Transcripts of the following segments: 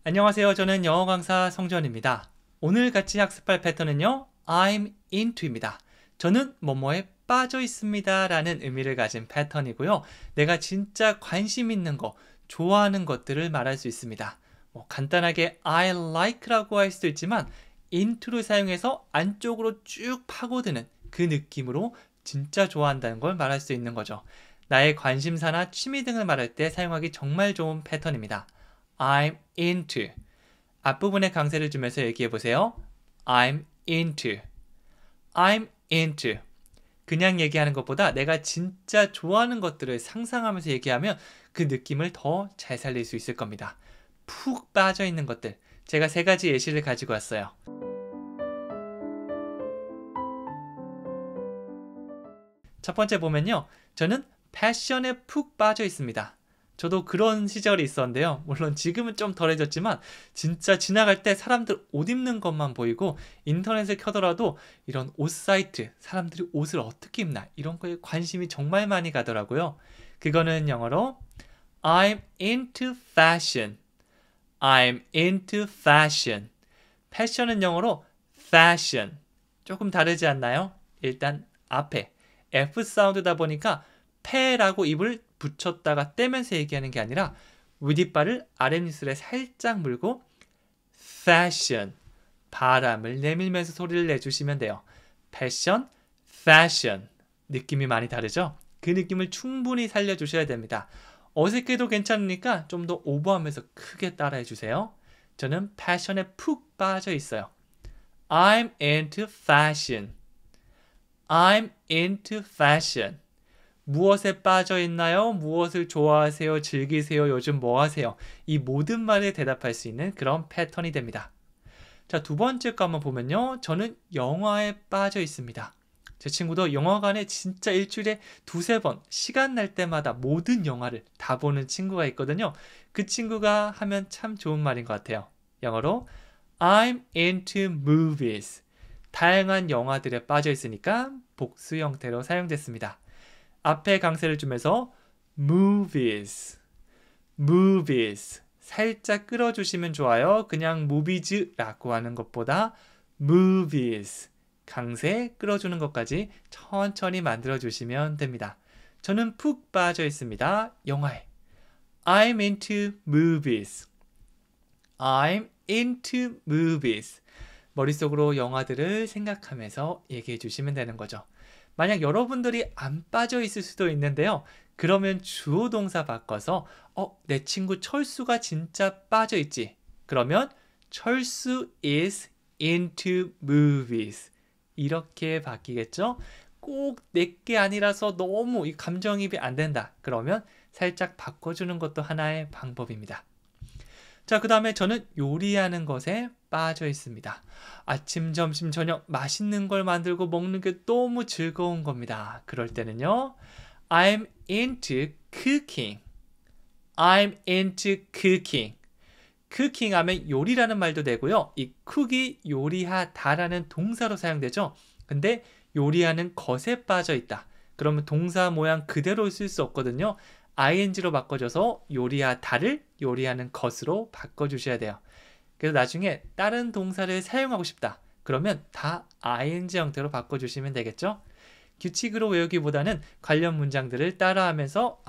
안녕하세요. 저는 영어 강사 성전입니다. 오늘 같이 학습할 패턴은요, I'm into입니다. 저는 뭐뭐에 빠져 있습니다 라는 의미를 가진 패턴이고요. 내가 진짜 관심 있는 거, 좋아하는 것들을 말할 수 있습니다. 간단하게 I like라고 할 수도 있지만 into를 사용해서 안쪽으로 쭉 파고드는 그 느낌으로 진짜 좋아한다는 걸 말할 수 있는 거죠. 나의 관심사나 취미 등을 말할 때 사용하기 정말 좋은 패턴입니다. I'm into. 앞부분에 강세를 주면서 얘기해 보세요. I'm into. I'm into. 그냥 얘기하는 것보다 내가 진짜 좋아하는 것들을 상상하면서 얘기하면 그 느낌을 더 잘 살릴 수 있을 겁니다. 푹 빠져 있는 것들. 제가 세 가지 예시를 가지고 왔어요. 첫 번째 보면요. 저는 패션에 푹 빠져 있습니다. 저도 그런 시절이 있었는데요. 물론 지금은 좀 덜해졌지만 진짜 지나갈 때 사람들 옷 입는 것만 보이고 인터넷을 켜더라도 이런 옷 사이트, 사람들이 옷을 어떻게 입나 이런 거에 관심이 정말 많이 가더라고요. 그거는 영어로 I'm into fashion. I'm into fashion. 패션은 영어로 fashion. 조금 다르지 않나요? 일단 앞에 F 사운드다 보니까 패라고 입을 붙였다가 떼면서 얘기하는 게 아니라 윗이빨을 아랫입술에 살짝 물고 fashion, 바람을 내밀면서 소리를 내주시면 돼요. 패션, fashion. 느낌이 많이 다르죠? 그 느낌을 충분히 살려주셔야 됩니다. 어색해도 괜찮으니까 좀 더 오버하면서 크게 따라해 주세요. 저는 패션에 푹 빠져 있어요. I'm into fashion. I'm into fashion. 무엇에 빠져 있나요? 무엇을 좋아하세요? 즐기세요? 요즘 뭐 하세요? 이 모든 말에 대답할 수 있는 그런 패턴이 됩니다. 자, 두 번째 거 한번 보면요. 저는 영화에 빠져 있습니다. 제 친구도 영화관에 진짜 일주일에 두세 번 시간 날 때마다 모든 영화를 다 보는 친구가 있거든요. 그 친구가 하면 참 좋은 말인 것 같아요. 영어로 I'm into movies. 다양한 영화들에 빠져 있으니까 복수 형태로 사용됐습니다. 앞에 강세를 주면서 movies, movies 살짝 끌어주시면 좋아요. 그냥 movies라고 하는 것보다 movies 강세 끌어주는 것까지 천천히 만들어주시면 됩니다. 저는 푹 빠져 있습니다. 영화에. I'm into movies. I'm into movies. 머릿속으로 영화들을 생각하면서 얘기해 주시면 되는 거죠. 만약 여러분들이 안 빠져 있을 수도 있는데요. 그러면 주어 동사 바꿔서 내 친구 철수가 진짜 빠져 있지. 그러면 철수 is into movies. 이렇게 바뀌겠죠? 꼭 내게 아니라서 너무 이 감정이입이 안 된다. 그러면 살짝 바꿔주는 것도 하나의 방법입니다. 자, 그 다음에 저는 요리하는 것에 빠져 있습니다. 아침, 점심, 저녁 맛있는 걸 만들고 먹는 게 너무 즐거운 겁니다. 그럴 때는요. I'm into cooking. I'm into cooking. cooking 하면 요리라는 말도 되고요. 이 cook이 요리하다라는 동사로 사용되죠. 근데 요리하는 것에 빠져 있다. 그러면 동사 모양 그대로 쓸 수 없거든요. ing로 바꿔줘서 요리하다를 요리하는 것으로 바꿔주셔야 돼요. 그래서 나중에 다른 동사를 사용하고 싶다. 그러면 다 ing 형태로 바꿔주시면 되겠죠? 규칙으로 외우기보다는 관련 문장들을 따라하면서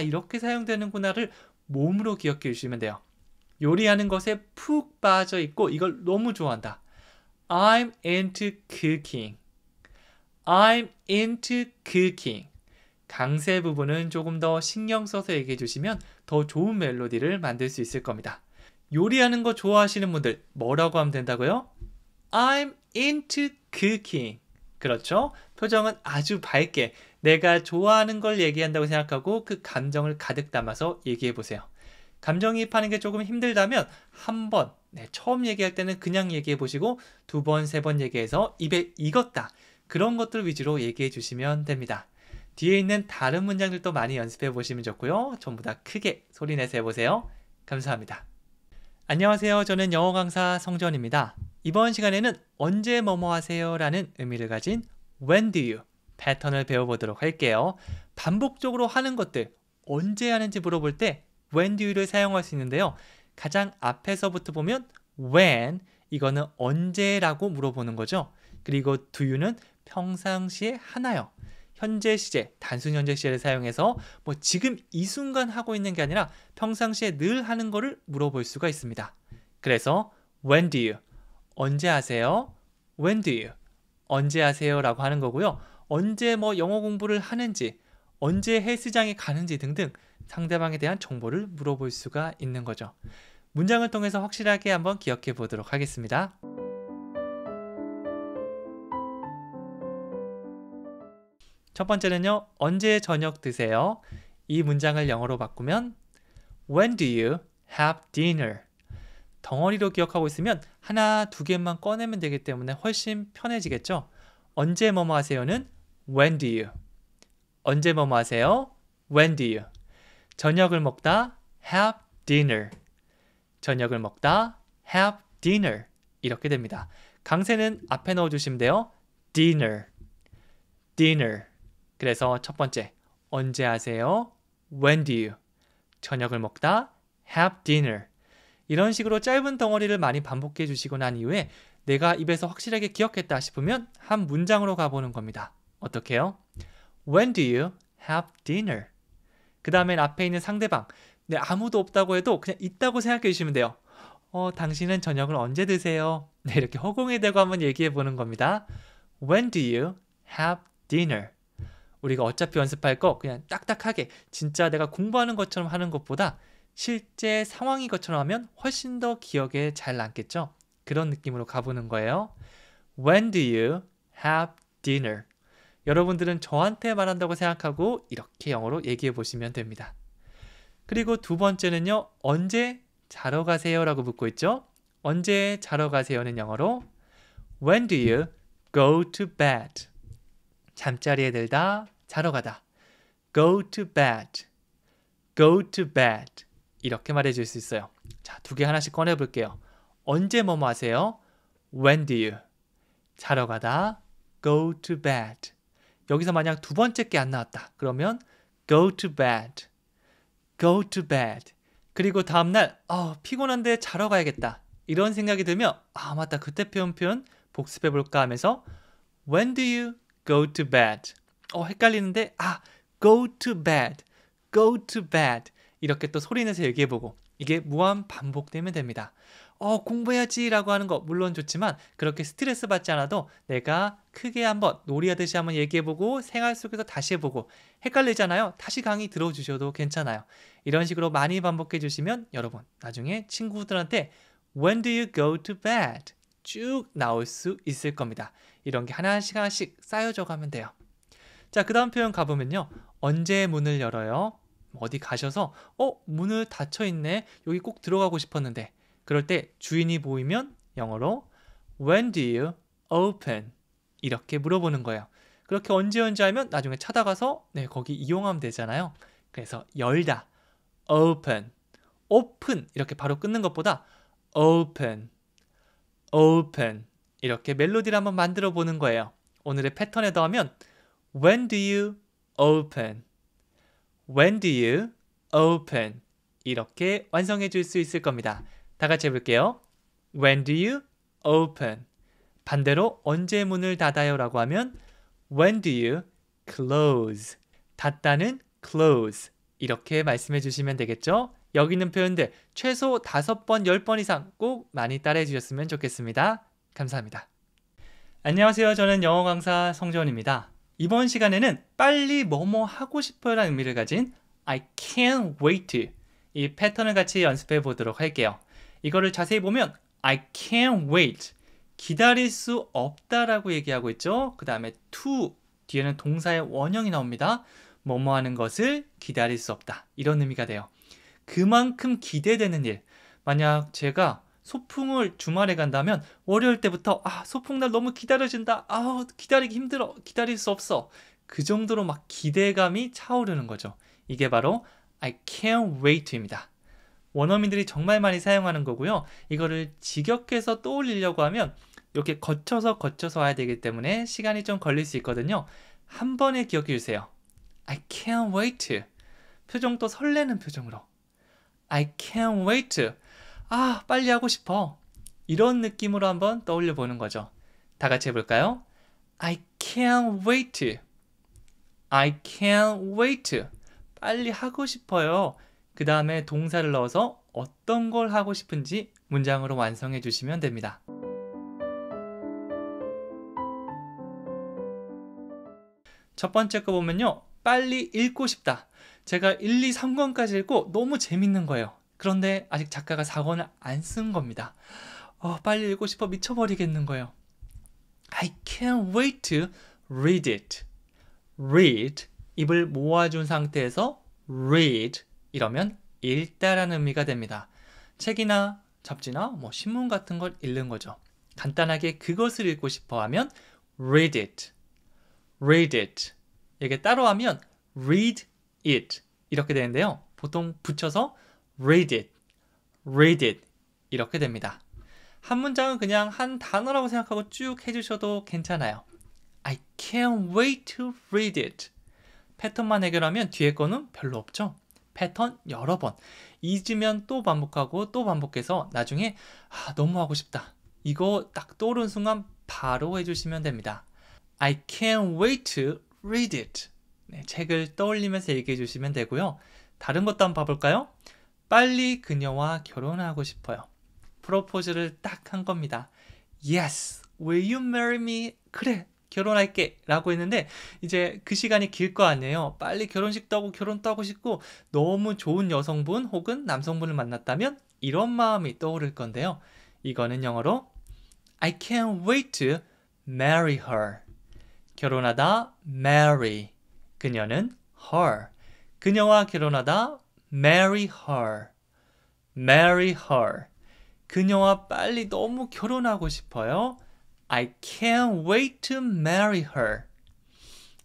이렇게 사용되는구나를 몸으로 기억해 주시면 돼요. 요리하는 것에 푹 빠져 있고 이걸 너무 좋아한다. I'm into cooking. I'm into cooking. 강세 부분은 조금 더 신경 써서 얘기해 주시면 더 좋은 멜로디를 만들 수 있을 겁니다. 요리하는 거 좋아하시는 분들 뭐라고 하면 된다고요? I'm into cooking. 그렇죠? 표정은 아주 밝게 내가 좋아하는 걸 얘기한다고 생각하고 그 감정을 가득 담아서 얘기해 보세요. 감정이입하는 게 조금 힘들다면 한 번, 처음 얘기할 때는 그냥 얘기해 보시고 두 번, 세 번 얘기해서 입에 익었다. 그런 것들 위주로 얘기해 주시면 됩니다. 뒤에 있는 다른 문장들도 많이 연습해 보시면 좋고요. 전부 다 크게 소리내서 해보세요. 감사합니다. 안녕하세요. 저는 영어 강사 성전입니다. 이번 시간에는 언제 뭐뭐 하세요? 라는 의미를 가진 When do you 패턴을 배워보도록 할게요. 반복적으로 하는 것들 언제 하는지 물어볼 때 when do you를 사용할 수 있는데요. 가장 앞에서부터 보면 when, 이거는 언제라고 물어보는 거죠. 그리고 do you는 평상시에 하나요. 현재 시제, 단순 현재 시제를 사용해서 뭐 지금 이 순간 하고 있는 게 아니라 평상시에 늘 하는 거를 물어볼 수가 있습니다. 그래서 when do you, 언제 하세요? when do you, 언제 하세요? 라고 하는 거고요. 언제 뭐 영어 공부를 하는지, 언제 헬스장에 가는지 등등 상대방에 대한 정보를 물어볼 수가 있는 거죠. 문장을 통해서 확실하게 한번 기억해 보도록 하겠습니다. 첫 번째는요, 언제 저녁 드세요? 이 문장을 영어로 바꾸면 When do you have dinner? 덩어리로 기억하고 있으면 하나, 두 개만 꺼내면 되기 때문에 훨씬 편해지겠죠? 언제 뭐뭐 하세요는 When do you? 언제 뭐뭐 하세요? When do you? 저녁을 먹다 have dinner. 저녁을 먹다 have dinner. 이렇게 됩니다. 강세는 앞에 넣어주시면 돼요. dinner. dinner. 그래서 첫 번째, 언제 하세요? When do you? 저녁을 먹다 have dinner. 이런 식으로 짧은 덩어리를 많이 반복해 주시고 난 이후에 내가 입에서 확실하게 기억했다 싶으면 한 문장으로 가보는 겁니다. 어떻게 해요? When do you have dinner? 그 다음엔 앞에 있는 상대방, 네, 아무도 없다고 해도 그냥 있다고 생각해 주시면 돼요. 당신은 저녁을 언제 드세요? 네, 이렇게 허공에 대고 한번 얘기해 보는 겁니다. When do you have dinner? 우리가 어차피 연습할 거 그냥 딱딱하게 진짜 내가 공부하는 것처럼 하는 것보다 실제 상황인 것처럼 하면 훨씬 더 기억에 잘 남겠죠? 그런 느낌으로 가보는 거예요. When do you have dinner? 여러분들은 저한테 말한다고 생각하고 이렇게 영어로 얘기해 보시면 됩니다. 그리고 두 번째는요. 언제 자러 가세요? 라고 묻고 있죠. 언제 자러 가세요는 영어로 When do you go to bed? 잠자리에 들다, 자러 가다. Go to bed. Go to bed. 이렇게 말해줄 수 있어요. 자, 두 개 하나씩 꺼내볼게요. 언제 뭐뭐 하세요? When do you? 자러 가다. Go to bed. 여기서 만약 두 번째 게 안 나왔다. 그러면 go to bed. Go to bed. 그리고 다음날 피곤한데 자러 가야겠다. 이런 생각이 들면 맞다. 그때 표현 복습해볼까 하면서 When do you go to bed? 헷갈리는데 go to bed. Go to bed. 이렇게 또 소리내서 얘기해보고 이게 무한 반복되면 됩니다. 공부해야지 라고 하는 거 물론 좋지만 그렇게 스트레스 받지 않아도 내가 크게 한번 놀이하듯이 한번 얘기해보고 생활 속에서 다시 해보고 헷갈리잖아요. 다시 강의 들어주셔도 괜찮아요. 이런 식으로 많이 반복해 주시면 여러분 나중에 친구들한테 When do you go to bed? 쭉 나올 수 있을 겁니다. 이런 게 하나씩 하나씩 쌓여져 가면 돼요. 자, 그 다음 표현 가보면요. 언제 문을 열어요? 어디 가셔서 문을 닫혀 있네. 여기 꼭 들어가고 싶었는데 그럴 때 주인이 보이면 영어로 When do you open? 이렇게 물어보는 거예요. 그렇게 언제 하면 나중에 찾아가서 거기 이용하면 되잖아요. 그래서 열다 open, open 이렇게 바로 끊는 것보다 open, open 이렇게 멜로디를 한번 만들어 보는 거예요. 오늘의 패턴에 더하면 When do you open? When do you open? 이렇게 완성해 줄 수 있을 겁니다. 다 같이 해볼게요. When do you open? 반대로 언제 문을 닫아요? 라고 하면 When do you close? 닫다는 close. 이렇게 말씀해 주시면 되겠죠? 여기 있는 표현들 최소 5번, 10번 이상 꼭 많이 따라해 주셨으면 좋겠습니다. 감사합니다. 안녕하세요. 저는 영어 강사 성재원입니다. 이번 시간에는 빨리 뭐뭐 하고 싶어요 라는 의미를 가진 I can't wait 이 패턴을 같이 연습해 보도록 할게요. 이거를 자세히 보면 I can't wait 기다릴 수 없다라고 얘기하고 있죠. 그 다음에 to 뒤에는 동사의 원형이 나옵니다. 뭐뭐 하는 것을 기다릴 수 없다 이런 의미가 돼요. 그만큼 기대되는 일. 만약 제가 소풍을 주말에 간다면 월요일 때부터 소풍날 너무 기다려진다. 기다리기 힘들어. 기다릴 수 없어. 그 정도로 막 기대감이 차오르는 거죠. 이게 바로 I can't wait입니다. 원어민들이 정말 많이 사용하는 거고요. 이거를 직역해서 떠올리려고 하면 이렇게 거쳐서 와야 되기 때문에 시간이 좀 걸릴 수 있거든요. 한 번에 기억해 주세요. I can't wait. 표정도 설레는 표정으로. I can't wait. 아, 빨리 하고 싶어. 이런 느낌으로 한번 떠올려 보는 거죠. 다 같이 해볼까요? I can't wait. I can't wait. 빨리 하고 싶어요. 그 다음에 동사를 넣어서 어떤 걸 하고 싶은지 문장으로 완성해 주시면 됩니다. 첫 번째 거 보면요. 빨리 읽고 싶다. 제가 1, 2, 3권까지 읽고 너무 재밌는 거예요. 그런데 아직 작가가 4권을 안 쓴 겁니다. 빨리 읽고 싶어 미쳐버리겠는 거예요. I can't wait to read it. read, 입을 모아준 상태에서 read, 이러면 읽다라는 의미가 됩니다. 책이나 잡지나 신문 같은 걸 읽는 거죠. 간단하게 그것을 읽고 싶어 하면 read it, read it. 이게 따로 하면 read it 이렇게 되는데요. 보통 붙여서 read it, read it 이렇게 됩니다. 한 문장은 그냥 한 단어라고 생각하고 쭉 해주셔도 괜찮아요. I can't wait to read it. 패턴만 해결하면 뒤에 거는 별로 없죠. 패턴 여러 번 잊으면 또 반복하고 또 반복해서 나중에 너무 하고 싶다. 이거 딱 떠오른 순간 바로 해주시면 됩니다. I can't wait to read it. 네, 책을 떠올리면서 얘기해 주시면 되고요. 다른 것도 한번 봐볼까요? 빨리 그녀와 결혼하고 싶어요. 프로포즈를 딱 한 겁니다. Yes, will you marry me? 그래, 결혼할게 라고 했는데 이제 그 시간이 길 거 아니에요. 빨리 결혼식도 하고 결혼도 하고 싶고 너무 좋은 여성분 혹은 남성분을 만났다면 이런 마음이 떠오를 건데요. 이거는 영어로 I can't wait to marry her. 결혼하다 marry. 그녀는 her. 그녀와 결혼하다 marry her. marry her. 그녀와 빨리 너무 결혼하고 싶어요. I can't wait to marry her.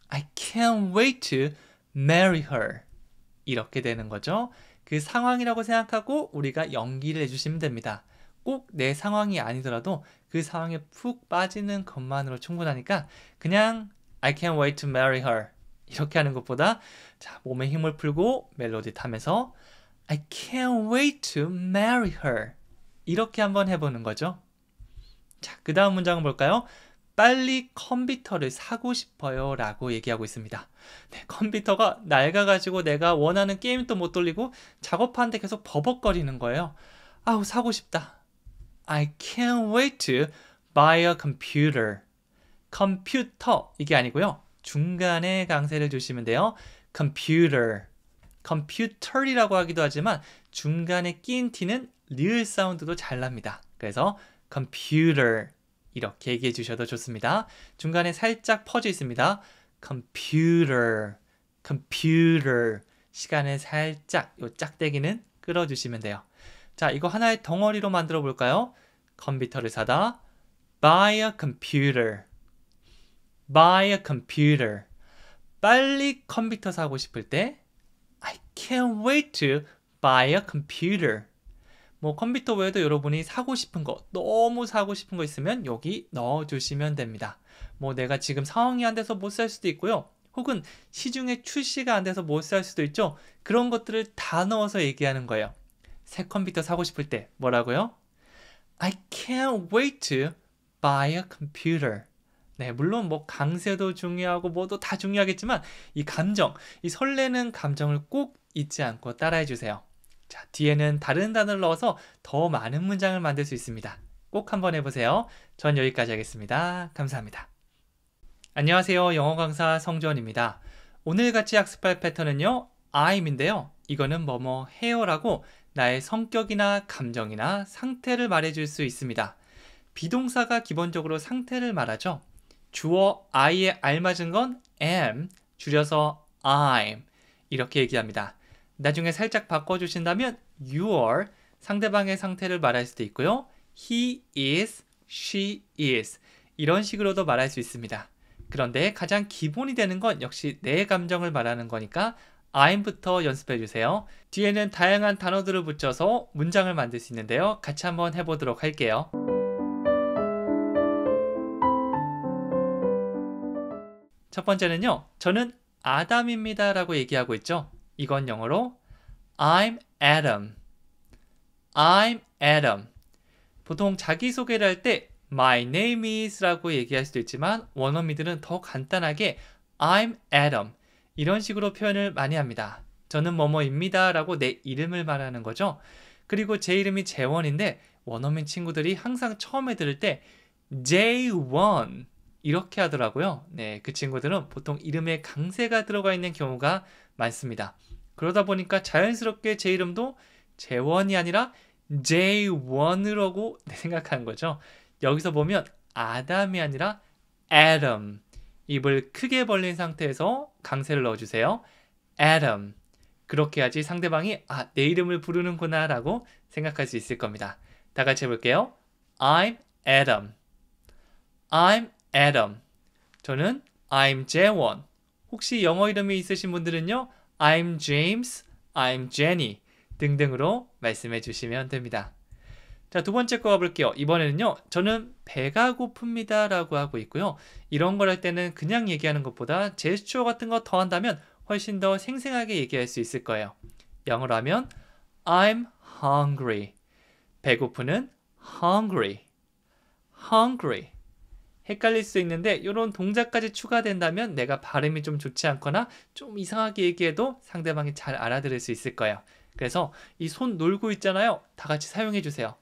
I can't wait to marry her. 이렇게 되는 거죠. 그 상황이라고 생각하고 우리가 연기를 해주시면 됩니다. 꼭 내 상황이 아니더라도 그 상황에 푹 빠지는 것만으로 충분하니까 그냥 I can't wait to marry her. 이렇게 하는 것보다 자, 몸에 힘을 풀고 멜로디 타면서 I can't wait to marry her. 이렇게 한번 해보는 거죠. 자, 그 다음 문장은 볼까요? 빨리 컴퓨터를 사고 싶어요 라고 얘기하고 있습니다. 네, 컴퓨터가 낡아가지고 내가 원하는 게임도 못 돌리고 작업하는데 계속 버벅거리는 거예요. 아우, 사고 싶다. I can't wait to buy a computer. 컴퓨터 이게 아니고요. 중간에 강세를 주시면 돼요. computer. 컴퓨터이라고 하기도 하지만 중간에 낀 T는 리을 사운드도 잘 납니다. 그래서 computer 이렇게 얘기해 주셔도 좋습니다. 중간에 살짝 퍼져 있습니다. computer, computer. 시간을 살짝 요 짝대기는 끌어주시면 돼요. 자, 이거 하나의 덩어리로 만들어 볼까요? 컴퓨터를 사다 buy a computer, buy a computer. 빨리 컴퓨터 사고 싶을 때 I can't wait to buy a computer. 컴퓨터 외에도 여러분이 사고 싶은 거, 너무 사고 싶은 거 있으면 여기 넣어주시면 됩니다. 내가 지금 상황이 안 돼서 못 살 수도 있고요. 혹은 시중에 출시가 안 돼서 못 살 수도 있죠. 그런 것들을 다 넣어서 얘기하는 거예요. 새 컴퓨터 사고 싶을 때 뭐라고요? I can't wait to buy a computer. 네, 물론 강세도 중요하고 뭐도 다 중요하겠지만 이 감정, 이 설레는 감정을 꼭 잊지 않고 따라해 주세요. 자, 뒤에는 다른 단어를 넣어서 더 많은 문장을 만들 수 있습니다. 꼭 한번 해보세요. 전 여기까지 하겠습니다. 감사합니다. 안녕하세요. 영어 강사 성주원입니다. 오늘 같이 학습할 패턴은요. I'인데요. 이거는 뭐뭐 해요라고 나의 성격이나 감정이나 상태를 말해줄 수 있습니다. 비동사가 기본적으로 상태를 말하죠. 주어 I에 알맞은 건 am, 줄여서 I'm 이렇게 얘기합니다. 나중에 살짝 바꿔주신다면 your, 상대방의 상태를 말할 수도 있고요. He is, she is 이런 식으로도 말할 수 있습니다. 그런데 가장 기본이 되는 건 역시 내 감정을 말하는 거니까 I'부터 연습해 주세요. 뒤에는 다양한 단어들을 붙여서 문장을 만들 수 있는데요. 같이 한번 해보도록 할게요. 첫 번째는요. 저는 아담입니다 라고 얘기하고 있죠. 이건 영어로 I'm Adam. I'm Adam. 보통 자기소개를 할 때 My name is 라고 얘기할 수도 있지만 원어민들은 더 간단하게 I'm Adam 이런 식으로 표현을 많이 합니다. 저는 뭐뭐입니다 라고 내 이름을 말하는 거죠. 그리고 제 이름이 재원인데 원어민 친구들이 항상 처음에 들을 때 J1 이렇게 하더라고요. 네, 그 친구들은 보통 이름에 강세가 들어가 있는 경우가 많습니다. 그러다 보니까 자연스럽게 제 이름도 재원이 아니라 J1이라고 생각하는 거죠. 여기서 보면 아담이 아니라 Adam. 입을 크게 벌린 상태에서 강세를 넣어주세요. Adam. 그렇게 해야지 상대방이 내 이름을 부르는구나 라고 생각할 수 있을 겁니다. 다 같이 해볼게요. I'm Adam. I'm Adam. 저는 I'm Jaewon. 혹시 영어 이름이 있으신 분들은요. I'm James, I'm Jenny 등등으로 말씀해 주시면 됩니다. 자, 두 번째 거 가볼게요. 이번에는요. 저는 배가 고픕니다 라고 하고 있고요. 이런 걸 할 때는 그냥 얘기하는 것보다 제스처 같은 거 더 한다면 훨씬 더 생생하게 얘기할 수 있을 거예요. 영어로 하면 I'm hungry. 배고프는 hungry. hungry. 헷갈릴 수 있는데 이런 동작까지 추가된다면 내가 발음이 좀 좋지 않거나 좀 이상하게 얘기해도 상대방이 잘 알아들을 수 있을 거예요. 그래서 이 손 놀고 있잖아요. 다 같이 사용해 주세요.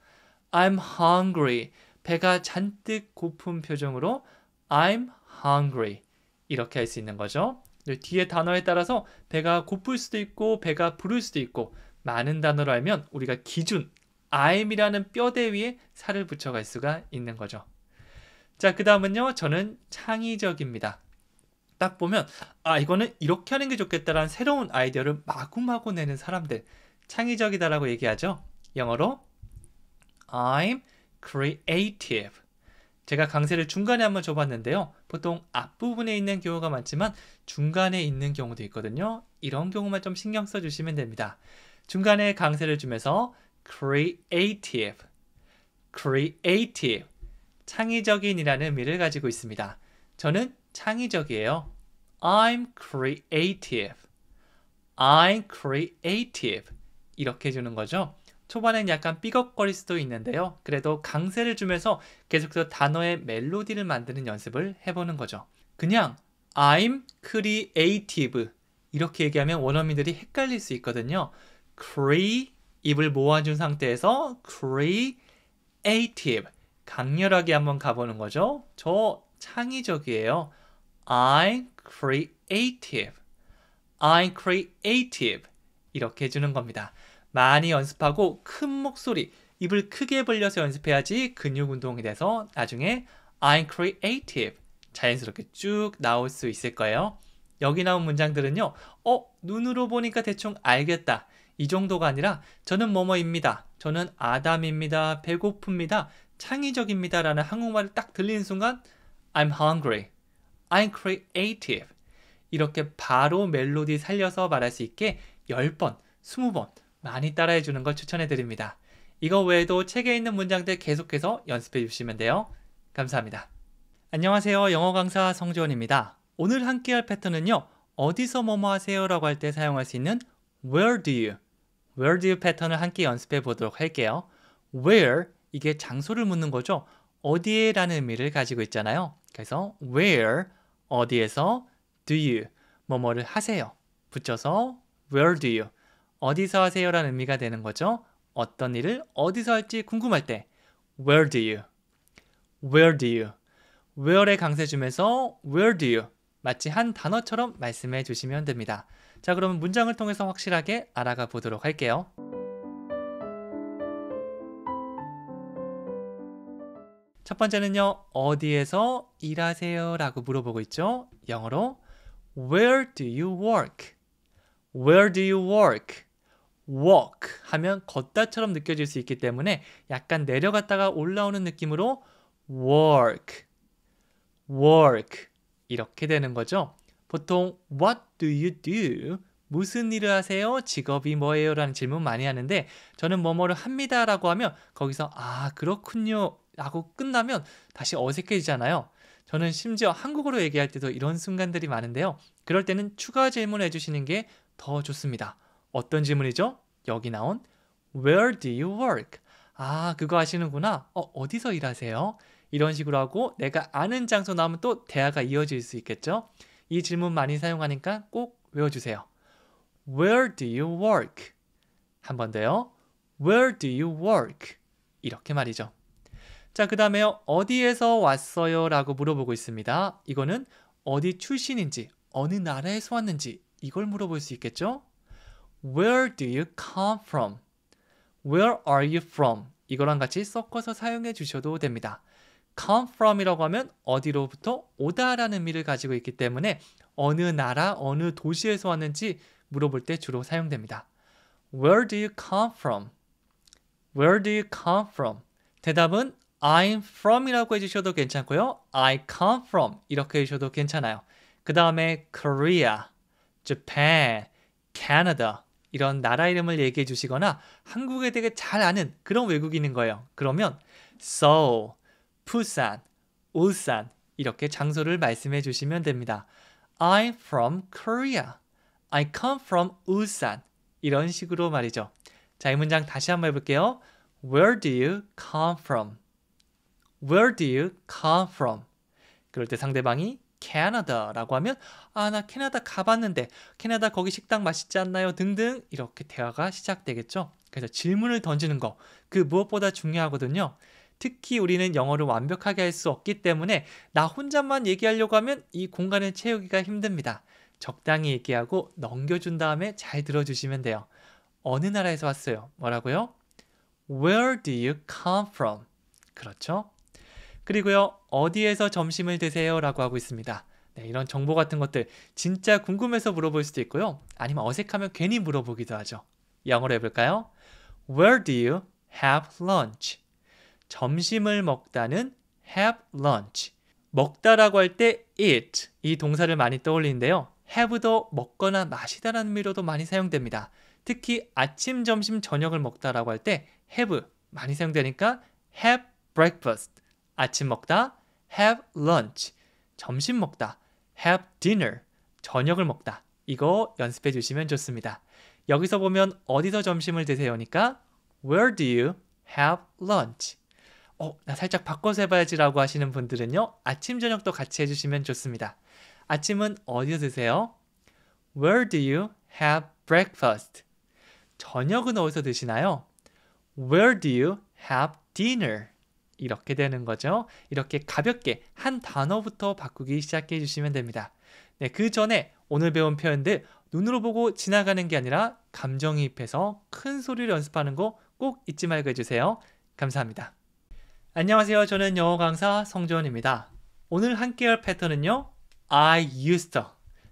I'm hungry. 배가 잔뜩 고픈 표정으로 I'm hungry. 이렇게 할 수 있는 거죠. 뒤에 단어에 따라서 배가 고플 수도 있고 배가 부를 수도 있고 많은 단어로 알면 우리가 기준 I'이라는 뼈대 위에 살을 붙여갈 수가 있는 거죠. 자, 그 다음은요. 저는 창의적입니다. 딱 보면 이거는 이렇게 하는 게 좋겠다라는 새로운 아이디어를 마구마구 내는 사람들 창의적이다라고 얘기하죠. 영어로 I'm creative. 제가 강세를 중간에 한번 줘봤는데요. 보통 앞부분에 있는 경우가 많지만 중간에 있는 경우도 있거든요. 이런 경우만 좀 신경 써주시면 됩니다. 중간에 강세를 주면서 creative, creative, 창의적인이라는 의미를 가지고 있습니다. 저는 창의적이에요. I'm creative, I'm creative 이렇게 해주는 거죠. 초반엔 약간 삐걱거릴 수도 있는데요. 그래도 강세를 주면서 계속해서 단어의 멜로디를 만드는 연습을 해보는 거죠. 그냥 I'm creative 이렇게 얘기하면 원어민들이 헷갈릴 수 있거든요. 입을 모아준 상태에서 creative 강렬하게 한번 가보는 거죠. 저 창의적이에요. I'm creative, I'm creative 이렇게 해주는 겁니다. 많이 연습하고 큰 목소리, 입을 크게 벌려서 연습해야지 근육 운동이 돼서 나중에 I'm creative 자연스럽게 쭉 나올 수 있을 거예요. 여기 나온 문장들은요. 눈으로 보니까 대충 알겠다. 이 정도가 아니라 저는 뭐뭐입니다. 저는 아담입니다. 배고픕니다. 창의적입니다. 라는 한국말을 딱 들리는 순간 I'm hungry, I'm creative 이렇게 바로 멜로디 살려서 말할 수 있게 10번, 20번 많이 따라해 주는 걸 추천해 드립니다. 이거 외에도 책에 있는 문장들 계속해서 연습해 주시면 돼요. 감사합니다. 안녕하세요. 영어 강사 성지원입니다. 오늘 함께 할 패턴은요. 어디서 뭐뭐 하세요? 라고 할 때 사용할 수 있는 Where do you? Where do you 패턴을 함께 연습해 보도록 할게요. Where, 이게 장소를 묻는 거죠. 어디에 라는 의미를 가지고 있잖아요. 그래서 Where, 어디에서 do you? 뭐뭐를 하세요. 붙여서 Where do you? 어디서 하세요? 라는 의미가 되는 거죠. 어떤 일을 어디서 할지 궁금할 때 Where do you? Where do you? Where에 강세 주면서 Where do you? 마치 한 단어처럼 말씀해 주시면 됩니다. 자, 그러면 문장을 통해서 확실하게 알아가 보도록 할게요. 첫 번째는요. 어디에서 일하세요? 라고 물어보고 있죠. 영어로 Where do you work? Where do you work? walk 하면 걷다처럼 느껴질 수 있기 때문에 약간 내려갔다가 올라오는 느낌으로 work, work 이렇게 되는 거죠. 보통 what do you do? 무슨 일을 하세요? 직업이 뭐예요? 라는 질문 많이 하는데 저는 뭐뭐를 합니다 라고 하면 거기서 그렇군요 라고 끝나면 다시 어색해지잖아요. 저는 심지어 한국어로 얘기할 때도 이런 순간들이 많은데요. 그럴 때는 추가 질문을 해주시는 게 더 좋습니다. 어떤 질문이죠? 여기 나온 Where do you work? 아, 그거 하시는구나. 어디서 일하세요? 이런 식으로 하고 내가 아는 장소 나오면 또 대화가 이어질 수 있겠죠? 이 질문 많이 사용하니까 꼭 외워주세요. Where do you work? 한 번 더요. Where do you work? 이렇게 말이죠. 자, 그 다음에 어디에서 왔어요? 라고 물어보고 있습니다. 이거는 어디 출신인지, 어느 나라에서 왔는지 이걸 물어볼 수 있겠죠? Where do you come from? Where are you from? 이거랑 같이 섞어서 사용해 주셔도 됩니다. come from 이라고 하면 어디로부터 오다라는 의미를 가지고 있기 때문에 어느 나라, 어느 도시에서 왔는지 물어볼 때 주로 사용됩니다. Where do you come from? Where do you come from? 대답은 I'm from 이라고 해주셔도 괜찮고요. I come from 이렇게 해주셔도 괜찮아요. 그 다음에 Korea, Japan, Canada 이런 나라 이름을 얘기해 주시거나 한국에 되게 잘 아는 그런 외국인인 거예요. 그러면 Seoul, Busan, Ulsan 이렇게 장소를 말씀해 주시면 됩니다. I'm from Korea. I come from Ulsan. 이런 식으로 말이죠. 자, 이 문장 다시 한번 해볼게요. Where do you come from? Where do you come from? 그럴 때 상대방이 캐나다라고 하면 나 캐나다 가봤는데 캐나다 거기 식당 맛있지 않나요? 등등 이렇게 대화가 시작되겠죠. 그래서 질문을 던지는 거 그 무엇보다 중요하거든요. 특히 우리는 영어를 완벽하게 할 수 없기 때문에 나 혼자만 얘기하려고 하면 이 공간을 채우기가 힘듭니다. 적당히 얘기하고 넘겨준 다음에 잘 들어주시면 돼요. 어느 나라에서 왔어요? 뭐라고요? Where do you come from? 그렇죠? 그리고요, 어디에서 점심을 드세요? 라고 하고 있습니다. 네, 이런 정보 같은 것들 진짜 궁금해서 물어볼 수도 있고요. 아니면 어색하면 괜히 물어보기도 하죠. 영어로 해볼까요? Where do you have lunch? 점심을 먹다는 have lunch. 먹다라고 할 때 eat 이 동사를 많이 떠올리는데요. have도 먹거나 마시다라는 의미로도 많이 사용됩니다. 특히 아침, 점심, 저녁을 먹다라고 할 때 have 많이 사용되니까 have breakfast. 아침 먹다, have lunch. 점심 먹다, have dinner. 저녁을 먹다. 이거 연습해 주시면 좋습니다. 여기서 보면 어디서 점심을 드세요니까 Where do you have lunch? 나 살짝 바꿔서 해봐야지라고 하시는 분들은요. 아침, 저녁도 같이 해주시면 좋습니다. 아침은 어디서 드세요? Where do you have breakfast? 저녁은 어디서 드시나요? Where do you have dinner? 이렇게 되는 거죠. 이렇게 가볍게 한 단어부터 바꾸기 시작해 주시면 됩니다. 네, 그 전에 오늘 배운 표현들 눈으로 보고 지나가는 게 아니라 감정이입해서 큰 소리를 연습하는 거 꼭 잊지 말고 해주세요. 감사합니다. 안녕하세요. 저는 영어 강사 성조원입니다. 오늘 함께 할 패턴은요. I used to.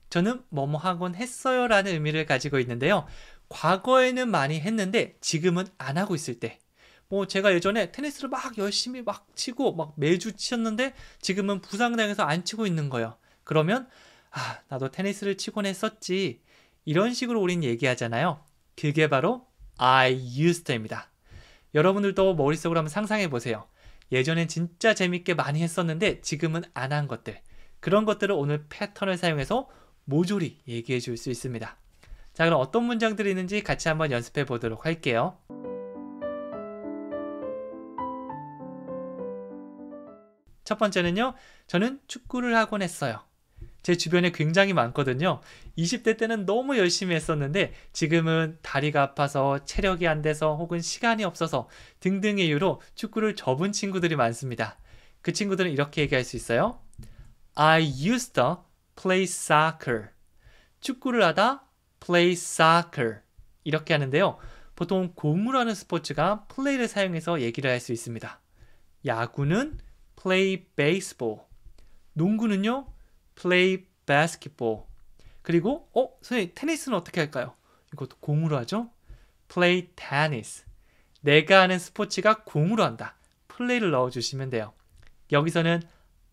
저는 뭐뭐 하곤 했어요 라는 의미를 가지고 있는데요. 과거에는 많이 했는데 지금은 안 하고 있을 때. 제가 예전에 테니스를 막 열심히 막 치고 막 매주 치셨는데 지금은 부상당해서 안 치고 있는 거예요. 그러면 나도 테니스를 치곤 했었지. 이런 식으로 우린 얘기하잖아요. 그게 바로 I used to입니다. 여러분들도 머릿속으로 한번 상상해 보세요. 예전엔 진짜 재밌게 많이 했었는데 지금은 안 한 것들. 그런 것들을 오늘 패턴을 사용해서 모조리 얘기해 줄 수 있습니다. 자, 그럼 어떤 문장들이 있는지 같이 한번 연습해 보도록 할게요. 첫 번째는요. 저는 축구를 하곤 했어요. 제 주변에 굉장히 많거든요. 20대 때는 너무 열심히 했었는데 지금은 다리가 아파서 체력이 안 돼서 혹은 시간이 없어서 등등의 이유로 축구를 접은 친구들이 많습니다. 그 친구들은 이렇게 얘기할 수 있어요. I used to play soccer. 축구를 하다 play soccer. 이렇게 하는데요. 보통 공으로 하는 스포츠가 play를 사용해서 얘기를 할 수 있습니다. 야구는 play baseball. 농구는요. play basketball. 그리고 선생님 테니스는 어떻게 할까요? 이것도 공으로 하죠. play tennis. 내가 하는 스포츠가 공으로 한다. play를 넣어주시면 돼요. 여기서는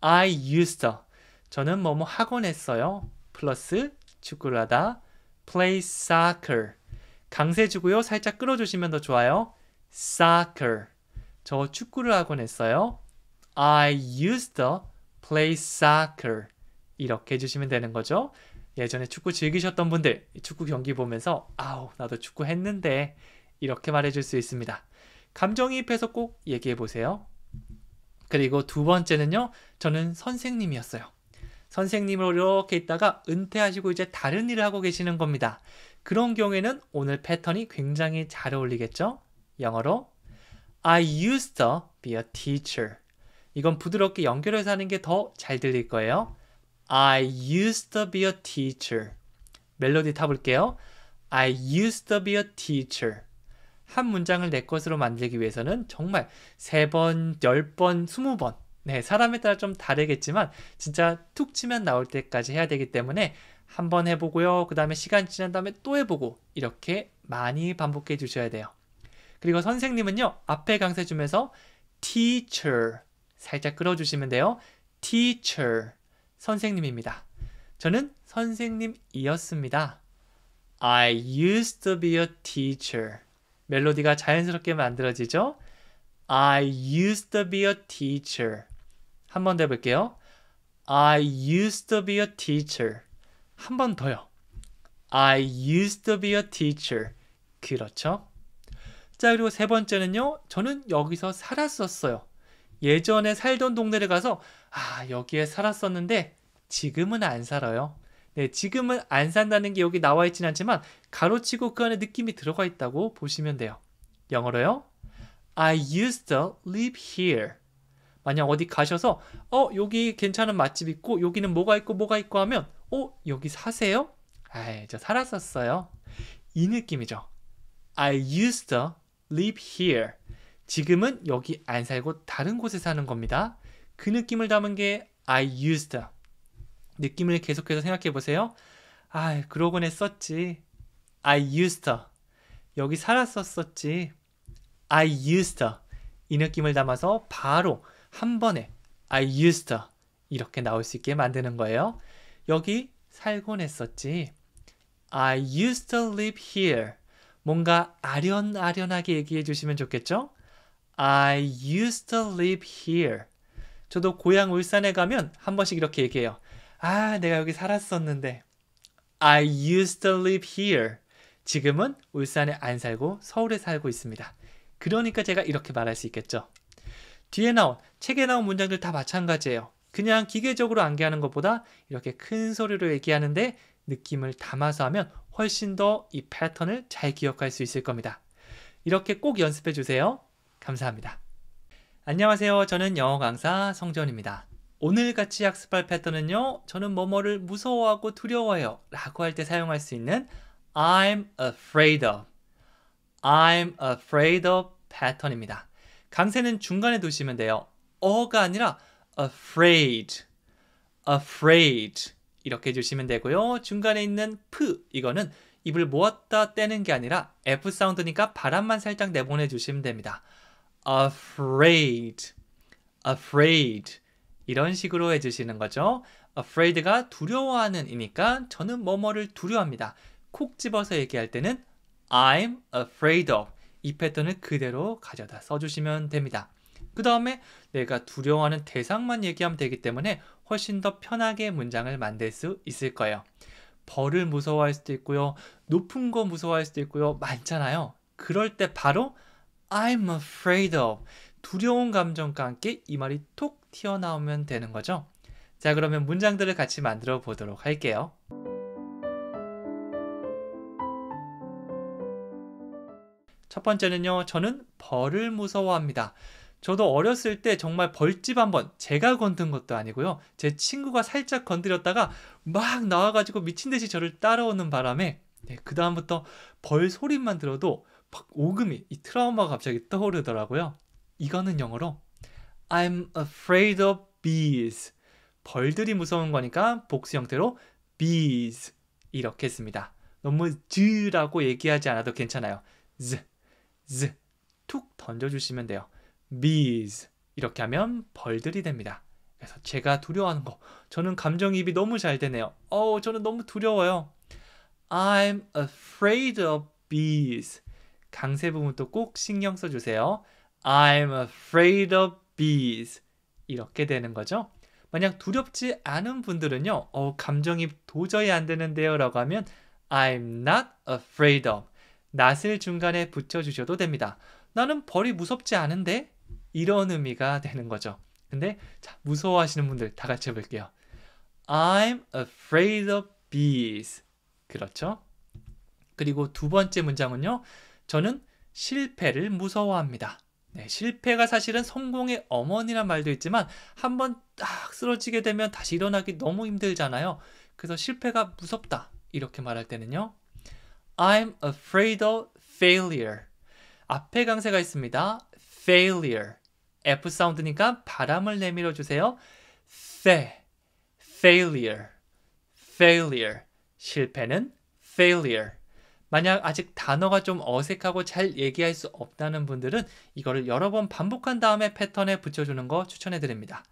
I used to. 저는 뭐뭐 하곤 했어요. 플러스 축구를 하다 play soccer. 강세 주고요. 살짝 끌어주시면 더 좋아요. soccer. 저 축구를 하곤 했어요. I used to play soccer. 이렇게 해주시면 되는 거죠. 예전에 축구 즐기셨던 분들 축구 경기 보면서 나도 축구 했는데 이렇게 말해줄 수 있습니다. 감정이입해서 꼭 얘기해 보세요. 그리고 두 번째는요. 저는 선생님이었어요. 선생님으로 이렇게 있다가 은퇴하시고 이제 다른 일을 하고 계시는 겁니다. 그런 경우에는 오늘 패턴이 굉장히 잘 어울리겠죠? 영어로 I used to be a teacher. 이건 부드럽게 연결해서 하는 게 더 잘 들릴 거예요. I used to be a teacher. 멜로디 타볼게요. I used to be a teacher. 한 문장을 내 것으로 만들기 위해서는 정말 3번, 10번, 20번 네, 사람에 따라 좀 다르겠지만 진짜 툭 치면 나올 때까지 해야 되기 때문에 한번 해보고요. 그 다음에 시간 지난 다음에 또 해보고 이렇게 많이 반복해 주셔야 돼요. 그리고 선생님은요. 앞에 강세 주면서 teacher 살짝 끌어주시면 돼요. teacher 선생님입니다. 저는 선생님이었습니다. I used to be a teacher. 멜로디가 자연스럽게 만들어지죠? I used to be a teacher. 한 번 더 해볼게요. I used to be a teacher. 한 번 더요. I used to be a teacher. 그렇죠? 자, 그리고 세 번째는요. 저는 여기서 살았었어요. 예전에 살던 동네를 가서 여기에 살았었는데 지금은 안 살아요. 네, 지금은 안 산다는 게 여기 나와 있진 않지만 가로치고 그 안에 느낌이 들어가 있다고 보시면 돼요. 영어로요. I used to live here. 만약 어디 가셔서 여기 괜찮은 맛집 있고 여기는 뭐가 있고 하면 여기 사세요? 저 살았었어요. 이 느낌이죠. I used to live here. 지금은 여기 안 살고 다른 곳에 사는 겁니다. 그 느낌을 담은 게 I used to. 느낌을 계속해서 생각해 보세요. 그러곤 했었지. I used to. 여기 살았었지. I used to. 이 느낌을 담아서 바로 한 번에 I used to 이렇게 나올 수 있게 만드는 거예요. 여기 살곤 했었지. I used to live here. 뭔가 아련아련하게 얘기해 주시면 좋겠죠? I used to live here. 저도 고향 울산에 가면 한 번씩 이렇게 얘기해요. 내가 여기 살았었는데. I used to live here. 지금은 울산에 안 살고 서울에 살고 있습니다. 그러니까 제가 이렇게 말할 수 있겠죠. 뒤에 나온, 책에 나온 문장들 다 마찬가지예요. 그냥 기계적으로 암기하는 것보다 이렇게 큰 소리로 얘기하는데 느낌을 담아서 하면 훨씬 더 이 패턴을 잘 기억할 수 있을 겁니다. 이렇게 꼭 연습해 주세요. 감사합니다. 안녕하세요. 저는 영어 강사 성전입니다. 오늘 같이 학습할 패턴은요. 저는 뭐뭐를 무서워하고 두려워해요 라고 할 때 사용할 수 있는 I'm afraid of, I'm afraid of 패턴입니다. 강세는 중간에 두시면 돼요. 어가 아니라 afraid, afraid 이렇게 해주시면 되고요. 중간에 있는 프 이거는 입을 모았다 떼는 게 아니라 F 사운드니까 바람만 살짝 내보내주시면 됩니다. afraid, afraid 이런 식으로 해주시는 거죠. afraid가 두려워하는 이니까 저는 뭐뭐를 두려워합니다. 콕 집어서 얘기할 때는 I'm afraid of 이 패턴을 그대로 가져다 써주시면 됩니다. 그 다음에 내가 두려워하는 대상만 얘기하면 되기 때문에 훨씬 더 편하게 문장을 만들 수 있을 거예요. 벌을 무서워할 수도 있고요. 높은 거 무서워할 수도 있고요. 많잖아요. 그럴 때 바로 I'm afraid of 두려운 감정과 함께 이 말이 톡 튀어나오면 되는 거죠. 자, 그러면 문장들을 같이 만들어 보도록 할게요. 첫 번째는요. 저는 벌을 무서워합니다. 저도 어렸을 때 정말 벌집 한번 제가 건든 것도 아니고요. 제 친구가 살짝 건드렸다가 막 나와가지고 미친 듯이 저를 따라오는 바람에 그 다음부터 벌 소리만 들어도 막 오금이 이 트라우마가 갑자기 떠오르더라고요. 이거는 영어로 I'm afraid of bees. 벌들이 무서운 거니까 복수 형태로 bees 이렇게 했습니다. 너무 z라고 얘기하지 않아도 괜찮아요. z 툭 던져주시면 돼요. bees 이렇게 하면 벌들이 됩니다. 그래서 제가 두려워하는 거 저는 감정이입이 너무 잘 되네요. 저는 너무 두려워요. I'm afraid of bees. 강세 부분도 꼭 신경 써주세요. I'm afraid of bees. 이렇게 되는 거죠. 만약 두렵지 않은 분들은요. 감정이입 도저히 안 되는데요 라고 하면 I'm not afraid of. not을 중간에 붙여주셔도 됩니다. 나는 벌이 무섭지 않은데? 이런 의미가 되는 거죠. 근데 자, 무서워하시는 분들 다 같이 해볼게요. I'm afraid of bees. 그렇죠? 그리고 두 번째 문장은요. 저는 실패를 무서워합니다. 네, 실패가 사실은 성공의 어머니란 말도 있지만 한번 딱 쓰러지게 되면 다시 일어나기 너무 힘들잖아요. 그래서 실패가 무섭다. 이렇게 말할 때는요. I'm afraid of failure. 앞에 강세가 있습니다. failure. F 사운드니까 바람을 내밀어 주세요. failure. failure. 실패는 failure. 만약 아직 단어가 좀 어색하고 잘 얘기할 수 없다는 분들은 이거를 여러 번 반복한 다음에 패턴에 붙여주는 거 추천해 드립니다.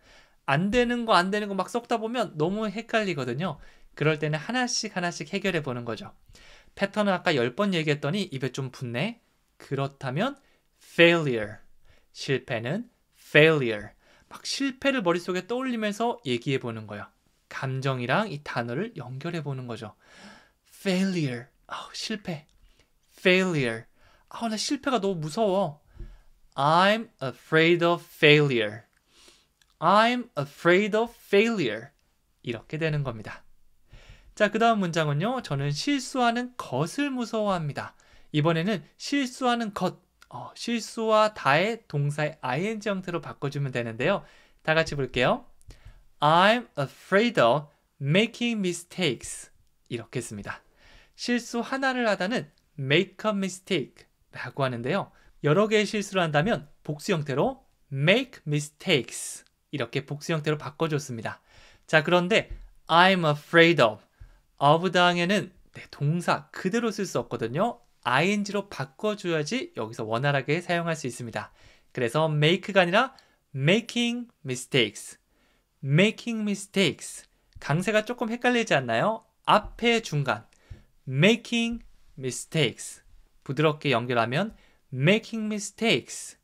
안 되는 거 막 섞다 보면 너무 헷갈리거든요. 그럴 때는 하나씩 해결해 보는 거죠. 패턴은 아까 10번 얘기했더니 입에 좀 붙네. 그렇다면 failure. 실패는 failure. 막 실패를 머릿속에 떠올리면서 얘기해 보는 거예요. 감정이랑 이 단어를 연결해 보는 거죠. failure. 실패. failure. 나 실패가 너무 무서워. I'm afraid of failure. I'm afraid of failure. 이렇게 되는 겁니다. 자, 그 다음 문장은요. 저는 실수하는 것을 무서워합니다. 이번에는 실수하는 것. 실수와 다의 동사의 ing 형태로 바꿔주면 되는데요. 다 같이 볼게요. I'm afraid of making mistakes. 이렇게 씁니다. 실수 하나를 하다는 make a mistake 라고 하는데요. 여러 개의 실수를 한다면 복수 형태로 make mistakes 이렇게 복수 형태로 바꿔줬습니다. 자, 그런데 I'm afraid of 다음에는 동사 그대로 쓸 수 없거든요. ing로 바꿔줘야지 여기서 원활하게 사용할 수 있습니다. 그래서 make가 아니라 making mistakes. making mistakes. 강세가 조금 헷갈리지 않나요? 앞에 중간. making mistakes. 부드럽게 연결하면 making mistakes.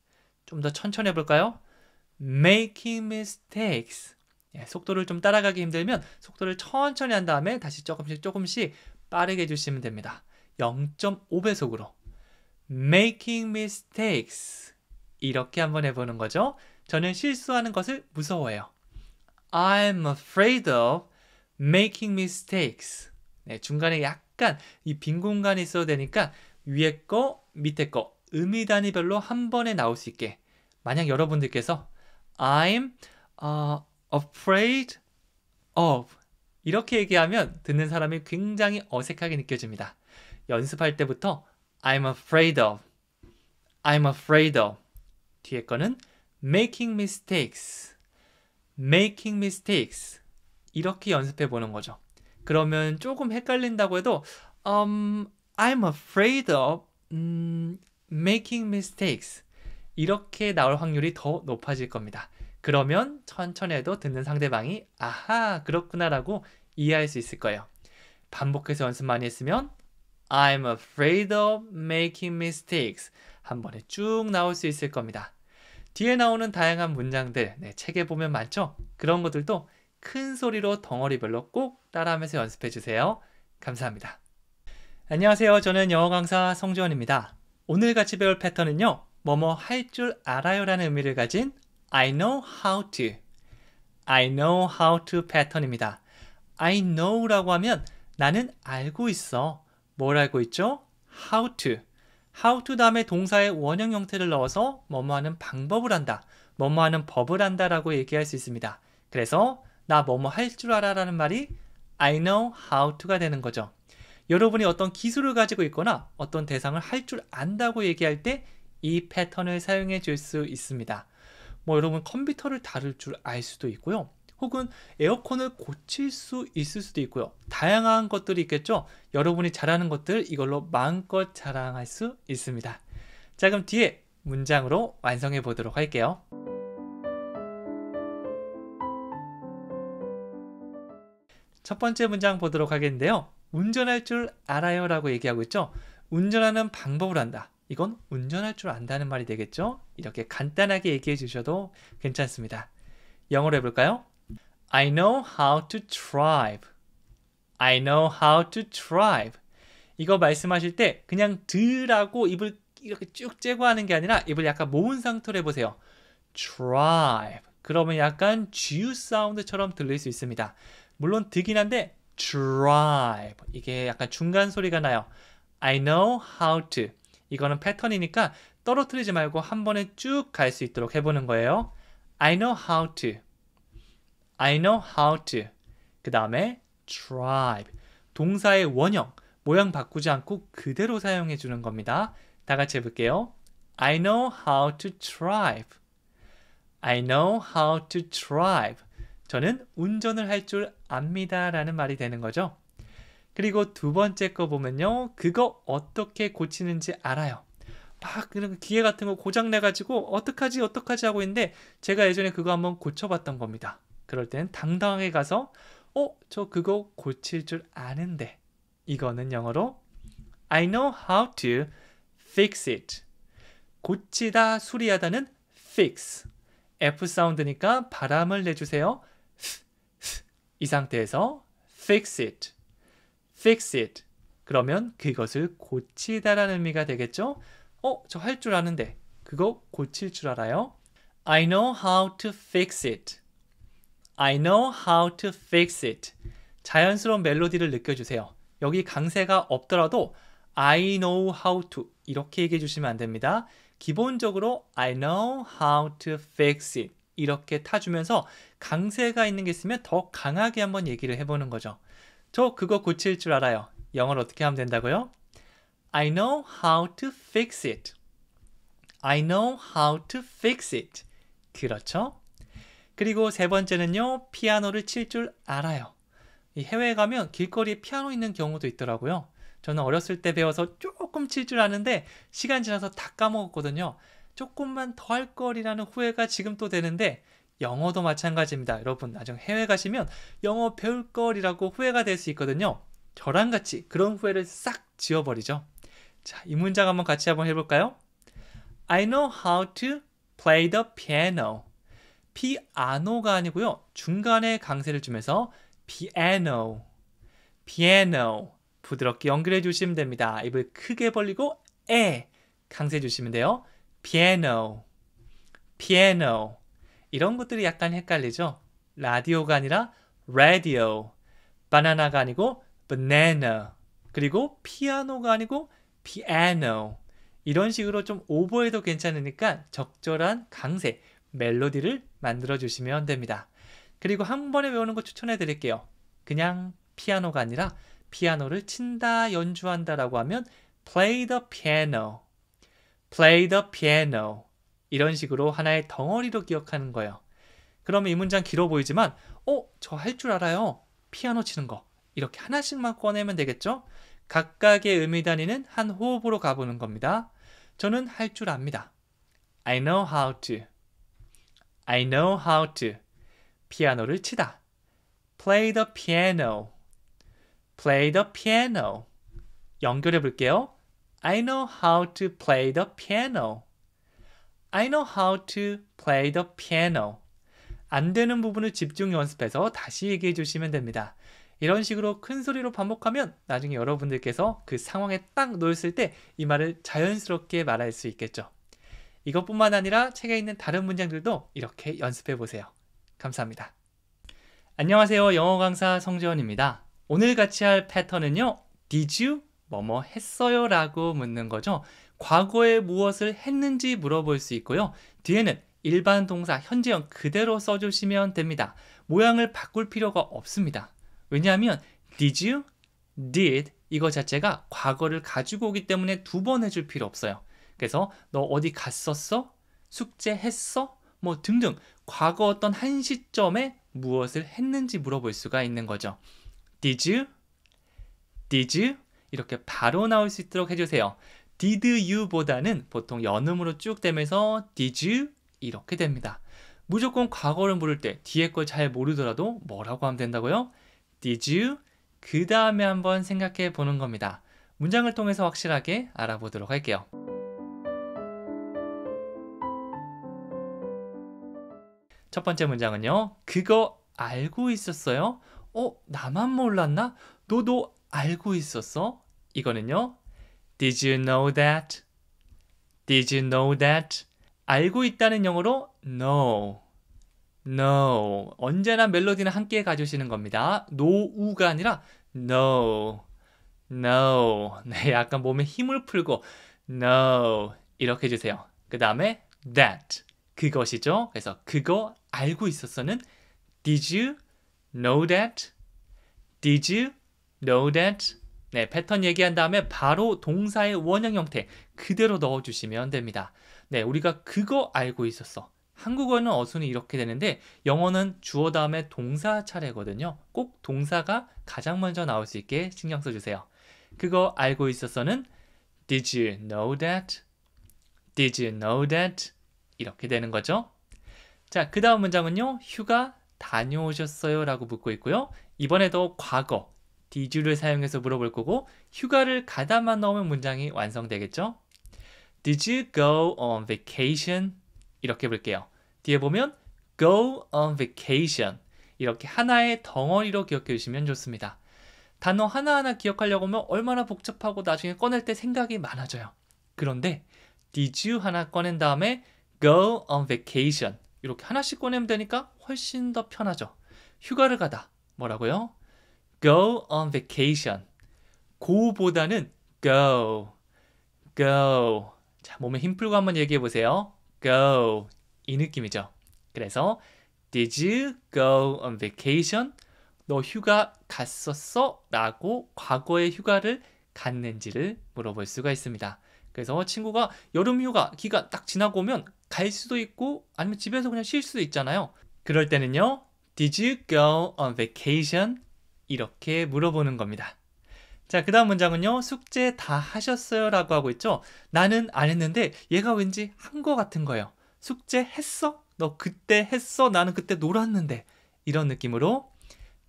좀 더 천천히 해볼까요? making mistakes. 속도를 좀 따라가기 힘들면 속도를 천천히 한 다음에 다시 조금씩 빠르게 해주시면 됩니다. 0.5배속으로 making mistakes. 이렇게 한번 해보는 거죠. 저는 실수하는 것을 무서워해요. I'm afraid of making mistakes. 중간에 약간 이 빈 공간이 있어도 되니까 위에 거, 밑에 거 의미 단위별로 한 번에 나올 수 있게. 만약 여러분들께서 I'm afraid of 이렇게 얘기하면 듣는 사람이 굉장히 어색하게 느껴집니다. 연습할 때부터 I'm afraid of I'm afraid of 뒤에 거는 making mistakes making mistakes 이렇게 연습해 보는 거죠. 그러면 조금 헷갈린다고 해도 I'm afraid of making mistakes 이렇게 나올 확률이 더 높아질 겁니다. 그러면 천천히 해도 듣는 상대방이 아하 그렇구나 라고 이해할 수 있을 거예요. 반복해서 연습 많이 했으면 I'm afraid of making mistakes 한 번에 쭉 나올 수 있을 겁니다. 뒤에 나오는 다양한 문장들 책에 보면 많죠? 그런 것들도 큰 소리로 덩어리별로 꼭 따라하면서 연습해 주세요. 감사합니다. 안녕하세요. 저는 영어 강사 성주원입니다. 오늘 같이 배울 패턴은요. 뭐뭐 할 줄 알아요 라는 의미를 가진 I know how to I know how to 패턴입니다. I know 라고 하면 나는 알고 있어. 뭘 알고 있죠? how to how to 다음에 동사의 원형 형태를 넣어서 뭐뭐 하는 방법을 한다. 뭐뭐 하는 법을 한다 라고 얘기할 수 있습니다. 그래서 나 뭐뭐 할 줄 알아 라는 말이 I know how to가 되는 거죠. 여러분이 어떤 기술을 가지고 있거나 어떤 대상을 할 줄 안다고 얘기할 때 이 패턴을 사용해 줄 수 있습니다. 여러분 컴퓨터를 다룰 줄 알 수도 있고요. 혹은 에어컨을 고칠 수 있을 수도 있고요. 다양한 것들이 있겠죠. 여러분이 잘하는 것들 이걸로 마음껏 자랑할 수 있습니다. 자, 그럼 뒤에 문장으로 완성해 보도록 할게요. 첫 번째 문장 보도록 하겠는데요. 운전할 줄 알아요 라고 얘기하고 있죠. 운전하는 방법을 안다. 이건 운전할 줄 안다는 말이 되겠죠. 이렇게 간단하게 얘기해 주셔도 괜찮습니다. 영어로 해볼까요? I know how to drive. I know how to drive. 이거 말씀하실 때 그냥 드라고 입을 이렇게 쭉 째고 하는 게 아니라 입을 약간 모은 상태로 해보세요. drive. 그러면 약간 G 사운드처럼 들릴 수 있습니다. 물론 드긴 한데 drive. 이게 약간 중간 소리가 나요. I know how to. 이거는 패턴이니까 떨어뜨리지 말고 한 번에 쭉 갈 수 있도록 해보는 거예요. I know how to. I know how to. 그 다음에 drive. 동사의 원형, 모양 바꾸지 않고 그대로 사용해 주는 겁니다. 다 같이 해볼게요. I know how to drive. I know how to drive. 저는 운전을 할 줄 압니다 라는 말이 되는 거죠. 그리고 두 번째 거 보면요. 그거 어떻게 고치는지 알아요. 막 기계 같은 거 고장 내가지고 어떡하지 하고 있는데 제가 예전에 그거 한번 고쳐봤던 겁니다. 그럴 땐 당당하게 가서 저 그거 고칠 줄 아는데 이거는 영어로 I know how to fix it. 고치다, 수리하다는 fix. F 사운드니까 바람을 내주세요. 이 상태에서 fix it. fix it. 그러면 그것을 고치다라는 의미가 되겠죠? 저 할 줄 아는데 그거 고칠 줄 알아요? I know how to fix it. I know how to fix it. 자연스러운 멜로디를 느껴주세요. 여기 강세가 없더라도 I know how to 이렇게 얘기해 주시면 안 됩니다. 기본적으로 I know how to fix it 이렇게 타주면서 강세가 있는 게 있으면 더 강하게 한번 얘기를 해보는 거죠. 저 그거 고칠 줄 알아요. 영어로 어떻게 하면 된다고요? I know how to fix it. I know how to fix it. 그렇죠? 그리고 세 번째는요. 피아노를 칠 줄 알아요. 이 해외에 가면 길거리에 피아노 있는 경우도 있더라고요. 저는 어렸을 때 배워서 조금 칠 줄 아는데 시간 지나서 다 까먹었거든요. 조금만 더 할 거리라는 후회가 지금 또 되는데 영어도 마찬가지입니다. 여러분 나중에 해외 가시면 영어 배울 거리라고 후회가 될 수 있거든요. 저랑 같이 그런 후회를 싹 지워버리죠. 자, 이 문장 한번 같이 한번 해볼까요? I know how to play the piano. 피아노가 아니고요. 중간에 강세를 주면서 piano, piano 부드럽게 연결해 주시면 됩니다. 입을 크게 벌리고 강세 주시면 돼요. piano, piano 이런 것들이 약간 헷갈리죠? 라디오가 아니라 radio, 바나나가 아니고 banana 그리고 피아노가 아니고 piano 이런 식으로 좀 오버해도 괜찮으니까 적절한 강세, 멜로디를 만들어 주시면 됩니다. 그리고 한 번에 외우는 거 추천해 드릴게요. 그냥 피아노가 아니라 피아노를 친다, 연주한다 라고 하면 play the piano, play the piano 이런 식으로 하나의 덩어리로 기억하는 거예요. 그러면 이 문장 길어 보이지만 저 할 줄 알아요. 피아노 치는 거. 이렇게 하나씩만 꺼내면 되겠죠? 각각의 의미 단위는 한 호흡으로 가보는 겁니다. 저는 할 줄 압니다. I know how to. I know how to. 피아노를 치다. Play the piano. Play the piano. 연결해 볼게요. I know how to play the piano. I know how to play the piano. 안 되는 부분을 집중 연습해서 다시 얘기해 주시면 됩니다. 이런 식으로 큰 소리로 반복하면 나중에 여러분들께서 그 상황에 딱 놓였을 때 이 말을 자연스럽게 말할 수 있겠죠. 이것뿐만 아니라 책에 있는 다른 문장들도 이렇게 연습해 보세요. 감사합니다. 안녕하세요. 영어 강사 성재원입니다. 오늘 같이 할 패턴은요. Did you 뭐뭐 했어요? 라고 묻는 거죠. 과거에 무엇을 했는지 물어볼 수 있고요. 뒤에는 일반 동사 현재형 그대로 써주시면 됩니다. 모양을 바꿀 필요가 없습니다. 왜냐하면 did you, did 이거 자체가 과거를 가지고 오기 때문에 두 번 해줄 필요 없어요. 그래서 너 어디 갔었어? 숙제했어? 뭐 등등 과거 어떤 한 시점에 무엇을 했는지 물어볼 수가 있는 거죠. Did you? Did you? 이렇게 바로 나올 수 있도록 해주세요. Did you 보다는 보통 연음으로 쭉 되면서 Did you? 이렇게 됩니다. 무조건 과거를 물을 때 뒤에 걸 잘 모르더라도 뭐라고 하면 된다고요? Did you? 그 다음에 한번 생각해 보는 겁니다. 문장을 통해서 확실하게 알아보도록 할게요. 첫 번째 문장은요. 그거 알고 있었어요? 나만 몰랐나? 너도 알고 있었어? 이거는요. Did you know that? Did you know that? 알고 있다는 영어로 know. No. 언제나 멜로디는 함께 가주시는 겁니다. 노우가 아니라 no. No. 네, 약간 몸에 힘을 풀고 no. 이렇게 해주세요. 그 다음에 that. 그것이죠. 그래서 그거 알고 있었어는 Did you know that? Did you know that? 네, 패턴 얘기한 다음에 바로 동사의 원형 형태 그대로 넣어주시면 됩니다. 네, 우리가 그거 알고 있었어. 한국어는 어순이 이렇게 되는데 영어는 주어 다음에 동사 차례거든요. 꼭 동사가 가장 먼저 나올 수 있게 신경 써주세요. 그거 알고 있었어는 Did you know that? Did you know that? 이렇게 되는 거죠. 자, 그 다음 문장은요. 휴가 다녀오셨어요? 라고 묻고 있고요. 이번에도 과거 Did you를 사용해서 물어볼 거고 휴가를 가다만 넣으면 문장이 완성되겠죠. Did you go on vacation? 이렇게 볼게요. 뒤에 보면 go on vacation 이렇게 하나의 덩어리로 기억해 주시면 좋습니다. 단어 하나하나 기억하려고 하면 얼마나 복잡하고 나중에 꺼낼 때 생각이 많아져요. 그런데 did you 하나 꺼낸 다음에 go on vacation 이렇게 하나씩 꺼내면 되니까 훨씬 더 편하죠. 휴가를 가다 뭐라고요? go on vacation go보다는 go 자, 몸에 힘 풀고 한번 얘기해 보세요. go 이 느낌이죠. 그래서 Did you go on vacation? 너 휴가 갔었어? 라고 과거의 휴가를 갔는지를 물어볼 수가 있습니다. 그래서 친구가 여름 휴가 기간 딱 지나고 오면 갈 수도 있고 아니면 집에서 그냥 쉴 수도 있잖아요. 그럴 때는요. Did you go on vacation? 이렇게 물어보는 겁니다. 자, 그 다음 문장은요. 숙제 다 하셨어요? 라고 하고 있죠. 나는 안 했는데 얘가 왠지 한 거 같은 거예요. 숙제 했어? 너 그때 했어? 나는 그때 놀았는데. 이런 느낌으로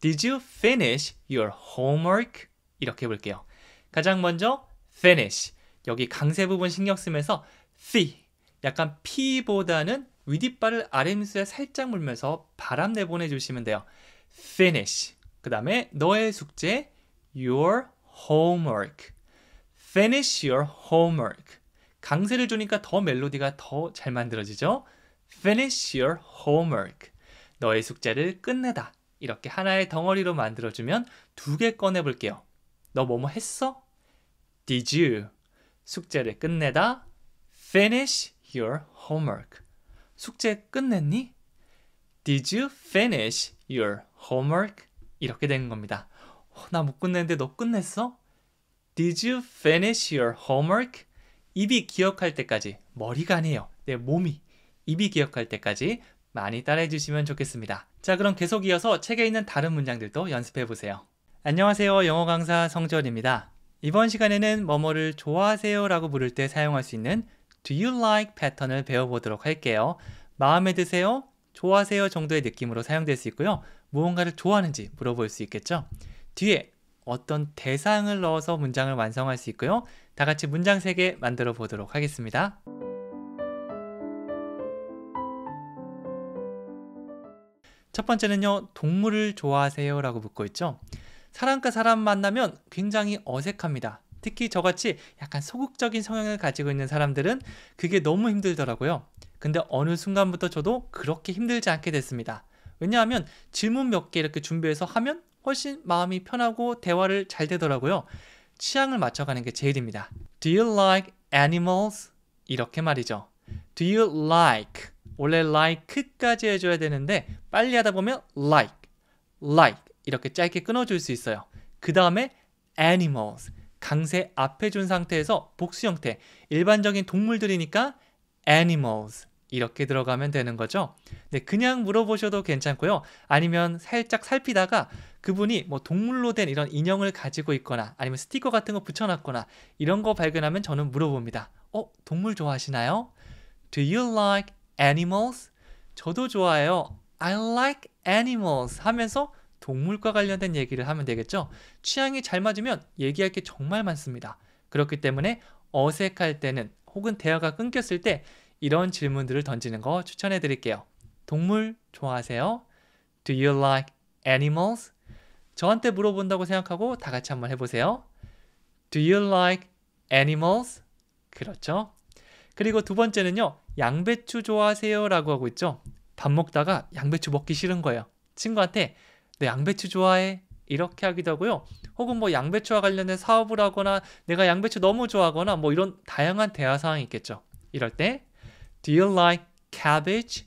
Did you finish your homework? 이렇게 해볼게요. 가장 먼저 finish. 여기 강세 부분 신경 쓰면서 fee. 약간 P보다는 윗이빨을 아랫입술에 살짝 물면서 바람 내보내주시면 돼요. finish. 그 다음에 너의 숙제 your homework. Finish your homework. 강세를 주니까 더 멜로디가 더 잘 만들어지죠. Finish your homework. 너의 숙제를 끝내다. 이렇게 하나의 덩어리로 만들어주면 두 개 꺼내볼게요. 너 뭐뭐 했어? Did you? 숙제를 끝내다. Finish your homework. 숙제 끝냈니? Did you finish your homework? 이렇게 되는 겁니다. 나 못 끝냈는데 너 끝냈어? Did you finish your homework? 입이 기억할 때까지, 머리가 아니에요. 내 몸이, 입이 기억할 때까지 많이 따라해 주시면 좋겠습니다. 자, 그럼 계속 이어서 책에 있는 다른 문장들도 연습해 보세요. 안녕하세요. 영어 강사 성지원입니다. 이번 시간에는 뭐뭐를 좋아하세요? 라고 물을 때 사용할 수 있는 Do you like 패턴을 배워보도록 할게요. 마음에 드세요? 좋아하세요? 정도의 느낌으로 사용될 수 있고요. 무언가를 좋아하는지 물어볼 수 있겠죠. 뒤에 어떤 대상을 넣어서 문장을 완성할 수 있고요. 다 같이 문장 3개 만들어 보도록 하겠습니다. 첫 번째는요. 동물을 좋아하세요? 라고 묻고 있죠. 사람과 사람 만나면 굉장히 어색합니다. 특히 저같이 약간 소극적인 성향을 가지고 있는 사람들은 그게 너무 힘들더라고요. 근데 어느 순간부터 저도 그렇게 힘들지 않게 됐습니다. 왜냐하면 질문 몇 개 이렇게 준비해서 하면 훨씬 마음이 편하고 대화를 잘 되더라고요. 취향을 맞춰가는 게 제일입니다. Do you like animals? 이렇게 말이죠. Do you like? 원래 like까지 해줘야 되는데 빨리 하다 보면 like 이렇게 짧게 끊어줄 수 있어요. 그 다음에 animals 강세 앞에 준 상태에서 복수 형태 일반적인 동물들이니까 animals 이렇게 들어가면 되는 거죠. 네, 그냥 물어보셔도 괜찮고요. 아니면 살짝 살피다가 그분이 뭐 동물로 된 이런 인형을 가지고 있거나 아니면 스티커 같은 거 붙여놨거나 이런 거 발견하면 저는 물어봅니다. 동물 좋아하시나요? Do you like animals? 저도 좋아해요. I like animals 하면서 동물과 관련된 얘기를 하면 되겠죠. 취향이 잘 맞으면 얘기할 게 정말 많습니다. 그렇기 때문에 어색할 때는 혹은 대화가 끊겼을 때 이런 질문들을 던지는 거 추천해 드릴게요. 동물 좋아하세요? Do you like animals? 저한테 물어본다고 생각하고 다 같이 한번 해보세요. Do you like animals? 그렇죠. 그리고 두 번째는요. 양배추 좋아하세요? 라고 하고 있죠. 밥 먹다가 양배추 먹기 싫은 거예요. 친구한테 너 양배추 좋아해? 이렇게 하기도 하고요. 혹은 뭐 양배추와 관련된 사업을 하거나 내가 양배추 너무 좋아하거나 뭐 이런 다양한 대화 상황이 있겠죠. 이럴 때 Do you like cabbage?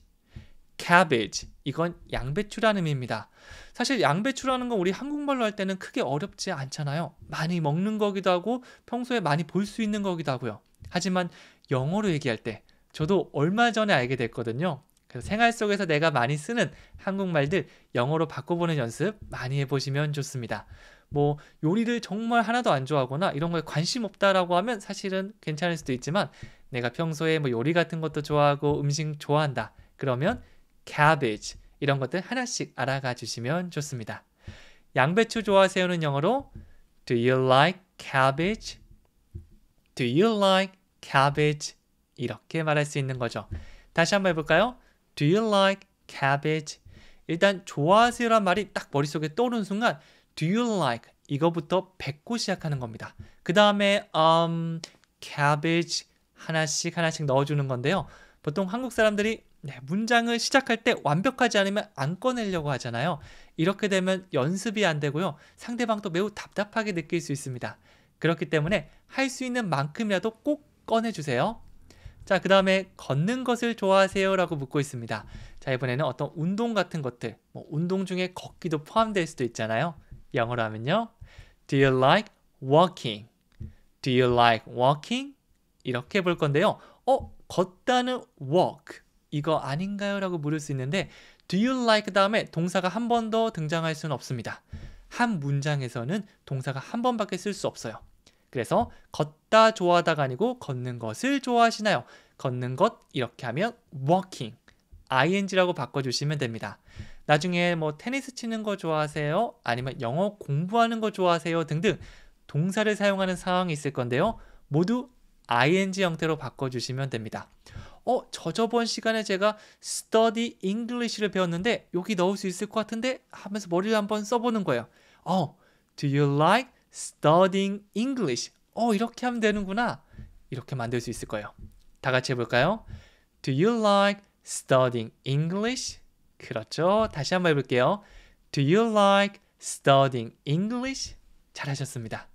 cabbage. 이건 양배추라는 의미입니다. 사실 양배추라는 건 우리 한국말로 할 때는 크게 어렵지 않잖아요. 많이 먹는 거기도 하고 평소에 많이 볼 수 있는 거기도 하고요. 하지만 영어로 얘기할 때 저도 얼마 전에 알게 됐거든요. 그래서 생활 속에서 내가 많이 쓰는 한국말들 영어로 바꿔보는 연습 많이 해보시면 좋습니다. 뭐 요리를 정말 하나도 안 좋아하거나 이런 거에 관심 없다라고 하면 사실은 괜찮을 수도 있지만 내가 평소에 뭐 요리 같은 것도 좋아하고 음식 좋아한다. 그러면 cabbage 이런 것들 하나씩 알아가 주시면 좋습니다. 양배추 좋아하세요는 영어로 Do you like cabbage? Do you like cabbage? 이렇게 말할 수 있는 거죠. 다시 한번 해볼까요? Do you like cabbage? 일단 좋아하세요란 말이 딱 머릿속에 떠오르는 순간 Do you like? 이거부터 뱉고 시작하는 겁니다. 그 다음에 cabbage 하나씩 넣어주는 건데요. 보통 한국 사람들이 문장을 시작할 때 완벽하지 않으면 안 꺼내려고 하잖아요. 이렇게 되면 연습이 안 되고요. 상대방도 매우 답답하게 느낄 수 있습니다. 그렇기 때문에 할 수 있는 만큼이라도 꼭 꺼내주세요. 자, 그 다음에 걷는 것을 좋아하세요? 라고 묻고 있습니다. 자, 이번에는 어떤 운동 같은 것들, 뭐 운동 중에 걷기도 포함될 수도 있잖아요. 영어로 하면요. Do you like walking? Do you like walking? 이렇게 볼 건데요. 걷다는 walk. 이거 아닌가요? 라고 물을 수 있는데 Do you like 다음에 동사가 한 번 더 등장할 수는 없습니다. 한 문장에서는 동사가 한 번밖에 쓸 수 없어요. 그래서 걷다 좋아하다가 아니고 걷는 것을 좋아하시나요? 걷는 것 이렇게 하면 walking, ing라고 바꿔주시면 됩니다. 나중에 뭐 테니스 치는 거 좋아하세요? 아니면 영어 공부하는 거 좋아하세요? 등등 동사를 사용하는 상황이 있을 건데요. 모두 ing 형태로 바꿔주시면 됩니다. 저번 시간에 제가 study English를 배웠는데 여기 넣을 수 있을 것 같은데 하면서 머리를 한번 써보는 거예요. Do you like studying English? 이렇게 하면 되는구나. 이렇게 만들 수 있을 거예요. 다 같이 해볼까요? Do you like studying English? 그렇죠. 다시 한번 해볼게요. Do you like studying English? 잘하셨습니다.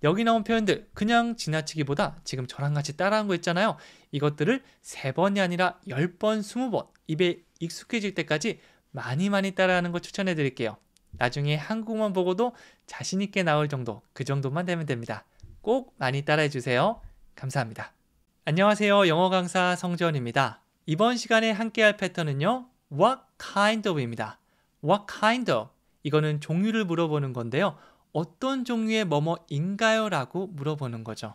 여기 나온 표현들 그냥 지나치기보다 지금 저랑 같이 따라한 거 있잖아요. 이것들을 3번이 아니라 10번, 20번 입에 익숙해질 때까지 많이 따라하는 거 추천해 드릴게요. 나중에 한국만 보고도 자신 있게 나올 정도, 그 정도만 되면 됩니다. 꼭 많이 따라해 주세요. 감사합니다. 안녕하세요. 영어 강사 성재원입니다. 이번 시간에 함께 할 패턴은요. What kind of입니다. What kind of? 이거는 종류를 물어보는 건데요. 어떤 종류의 뭐뭐인가요? 라고 물어보는 거죠.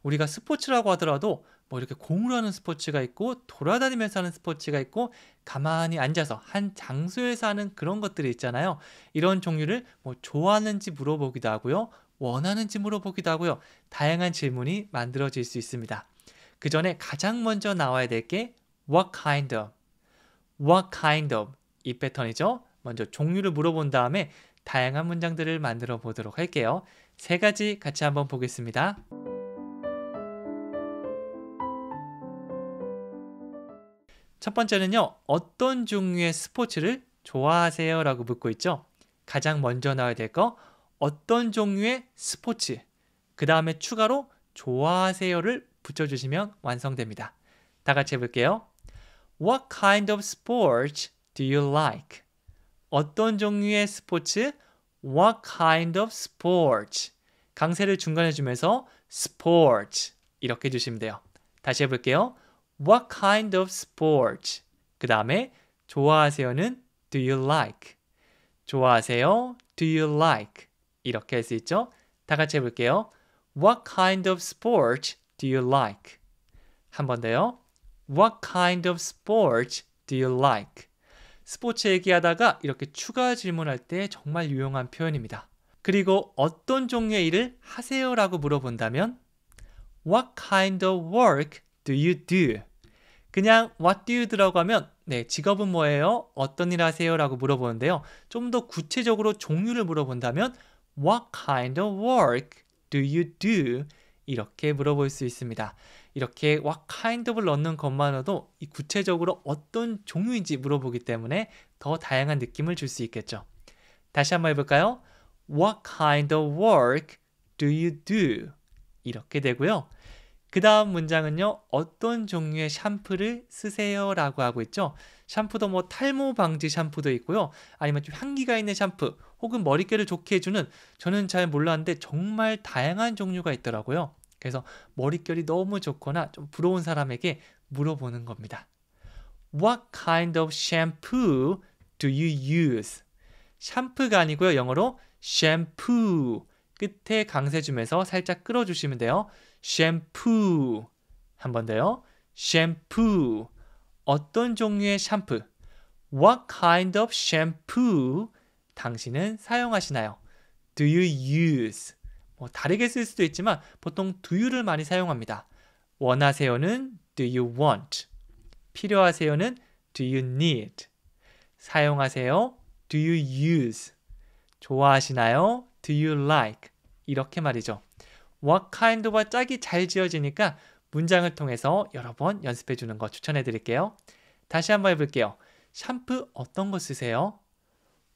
우리가 스포츠라고 하더라도 뭐 이렇게 공으로 하는 스포츠가 있고 돌아다니면서 하는 스포츠가 있고 가만히 앉아서 한 장소에서 하는 그런 것들이 있잖아요. 이런 종류를 뭐 좋아하는지 물어보기도 하고요. 원하는지 물어보기도 하고요. 다양한 질문이 만들어질 수 있습니다. 그 전에 가장 먼저 나와야 될 게 what kind of, what kind of 이 패턴이죠. 먼저 종류를 물어본 다음에 다양한 문장들을 만들어 보도록 할게요. 3가지 같이 한번 보겠습니다. 첫 번째는요. 어떤 종류의 스포츠를 좋아하세요? 라고 묻고 있죠. 가장 먼저 나와야 될 거 어떤 종류의 스포츠 그 다음에 추가로 좋아하세요를 붙여주시면 완성됩니다. 다 같이 해볼게요. What kind of sports do you like? 어떤 종류의 스포츠? What kind of sports? 강세를 중간에 주면서 sports 이렇게 해주시면 돼요. 다시 해볼게요. What kind of sports? 그 다음에 좋아하세요는 do you like? 좋아하세요? Do you like? 이렇게 할 수 있죠? 다 같이 해볼게요. What kind of sports do you like? 한 번 더요. What kind of sports do you like? 스포츠 얘기하다가 이렇게 추가 질문할 때 정말 유용한 표현입니다. 그리고 어떤 종류의 일을 하세요? 라고 물어본다면 What kind of work do you do? 그냥 What do you do라고 하면 직업은 뭐예요? 어떤 일 하세요? 라고 물어보는데요. 좀 더 구체적으로 종류를 물어본다면 What kind of work do you do? 이렇게 물어볼 수 있습니다. 이렇게 what kind of를 넣는 것만으로도 이 구체적으로 어떤 종류인지 물어보기 때문에 더 다양한 느낌을 줄 수 있겠죠. 다시 한번 해볼까요? What kind of work do you do? 이렇게 되고요. 그 다음 문장은요. 어떤 종류의 샴푸를 쓰세요? 라고 하고 있죠. 샴푸도 뭐 탈모 방지 샴푸도 있고요. 아니면 좀 향기가 있는 샴푸 혹은 머릿결을 좋게 해주는 저는 잘 몰랐는데 정말 다양한 종류가 있더라고요. 그래서 머릿결이 너무 좋거나 좀 부러운 사람에게 물어보는 겁니다. What kind of shampoo do you use? 샴푸가 아니고요. 영어로 shampoo 끝에 강세 주면서 살짝 끌어주시면 돼요. shampoo 한 번 더요. shampoo 어떤 종류의 샴푸? What kind of shampoo 당신은 사용하시나요? Do you use? 뭐 다르게 쓸 수도 있지만 보통 do you를 많이 사용합니다. 원하세요는 do you want? 필요하세요는 do you need? 사용하세요? do you use? 좋아하시나요? do you like? 이렇게 말이죠. What kind of와 짝이 잘 지어지니까 문장을 통해서 여러 번 연습해 주는 거 추천해 드릴게요. 다시 한번 해볼게요. 샴푸 어떤 거 쓰세요?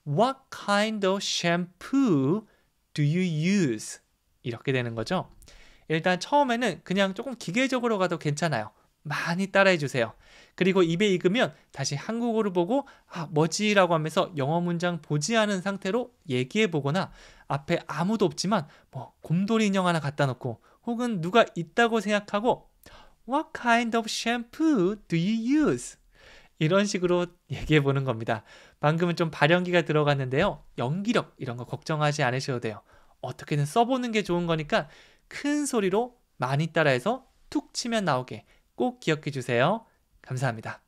What kind of shampoo do you use? 이렇게 되는 거죠. 일단 처음에는 그냥 조금 기계적으로 가도 괜찮아요. 많이 따라해 주세요. 그리고 입에 익으면 다시 한국어를 보고 뭐지? 라고 하면서 영어 문장 보지 않은 상태로 얘기해 보거나 앞에 아무도 없지만 뭐 곰돌이 인형 하나 갖다 놓고 혹은 누가 있다고 생각하고 What kind of shampoo do you use? 이런 식으로 얘기해 보는 겁니다. 방금은 좀 발연기가 들어갔는데요. 연기력 이런 거 걱정하지 않으셔도 돼요. 어떻게든 써보는 게 좋은 거니까 큰 소리로 많이 따라해서 툭 치면 나오게 꼭 기억해 주세요. 감사합니다.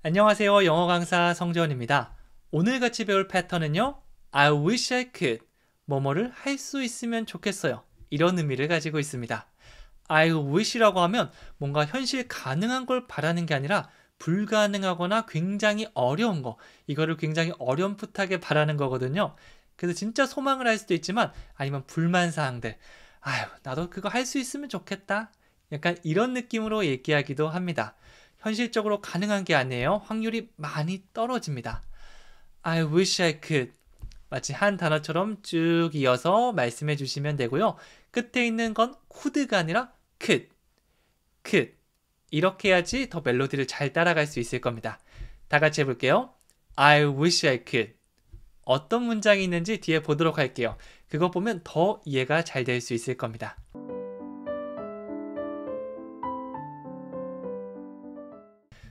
안녕하세요. 영어 강사 성재원입니다. 오늘 같이 배울 패턴은요. I wish I could 뭐뭐를 할 수 있으면 좋겠어요. 이런 의미를 가지고 있습니다. I wish라고 하면 뭔가 현실 가능한 걸 바라는 게 아니라 불가능하거나 굉장히 어려운 거 이거를 굉장히 어렴풋하게 바라는 거거든요. 그래서 진짜 소망을 할 수도 있지만 아니면 불만사항들 아유 나도 그거 할 수 있으면 좋겠다 약간 이런 느낌으로 얘기하기도 합니다. 현실적으로 가능한 게 아니에요. 확률이 많이 떨어집니다. I wish I could 마치 한 단어처럼 쭉 이어서 말씀해 주시면 되고요. 끝에 있는 건 could가 아니라 could 이렇게 해야지 더 멜로디를 잘 따라갈 수 있을 겁니다. 다 같이 해볼게요. I wish I could 어떤 문장이 있는지 뒤에 보도록 할게요. 그거 보면 더 이해가 잘 될 수 있을 겁니다.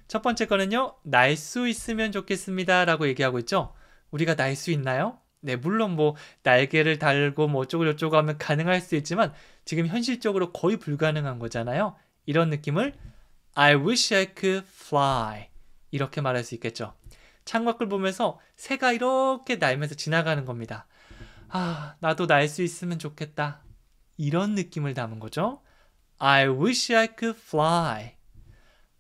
첫 번째 거는요. 날 수 있으면 좋겠습니다 라고 얘기하고 있죠. 우리가 날 수 있나요? 네, 물론 뭐 날개를 달고 뭐 어쩌고 저쩌고 하면 가능할 수 있지만 지금 현실적으로 거의 불가능한 거잖아요. 이런 느낌을 I wish I could fly 이렇게 말할 수 있겠죠. 창밖을 보면서 새가 이렇게 날면서 지나가는 겁니다. 나도 날 수 있으면 좋겠다. 이런 느낌을 담은 거죠. I wish I could fly.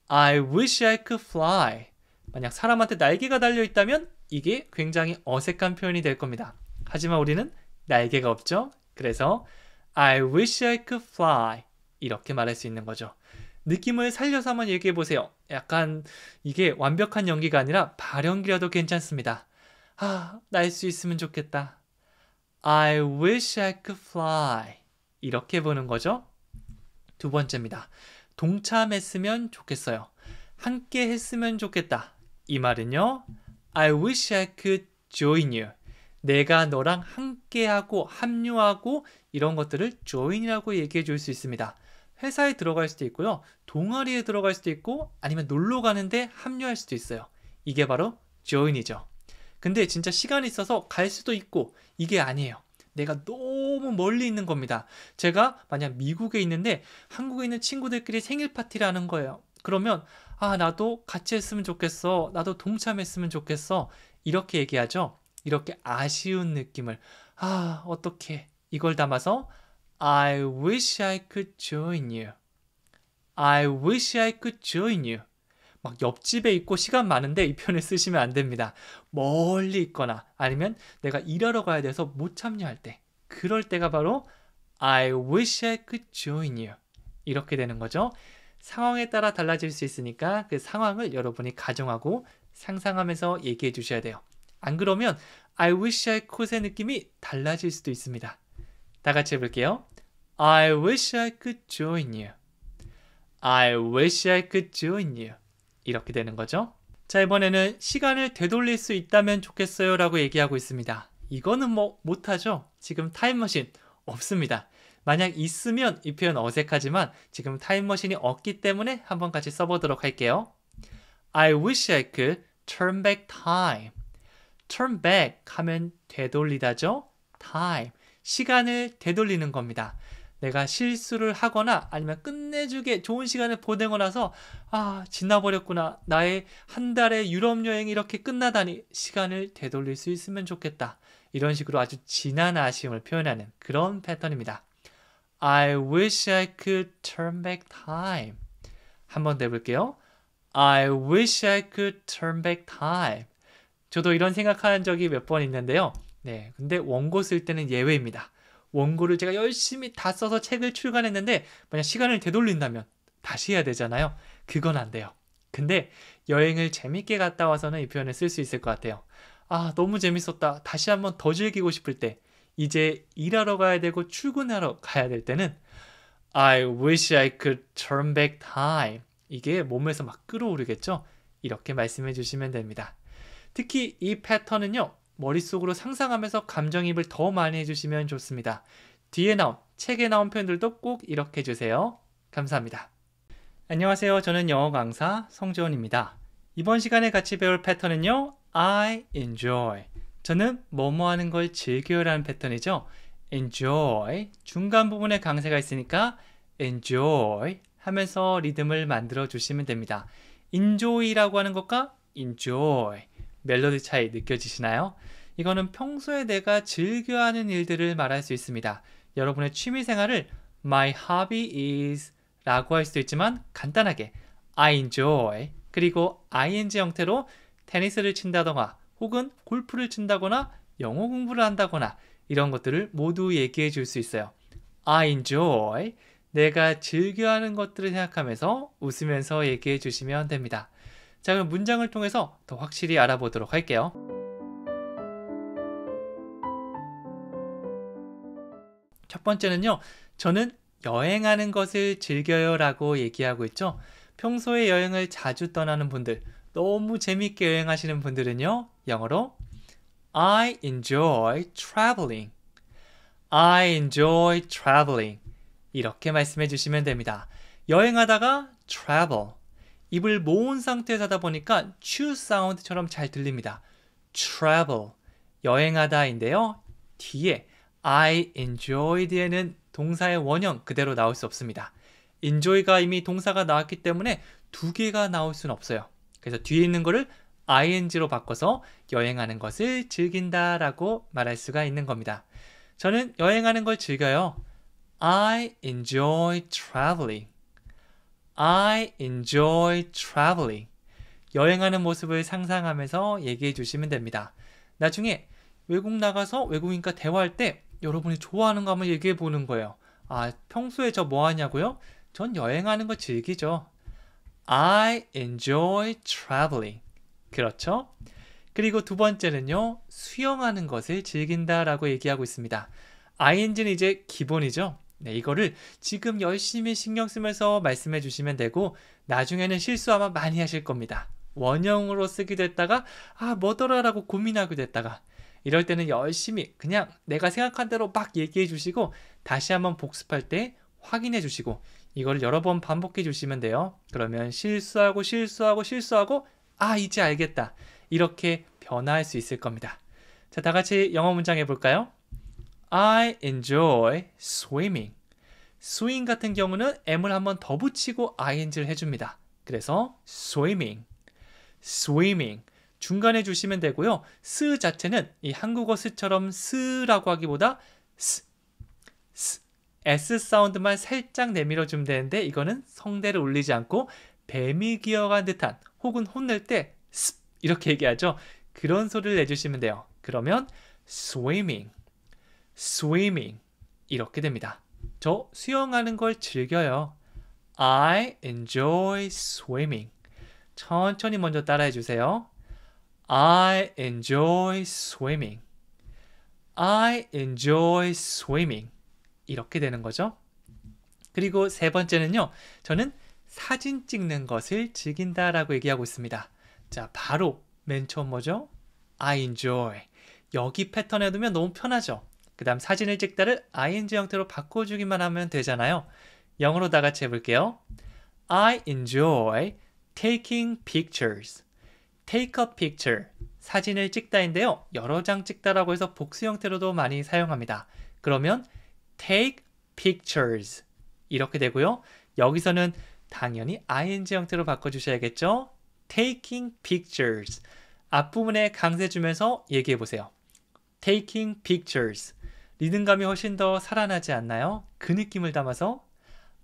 I wish I could fly. 만약 사람한테 날개가 달려있다면 이게 굉장히 어색한 표현이 될 겁니다. 하지만 우리는 날개가 없죠. 그래서 I wish I could fly. 이렇게 말할 수 있는 거죠. 느낌을 살려서 한번 얘기해 보세요. 약간 이게 완벽한 연기가 아니라 발연기라도 괜찮습니다. 날 수 있으면 좋겠다. I wish I could fly. 이렇게 보는 거죠. 두 번째입니다. 동참했으면 좋겠어요. 함께 했으면 좋겠다. 이 말은요. I wish I could join you. 내가 너랑 함께하고 합류하고 이런 것들을 join이라고 얘기해 줄 수 있습니다. 회사에 들어갈 수도 있고요. 동아리에 들어갈 수도 있고 아니면 놀러 가는데 합류할 수도 있어요. 이게 바로 join이죠. 근데 진짜 시간이 있어서 갈 수도 있고 이게 아니에요. 내가 너무 멀리 있는 겁니다. 제가 만약 미국에 있는데 한국에 있는 친구들끼리 생일 파티를 하는 거예요. 그러면 나도 같이 했으면 좋겠어. 나도 동참했으면 좋겠어. 이렇게 얘기하죠. 이렇게 아쉬운 느낌을 어떡해. 이걸 담아서 I wish I could join you. I wish I could join you. 막 옆집에 있고 시간 많은데 이 표현을 쓰시면 안 됩니다. 멀리 있거나 아니면 내가 일하러 가야 돼서 못 참여할 때 그럴 때가 바로 I wish I could join you. 이렇게 되는 거죠. 상황에 따라 달라질 수 있으니까 그 상황을 여러분이 가정하고 상상하면서 얘기해 주셔야 돼요. 안 그러면 I wish I could의 느낌이 달라질 수도 있습니다. 다 같이 해볼게요. I wish I could join you. I wish I could join you. 이렇게 되는 거죠. 자, 이번에는 시간을 되돌릴 수 있다면 좋겠어요 라고 얘기하고 있습니다. 이거는 뭐 못하죠. 지금 타임머신 없습니다. 만약 있으면 이 표현 어색하지만 지금 타임머신이 없기 때문에 한번 같이 써보도록 할게요. I wish I could turn back time. turn back 하면 되돌리다죠. time, 시간을 되돌리는 겁니다. 내가 실수를 하거나 아니면 끝내주게 좋은 시간을 보내고 나서 지나버렸구나. 나의 한 달의 유럽 여행이 이렇게 끝나다니 시간을 되돌릴 수 있으면 좋겠다. 이런 식으로 아주 진한 아쉬움을 표현하는 그런 패턴입니다. I wish I could turn back time. 한번 더 해볼게요. I wish I could turn back time. 저도 이런 생각한 적이 몇 번 있는데요. 네, 근데 원고 쓸 때는 예외입니다. 원고를 제가 열심히 다 써서 책을 출간했는데 만약 시간을 되돌린다면 다시 해야 되잖아요. 그건 안 돼요. 근데 여행을 재밌게 갔다 와서는 이 표현을 쓸 수 있을 것 같아요. 너무 재밌었다. 다시 한번 더 즐기고 싶을 때, 이제 일하러 가야 되고 출근하러 가야 될 때는 I wish I could turn back time. 이게 몸에서 막 끌어오르겠죠? 이렇게 말씀해 주시면 됩니다. 특히 이 패턴은요, 머릿속으로 상상하면서 감정이입을 더 많이 해주시면 좋습니다. 뒤에 나온, 책에 나온 표현들도 꼭 이렇게 해주세요. 감사합니다. 안녕하세요. 저는 영어 강사 성재원입니다. 이번 시간에 같이 배울 패턴은요, I enjoy. 저는 뭐뭐 하는 걸 즐겨요라는 패턴이죠. enjoy, 중간 부분에 강세가 있으니까 enjoy 하면서 리듬을 만들어 주시면 됩니다. enjoy라고 하는 것과 enjoy, 멜로디 차이 느껴지시나요? 이거는 평소에 내가 즐겨하는 일들을 말할 수 있습니다. 여러분의 취미생활을 My hobby is 라고 할 수도 있지만 간단하게 I enjoy 그리고 ing 형태로 테니스를 친다거나 혹은 골프를 친다거나 영어 공부를 한다거나 이런 것들을 모두 얘기해 줄 수 있어요. I enjoy, 내가 즐겨하는 것들을 생각하면서 웃으면서 얘기해 주시면 됩니다. 자, 그럼 문장을 통해서 더 확실히 알아보도록 할게요. 첫 번째는요, 저는 여행하는 것을 즐겨요 라고 얘기하고 있죠. 평소에 여행을 자주 떠나는 분들, 너무 재밌게 여행하시는 분들은요, 영어로 I enjoy traveling. I enjoy traveling. 이렇게 말씀해 주시면 됩니다. 여행하다가 travel. 입을 모은 상태에서 하다 보니까 추 사운드처럼 잘 들립니다. travel, 여행하다인데요. 뒤에 I enjoy 뒤에는 동사의 원형 그대로 나올 수 없습니다. enjoy가 이미 동사가 나왔기 때문에 두 개가 나올 수는 없어요. 그래서 뒤에 있는 거를 ing로 바꿔서 여행하는 것을 즐긴다 라고 말할 수가 있는 겁니다. 저는 여행하는 걸 즐겨요. I enjoy traveling. I enjoy traveling. 여행하는 모습을 상상하면서 얘기해 주시면 됩니다. 나중에 외국 나가서 외국인과 대화할 때 여러분이 좋아하는 거 한번 얘기해 보는 거예요. 평소에 저 뭐 하냐고요? 전 여행하는 거 즐기죠. I enjoy traveling. 그렇죠? 그리고 두 번째는요, 수영하는 것을 즐긴다 라고 얘기하고 있습니다. ing는 이제 기본이죠. 네, 이거를 지금 열심히 신경 쓰면서 말씀해 주시면 되고 나중에는 실수 아마 많이 하실 겁니다. 원형으로 쓰기도 했다가 뭐더라라고 고민하기도 했다가 이럴 때는 열심히 그냥 내가 생각한 대로 막 얘기해 주시고 다시 한번 복습할 때 확인해 주시고 이걸 여러 번 반복해 주시면 돼요. 그러면 실수하고 이제 알겠다. 이렇게 변화할 수 있을 겁니다. 자, 다 같이 영어 문장 해볼까요? I enjoy swimming. swim 같은 경우는 m을 한번 더 붙이고 ing를 해줍니다. 그래서 swimming, swimming. 중간에 주시면 되고요. 스 자체는 이 한국어 스처럼 스라고 하기보다 S 사운드만 살짝 내밀어 주면 되는데 이거는 성대를 울리지 않고 뱀이 기어간 듯한 혹은 혼낼 때 이렇게 얘기하죠. 그런 소리를 내주시면 돼요. 그러면 swimming, swimming 이렇게 됩니다. 저 수영하는 걸 즐겨요. I enjoy swimming. 천천히 먼저 따라해 주세요. I enjoy swimming. I enjoy swimming. 이렇게 되는 거죠. 그리고 세 번째는요. 저는 사진 찍는 것을 즐긴다라고 얘기하고 있습니다. 자, 바로 맨 처음 뭐죠? I enjoy. 여기 패턴에 두면 너무 편하죠. 그 다음 사진을 찍다를 ing 형태로 바꿔주기만 하면 되잖아요. 영어로 다 같이 해볼게요. I enjoy taking pictures. Take a picture. 사진을 찍다인데요. 여러 장 찍다라고 해서 복수 형태로도 많이 사용합니다. 그러면 take pictures. 이렇게 되고요. 여기서는 당연히 ing 형태로 바꿔주셔야겠죠. taking pictures. 앞부분에 강세 주면서 얘기해 보세요. taking pictures. 리듬감이 훨씬 더 살아나지 않나요? 그 느낌을 담아서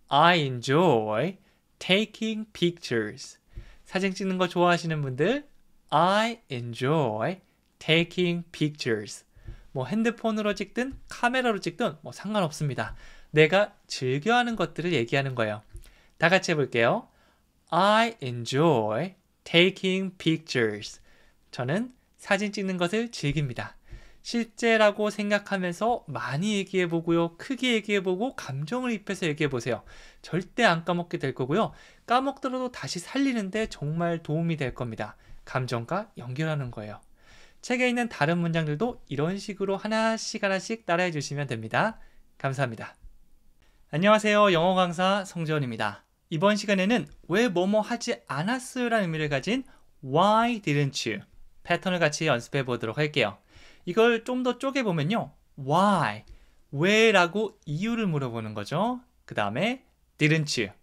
I enjoy taking pictures. 사진 찍는 거 좋아하시는 분들 I enjoy taking pictures. 뭐 핸드폰으로 찍든 카메라로 찍든 뭐 상관없습니다. 내가 즐겨하는 것들을 얘기하는 거예요. 다 같이 해볼게요. I enjoy taking pictures. 저는 사진 찍는 것을 즐깁니다. 실제라고 생각하면서 많이 얘기해보고요. 크게 얘기해보고 감정을 입혀서 얘기해보세요. 절대 안 까먹게 될 거고요. 까먹더라도 다시 살리는데 정말 도움이 될 겁니다. 감정과 연결하는 거예요. 책에 있는 다른 문장들도 이런 식으로 하나씩 따라해 주시면 됩니다. 감사합니다. 안녕하세요. 영어 강사 성재원입니다. 이번 시간에는 왜 뭐뭐 하지 않았어요 라는 의미를 가진 Why didn't you? 패턴을 같이 연습해 보도록 할게요. 이걸 좀 더 쪼개보면요. Why? 왜? 라고 이유를 물어보는 거죠. 그 다음에 didn't you?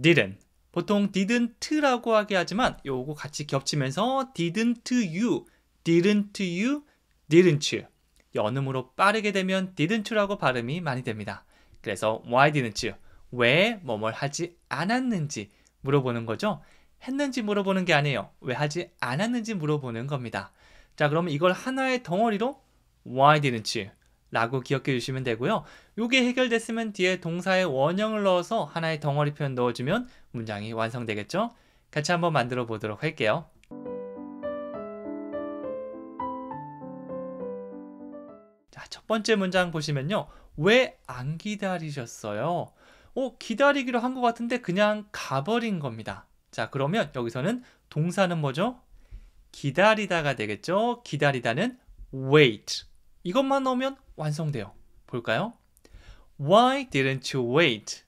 didn't. 보통 didn't 라고 하게 하지만 요거 같이 겹치면서 didn't you? didn't you? didn't you? 연음으로 빠르게 되면 didn't 라고 발음이 많이 됩니다. 그래서 why didn't you? 왜 뭐뭘 하지 않았는지 물어보는 거죠. 했는지 물어보는 게 아니에요. 왜 하지 않았는지 물어보는 겁니다. 자, 그러면 이걸 하나의 덩어리로 why didn't you? 라고 기억해 주시면 되고요. 이게 해결됐으면 뒤에 동사의 원형을 넣어서 하나의 덩어리 표현 넣어주면 문장이 완성되겠죠? 같이 한번 만들어 보도록 할게요. 자, 첫 번째 문장 보시면요. 왜 안 기다리셨어요? 기다리기로 한 것 같은데 그냥 가버린 겁니다. 자, 그러면 여기서는 동사는 뭐죠? 기다리다가 되겠죠? 기다리다는 wait. 이것만 넣으면 완성돼요. 볼까요? Why didn't you wait?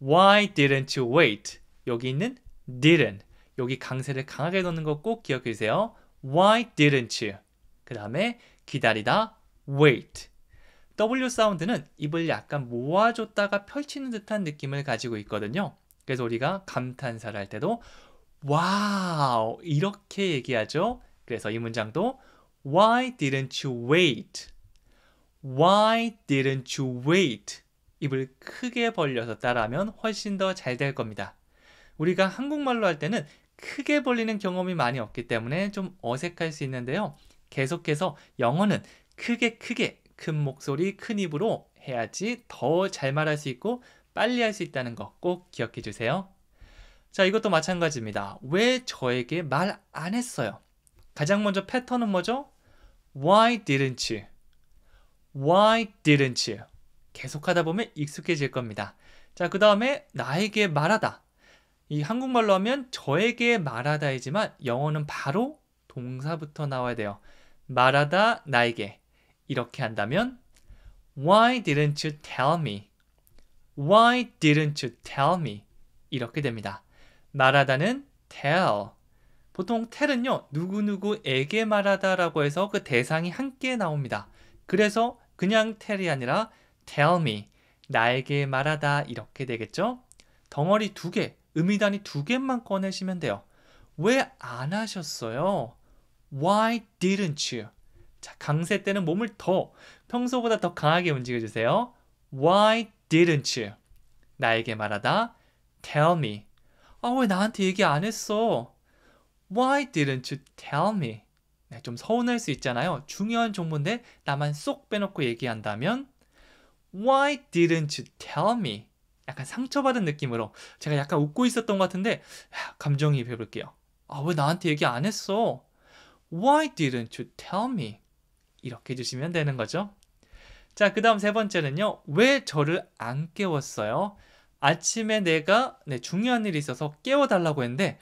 Why didn't you wait? 여기 있는 didn't. 여기 강세를 강하게 넣는 거 꼭 기억해 주세요. Why didn't you? 그 다음에 기다리다 wait. W 사운드는 입을 약간 모아줬다가 펼치는 듯한 느낌을 가지고 있거든요. 그래서 우리가 감탄사를 할 때도 와우 이렇게 얘기하죠. 그래서 이 문장도 Why didn't you wait? Why didn't you wait? 입을 크게 벌려서 따라하면 훨씬 더 잘 될 겁니다. 우리가 한국말로 할 때는 크게 벌리는 경험이 많이 없기 때문에 좀 어색할 수 있는데요. 계속해서 영어는 크게 큰 목소리 큰 입으로 해야지 더 잘 말할 수 있고 빨리 할 수 있다는 거 꼭 기억해 주세요. 자, 이것도 마찬가지입니다. 왜 저에게 말 안 했어요? 가장 먼저 패턴은 뭐죠? Why didn't you? Why didn't you? 계속하다 보면 익숙해질 겁니다. 자, 그 다음에 나에게 말하다. 이 한국말로 하면 저에게 말하다이지만 영어는 바로 동사부터 나와야 돼요. 말하다 나에게. 이렇게 한다면 Why didn't you tell me? Why didn't you tell me? 이렇게 됩니다. 말하다는 tell. 보통 tell은요. 누구누구에게 말하다라고 해서 그 대상이 함께 나옵니다. 그래서 그냥 tell이 아니라 tell me. 나에게 말하다 이렇게 되겠죠? 덩어리 2개, 의미단위 2개만 꺼내시면 돼요. 왜 안 하셨어요? Why didn't you? 자, 강세 때는 몸을 평소보다 더 강하게 움직여주세요. Why didn't you? 나에게 말하다 tell me. 왜 나한테 얘기 안 했어? Why didn't you tell me? 네, 좀 서운할 수 있잖아요. 중요한 정보인데 나만 쏙 빼놓고 얘기한다면 Why didn't you tell me? 약간 상처받은 느낌으로 제가 약간 웃고 있었던 것 같은데 감정이입 해볼게요. 왜 나한테 얘기 안 했어? Why didn't you tell me? 이렇게 해주시면 되는 거죠. 자, 그 다음 세 번째는요. 왜 저를 안 깨웠어요? 아침에 내가 중요한 일이 있어서 깨워달라고 했는데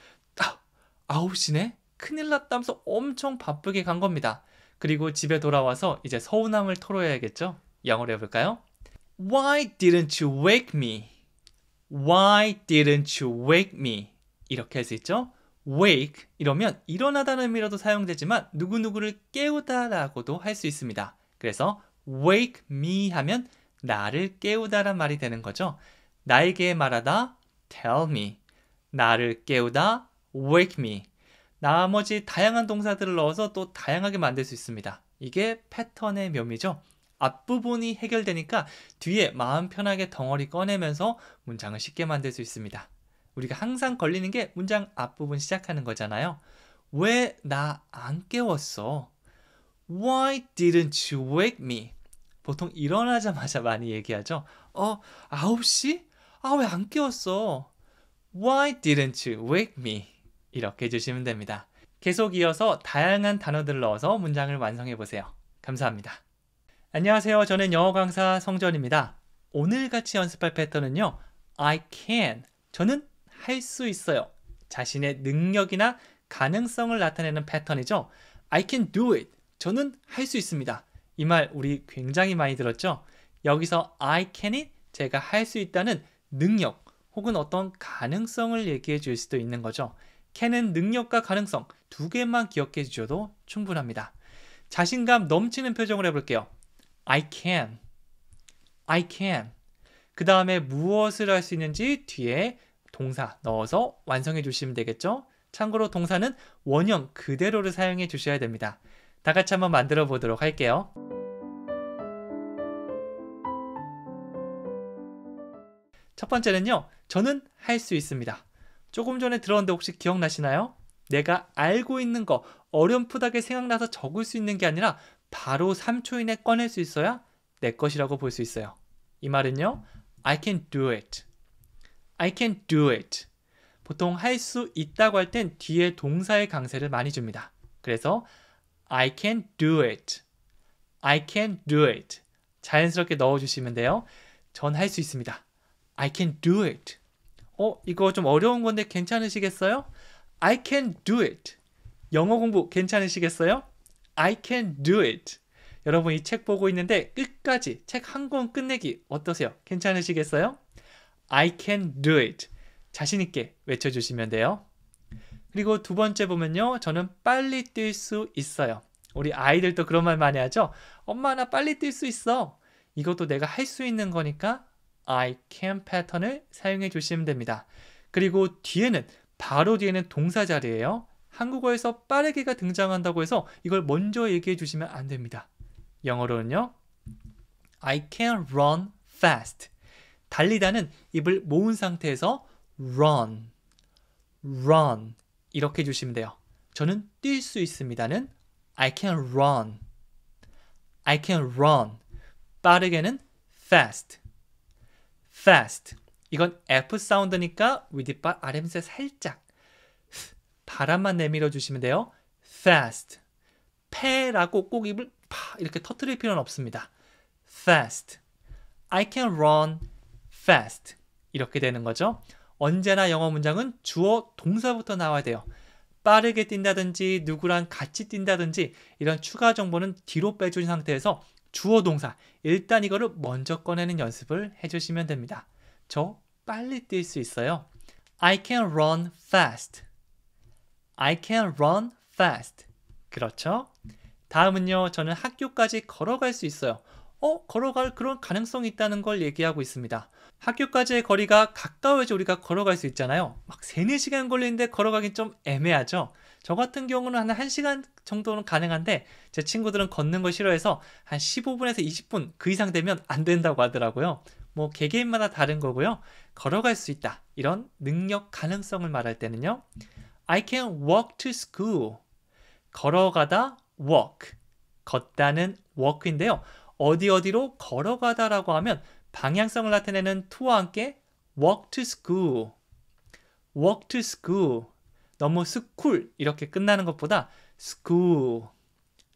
9시네? 큰일 났다면서 엄청 바쁘게 간 겁니다. 그리고 집에 돌아와서 이제 서운함을 토로해야겠죠? 영어로 해볼까요? Why didn't you wake me? Why didn't you wake me? 이렇게 할 수 있죠? wake 이러면 일어나다는 의미로도 사용되지만 누구누구를 깨우다라고도 할 수 있습니다. 그래서 wake me 하면 나를 깨우다란 말이 되는 거죠. 나에게 말하다 tell me, 나를 깨우다 wake me. 나머지 다양한 동사들을 넣어서 또 다양하게 만들 수 있습니다. 이게 패턴의 묘미죠. 앞부분이 해결되니까 뒤에 마음 편하게 덩어리 꺼내면서 문장을 쉽게 만들 수 있습니다. 우리가 항상 걸리는 게 문장 앞부분 시작하는 거잖아요. 왜 나 안 깨웠어? Why didn't you wake me? 보통 일어나자마자 많이 얘기하죠. 9시? 왜 안 깨웠어? Why didn't you wake me? 이렇게 해주시면 됩니다. 계속 이어서 다양한 단어들을 넣어서 문장을 완성해 보세요. 감사합니다. 안녕하세요. 저는 영어 강사 성전입니다. 오늘 같이 연습할 패턴은요. I can. 저는 할 수 있어요. 자신의 능력이나 가능성을 나타내는 패턴이죠. I can do it. 저는 할 수 있습니다. 이 말 우리 굉장히 많이 들었죠? 여기서 I can이 제가 할 수 있다는 능력 혹은 어떤 가능성을 얘기해 줄 수도 있는 거죠. can은 능력과 가능성 두 개만 기억해 주셔도 충분합니다. 자신감 넘치는 표정을 해볼게요. I can. I can. 그 다음에 무엇을 할 수 있는지 뒤에 동사 넣어서 완성해 주시면 되겠죠? 참고로 동사는 원형 그대로를 사용해 주셔야 됩니다. 다 같이 한번 만들어 보도록 할게요. 첫 번째는요. 저는 할 수 있습니다. 조금 전에 들었는데 혹시 기억나시나요? 내가 알고 있는 거 어렴풋하게 생각나서 적을 수 있는 게 아니라 바로 3초 이내 꺼낼 수 있어야 내 것이라고 볼 수 있어요. 이 말은요. I can do it. I can do it. 보통 할 수 있다고 할 땐 뒤에 동사의 강세를 많이 줍니다. 그래서 I can do it. I can do it. 자연스럽게 넣어주시면 돼요. 전 할 수 있습니다. I can do it. 이거 좀 어려운 건데 괜찮으시겠어요? I can do it. 영어 공부 괜찮으시겠어요? I can do it. 여러분 이 책 보고 있는데 끝까지 책 한 권 끝내기 어떠세요? 괜찮으시겠어요? I can do it. 자신 있게 외쳐주시면 돼요. 그리고 두 번째 보면요. 저는 빨리 뛸 수 있어요. 우리 아이들도 그런 말 많이 하죠. 엄마 나 빨리 뛸 수 있어. 이것도 내가 할 수 있는 거니까 I can 패턴을 사용해 주시면 됩니다. 그리고 뒤에는 바로 뒤에는 동사 자리예요. 한국어에서 빠르게가 등장한다고 해서 이걸 먼저 얘기해 주시면 안 됩니다. 영어로는요. I can run fast. 달리다는 입을 모은 상태에서 run, run 이렇게 해주시면 돼요. 저는 뛸 수 있습니다는 I can run, I can run. 빠르게는 fast, fast. 이건 F 사운드니까 윗입 아랫입에 살짝 바람만 내밀어 주시면 돼요. fast. 패라고 꼭 입을 이렇게 터뜨릴 필요는 없습니다. fast. I can run fast. 이렇게 되는 거죠. 언제나 영어 문장은 주어 동사부터 나와야 돼요. 빠르게 뛴다든지 누구랑 같이 뛴다든지 이런 추가 정보는 뒤로 빼준 상태에서 주어 동사 일단 이거를 먼저 꺼내는 연습을 해주시면 됩니다. 저 빨리 뛸 수 있어요. I can run fast. I can run fast. 그렇죠? 다음은요. 저는 학교까지 걸어갈 수 있어요. 걸어갈 그런 가능성이 있다는 걸 얘기하고 있습니다. 학교까지의 거리가 가까워야지 우리가 걸어갈 수 있잖아요. 막 3, 4시간 걸리는데 걸어가긴 좀 애매하죠. 저 같은 경우는 한 1시간 정도는 가능한데 제 친구들은 걷는 거 싫어해서 한 15분에서 20분 그 이상 되면 안 된다고 하더라고요. 뭐 개개인마다 다른 거고요. 걸어갈 수 있다. 이런 능력 가능성을 말할 때는요. I can walk to school. 걸어가다 walk. 걷다는 walk인데요. 어디 어디로 걸어가다라고 하면 방향성을 나타내는 to와 함께 walk to school, walk to school. 너무 school 이렇게 끝나는 것보다 school.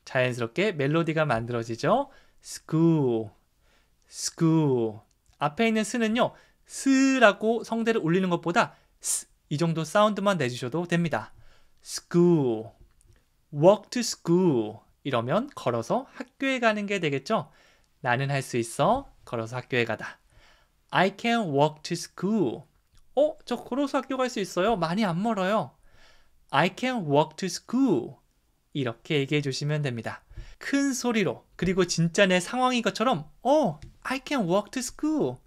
자연스럽게 멜로디가 만들어지죠. school, school. 앞에 있는 스는요, 스라고 성대를 울리는 것보다 스, 이 정도 사운드만 내주셔도 됩니다. school, walk to school. 이러면 걸어서 학교에 가는 게 되겠죠. 나는 할 수 있어. 걸어서 학교에 가다. I can walk to school. 저 걸어서 학교 갈 수 있어요. 많이 안 멀어요. I can walk to school. 이렇게 얘기해 주시면 됩니다. 큰 소리로, 그리고 진짜 내 상황인 것처럼 I can walk to school.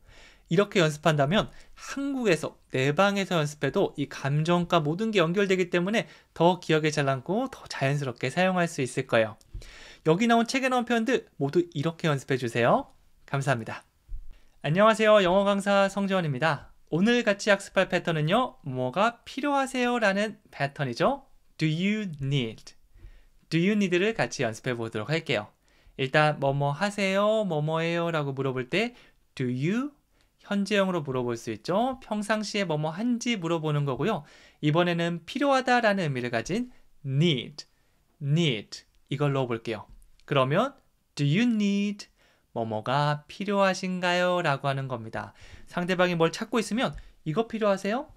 이렇게 연습한다면 한국에서 내 방에서 연습해도 이 감정과 모든 게 연결되기 때문에 더 기억에 잘 남고 더 자연스럽게 사용할 수 있을 거예요. 여기 나온 책에 나온 표현들 모두 이렇게 연습해 주세요. 감사합니다. 안녕하세요. 영어 강사 성재원입니다. 오늘 같이 학습할 패턴은요, 뭐가 필요하세요? 라는 패턴이죠. Do you need? Do you need를 같이 연습해 보도록 할게요. 일단 뭐뭐 하세요? 뭐뭐해요? 라고 물어볼 때 Do you? 현재형으로 물어볼 수 있죠. 평상시에 뭐뭐 한지 물어보는 거고요. 이번에는 필요하다 라는 의미를 가진 need, need 이걸 넣어볼게요. 그러면 Do you need? 뭐뭐가 필요하신가요? 라고 하는 겁니다. 상대방이 뭘 찾고 있으면 이거 필요하세요?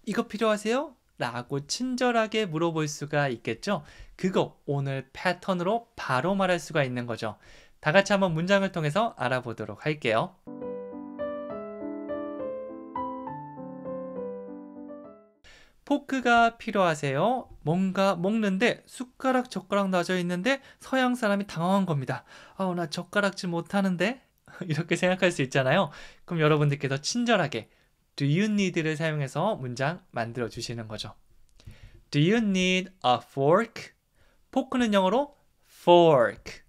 이거 필요하세요? 라고 친절하게 물어볼 수가 있겠죠. 그거 오늘 패턴으로 바로 말할 수가 있는 거죠. 다 같이 한번 문장을 통해서 알아보도록 할게요. 포크가 필요하세요? 뭔가 먹는데 숟가락 젓가락 놔져 있는데 서양 사람이 당황한 겁니다. 나 젓가락질 못하는데? 이렇게 생각할 수 있잖아요. 그럼 여러분들께서 친절하게 Do you need를 사용해서 문장 만들어 주시는 거죠. Do you need a fork? 포크는 영어로 fork.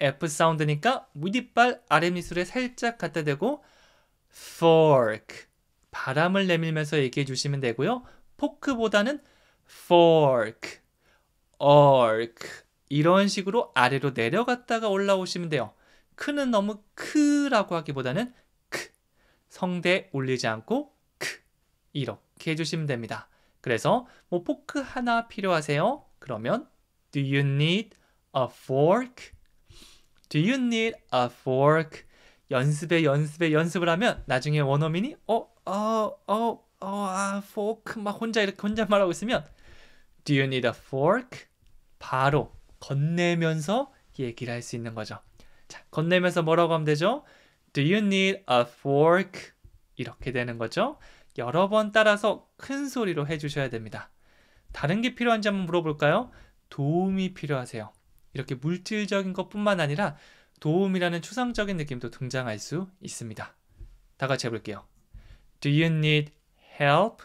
F 사운드니까 윗이빨 아랫입술에 살짝 갖다 대고 fork. 바람을 내밀면서 얘기해 주시면 되고요. 포크보다는 fork, arc 이런 식으로 아래로 내려갔다가 올라오시면 돼요. 크는 너무 크라고 하기보다는 크, 성대 올리지 않고 크 이렇게 해주시면 됩니다. 그래서 뭐 포크 하나 필요하세요? 그러면 Do you need a fork? Do you need a fork? 연습을 하면 나중에 원어민이 fork 막 혼자 이렇게 혼잣말하고 있으면 Do you need a fork? 바로 건네면서 얘기를 할 수 있는 거죠. 자, 건네면서 뭐라고 하면 되죠? Do you need a fork? 이렇게 되는 거죠. 여러 번 따라서 큰 소리로 해주셔야 됩니다. 다른 게 필요한지 한번 물어볼까요? 도움이 필요하세요. 이렇게 물질적인 것뿐만 아니라 도움이라는 추상적인 느낌도 등장할 수 있습니다. 다 같이 해볼게요. Do you need help?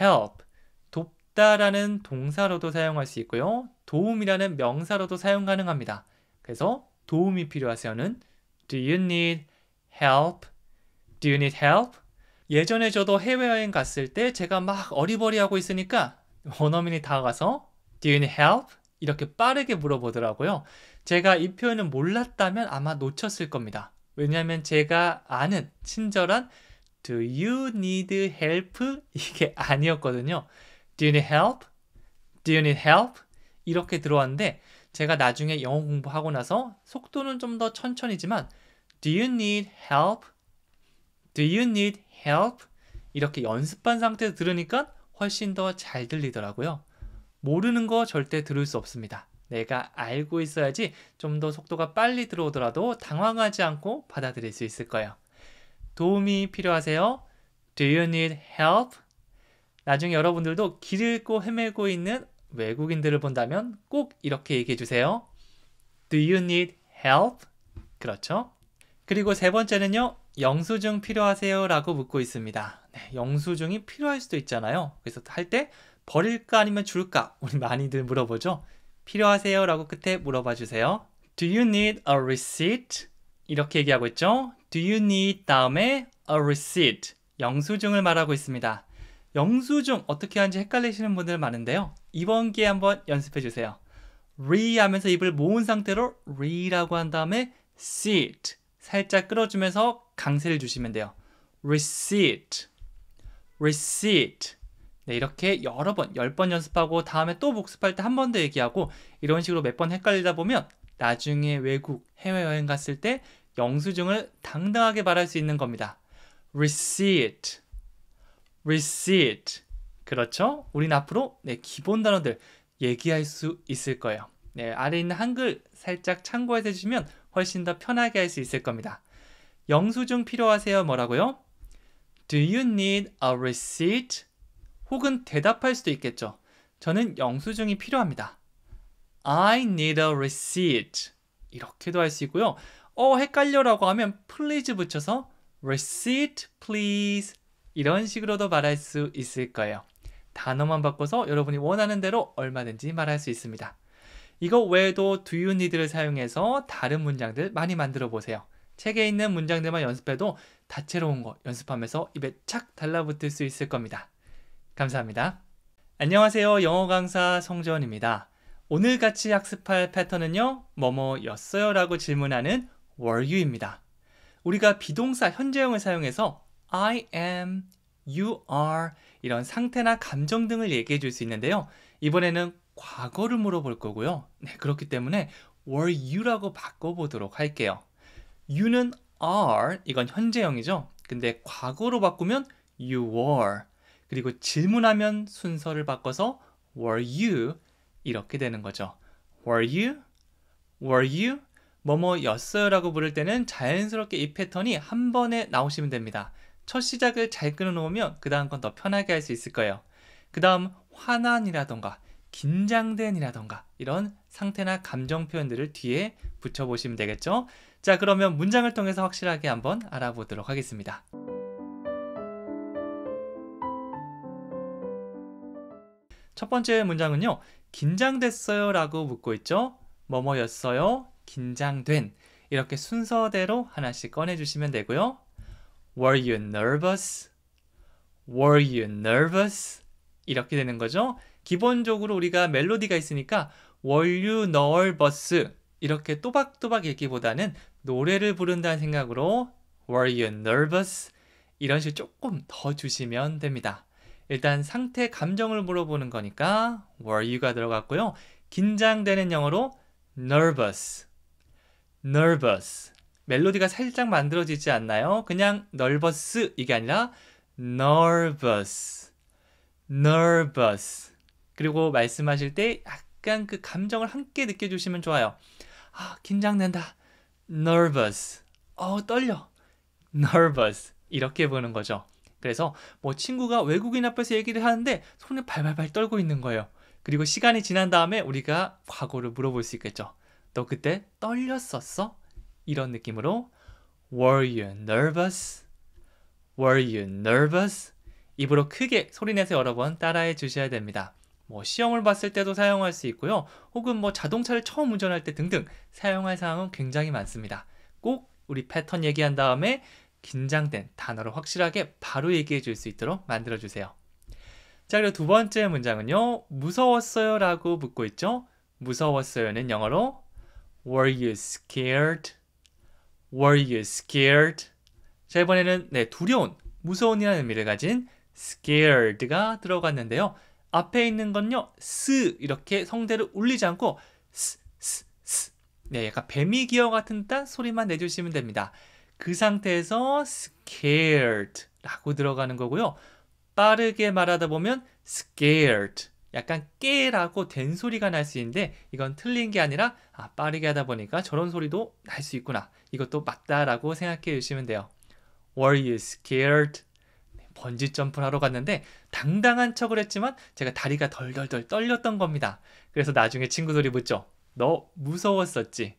help. 돕다라는 동사로도 사용할 수 있고요. 도움이라는 명사로도 사용 가능합니다. 그래서 도움이 필요하세요는 Do you need help? Do you need help? 예전에 저도 해외여행 갔을 때 제가 막 어리버리하고 있으니까 원어민이 다가가서 Do you need help? 이렇게 빠르게 물어보더라고요. 제가 이 표현을 몰랐다면 아마 놓쳤을 겁니다. 왜냐하면 제가 아는 친절한 Do you need help? 이게 아니었거든요. Do you need help? Do you need help? 이렇게 들어왔는데 제가 나중에 영어 공부하고 나서 속도는 좀 더 천천히지만 Do you need help? Do you need help? 이렇게 연습한 상태에서 들으니까 훨씬 더 잘 들리더라고요. 모르는 거 절대 들을 수 없습니다. 내가 알고 있어야지 좀 더 속도가 빨리 들어오더라도 당황하지 않고 받아들일 수 있을 거예요. 도움이 필요하세요? Do you need help? 나중에 여러분들도 길 잃고 헤매고 있는 외국인들을 본다면 꼭 이렇게 얘기해 주세요. Do you need help? 그렇죠? 그리고 세 번째는요. 영수증 필요하세요? 라고 묻고 있습니다. 네, 영수증이 필요할 수도 있잖아요. 그래서 할 때 버릴까 아니면 줄까? 우리 많이들 물어보죠. 필요하세요? 라고 끝에 물어봐 주세요. Do you need a receipt? 이렇게 얘기하고 있죠. Do you need 다음에 a receipt. 영수증을 말하고 있습니다. 영수증 어떻게 하는지 헷갈리시는 분들 많은데요. 이번 기회에 한번 연습해 주세요. re 하면서 입을 모은 상태로 re라고 한 다음에 receipt. 살짝 끌어주면서 강세를 주시면 돼요. receipt, receipt. 네, 이렇게 여러 번, 10번 연습하고 다음에 또 복습할 때 한 번 더 얘기하고 이런 식으로 몇 번 헷갈리다 보면 나중에 외국, 해외여행 갔을 때 영수증을 당당하게 말할 수 있는 겁니다. receipt, receipt. 그렇죠? 우린 앞으로 기본 단어들 얘기할 수 있을 거예요. 네, 아래 있는 한글 살짝 참고해서 해주시면 훨씬 더 편하게 할 수 있을 겁니다. 영수증 필요하세요? 뭐라고요? Do you need a receipt? 혹은 대답할 수도 있겠죠. 저는 영수증이 필요합니다. I need a receipt. 이렇게도 할 수 있고요. 헷갈려라고 하면 please 붙여서 receipt please. 이런 식으로도 말할 수 있을 거예요. 단어만 바꿔서 여러분이 원하는 대로 얼마든지 말할 수 있습니다. 이거 외에도 do you need를 사용해서 다른 문장들 많이 만들어 보세요. 책에 있는 문장들만 연습해도 다채로운 거 연습하면서 입에 착 달라붙을 수 있을 겁니다. 감사합니다. 안녕하세요. 영어 강사 성재원입니다. 오늘 같이 학습할 패턴은요. 뭐뭐였어요? 라고 질문하는 were you입니다. 우리가 비동사 현재형을 사용해서 I am, you are 이런 상태나 감정 등을 얘기해 줄 수 있는데요. 이번에는 과거를 물어볼 거고요. 네, 그렇기 때문에 were you라고 바꿔보도록 할게요. you는 are, 이건 현재형이죠. 근데 과거로 바꾸면 you were. 그리고 질문하면 순서를 바꿔서 were you 이렇게 되는 거죠. were you? were you? 뭐뭐였어요 라고 부를 때는 자연스럽게 이 패턴이 한 번에 나오시면 됩니다. 첫 시작을 잘 끊어놓으면 그 다음 건 더 편하게 할 수 있을 거예요. 그 다음 화난이라던가 긴장된이라던가 이런 상태나 감정 표현들을 뒤에 붙여보시면 되겠죠. 자, 그러면 문장을 통해서 확실하게 한번 알아보도록 하겠습니다. 첫 번째 문장은요. 긴장됐어요 라고 묻고 있죠. 뭐뭐였어요? 긴장된. 이렇게 순서대로 하나씩 꺼내주시면 되고요. Were you nervous? Were you nervous? 이렇게 되는 거죠. 기본적으로 우리가 멜로디가 있으니까 Were you nervous? 이렇게 또박또박 읽기보다는 노래를 부른다는 생각으로 Were you nervous? 이런 식으로 조금 더 주시면 됩니다. 일단 상태 감정을 물어보는 거니까 were you가 들어갔고요. 긴장되는 영어로 nervous, nervous. 멜로디가 살짝 만들어지지 않나요? 그냥 nervous 이게 아니라 nervous, nervous. 그리고 말씀하실 때 약간 그 감정을 함께 느껴주시면 좋아요. 긴장된다. nervous. 떨려. nervous. 이렇게 보는 거죠. 그래서 뭐 친구가 외국인 앞에서 얘기를 하는데 손을 발발발 떨고 있는 거예요. 그리고 시간이 지난 다음에 우리가 과거를 물어볼 수 있겠죠. 너 그때 떨렸었어? 이런 느낌으로 Were you nervous? Were you nervous? 입으로 크게 소리내서 여러 번 따라해 주셔야 됩니다. 뭐 시험을 봤을 때도 사용할 수 있고요. 혹은 뭐 자동차를 처음 운전할 때 등등 사용할 사항은 굉장히 많습니다. 꼭 우리 패턴 얘기한 다음에 긴장된 단어를 확실하게 바로 얘기해 줄 수 있도록 만들어 주세요. 자, 그리고 두 번째 문장은요. 무서웠어요 라고 묻고 있죠. 무서웠어요는 영어로 Were you scared? Were you scared? 자, 이번에는 두려운, 무서운이라는 의미를 가진 scared가 들어갔는데요. 앞에 있는 건요. 스 이렇게 성대를 울리지 않고 스. 약간 뱀이 기어 같은 듯한 소리만 내주시면 됩니다. 그 상태에서 scared 라고 들어가는 거고요. 빠르게 말하다 보면 scared 약간 깨라고 된 소리가 날 수 있는데 이건 틀린 게 아니라 빠르게 하다 보니까 저런 소리도 날 수 있구나. 이것도 맞다라고 생각해 주시면 돼요. Were you scared? 번지 점프를 하러 갔는데 당당한 척을 했지만 제가 다리가 덜덜덜 떨렸던 겁니다. 그래서 나중에 친구들이 묻죠. 너 무서웠었지?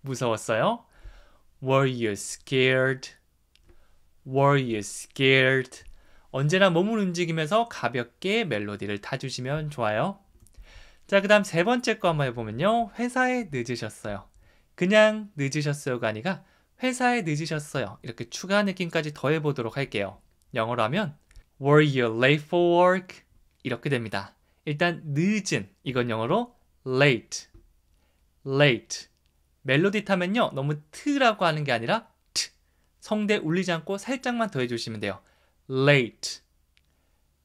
무서웠어요? Were you scared? Were you scared? 언제나 몸을 움직이면서 가볍게 멜로디를 타주시면 좋아요. 자, 그 다음 세 번째 거 한번 해보면요. 회사에 늦으셨어요. 그냥 늦으셨어요가 아니라 회사에 늦으셨어요. 이렇게 추가 느낌까지 더해보도록 할게요. 영어로 하면 Were you late for work? 이렇게 됩니다. 일단 늦은, 이건 영어로 late, late. 멜로디 타면요. 너무 트라고 하는 게 아니라 트. 성대 울리지 않고 살짝만 더 해주시면 돼요. late,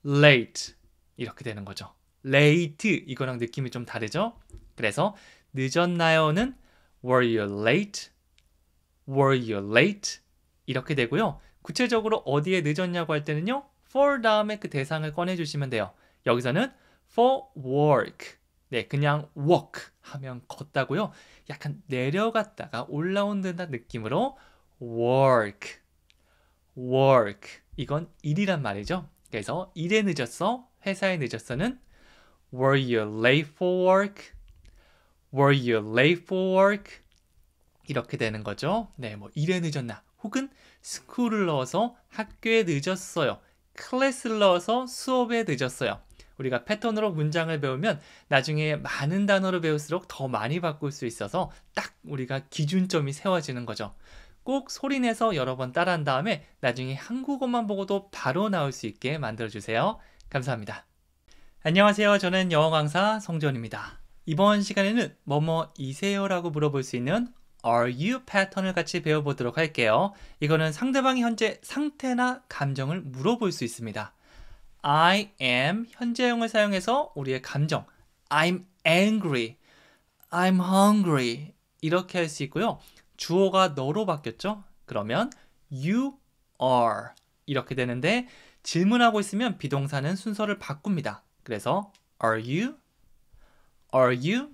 late 이렇게 되는 거죠. late 이거랑 느낌이 좀 다르죠? 그래서 늦었나요는 were you late? were you late? 이렇게 되고요. 구체적으로 어디에 늦었냐고 할 때는요. for 다음에 그 대상을 꺼내주시면 돼요. 여기서는 for work. 네, 그냥 walk 하면 걷다고요. 약간 내려갔다가 올라온 듯한 느낌으로 work, work. 이건 일이란 말이죠. 그래서 일에 늦었어, 회사에 늦었어는 were you late for work? were you late for work? 이렇게 되는 거죠. 네, 뭐 일에 늦었나 혹은 school을 넣어서 학교에 늦었어요. 클래스를 넣어서 수업에 늦었어요. 우리가 패턴으로 문장을 배우면 나중에 많은 단어를 배울수록 더 많이 바꿀 수 있어서 딱 우리가 기준점이 세워지는 거죠. 꼭 소리내서 여러 번 따라한 다음에 나중에 한국어만 보고도 바로 나올 수 있게 만들어주세요. 감사합니다. 안녕하세요. 저는 영어 강사 성재원입니다. 이번 시간에는 뭐뭐이세요? 라고 물어볼 수 있는 Are you 패턴을 같이 배워보도록 할게요. 이거는 상대방이 현재 상태나 감정을 물어볼 수 있습니다. I am 현재형을 사용해서 우리의 감정 I'm angry, I'm hungry 이렇게 할 수 있고요. 주어가 너로 바뀌었죠? 그러면 you are 이렇게 되는데 질문하고 있으면 비동사는 순서를 바꿉니다. 그래서 Are you? Are you?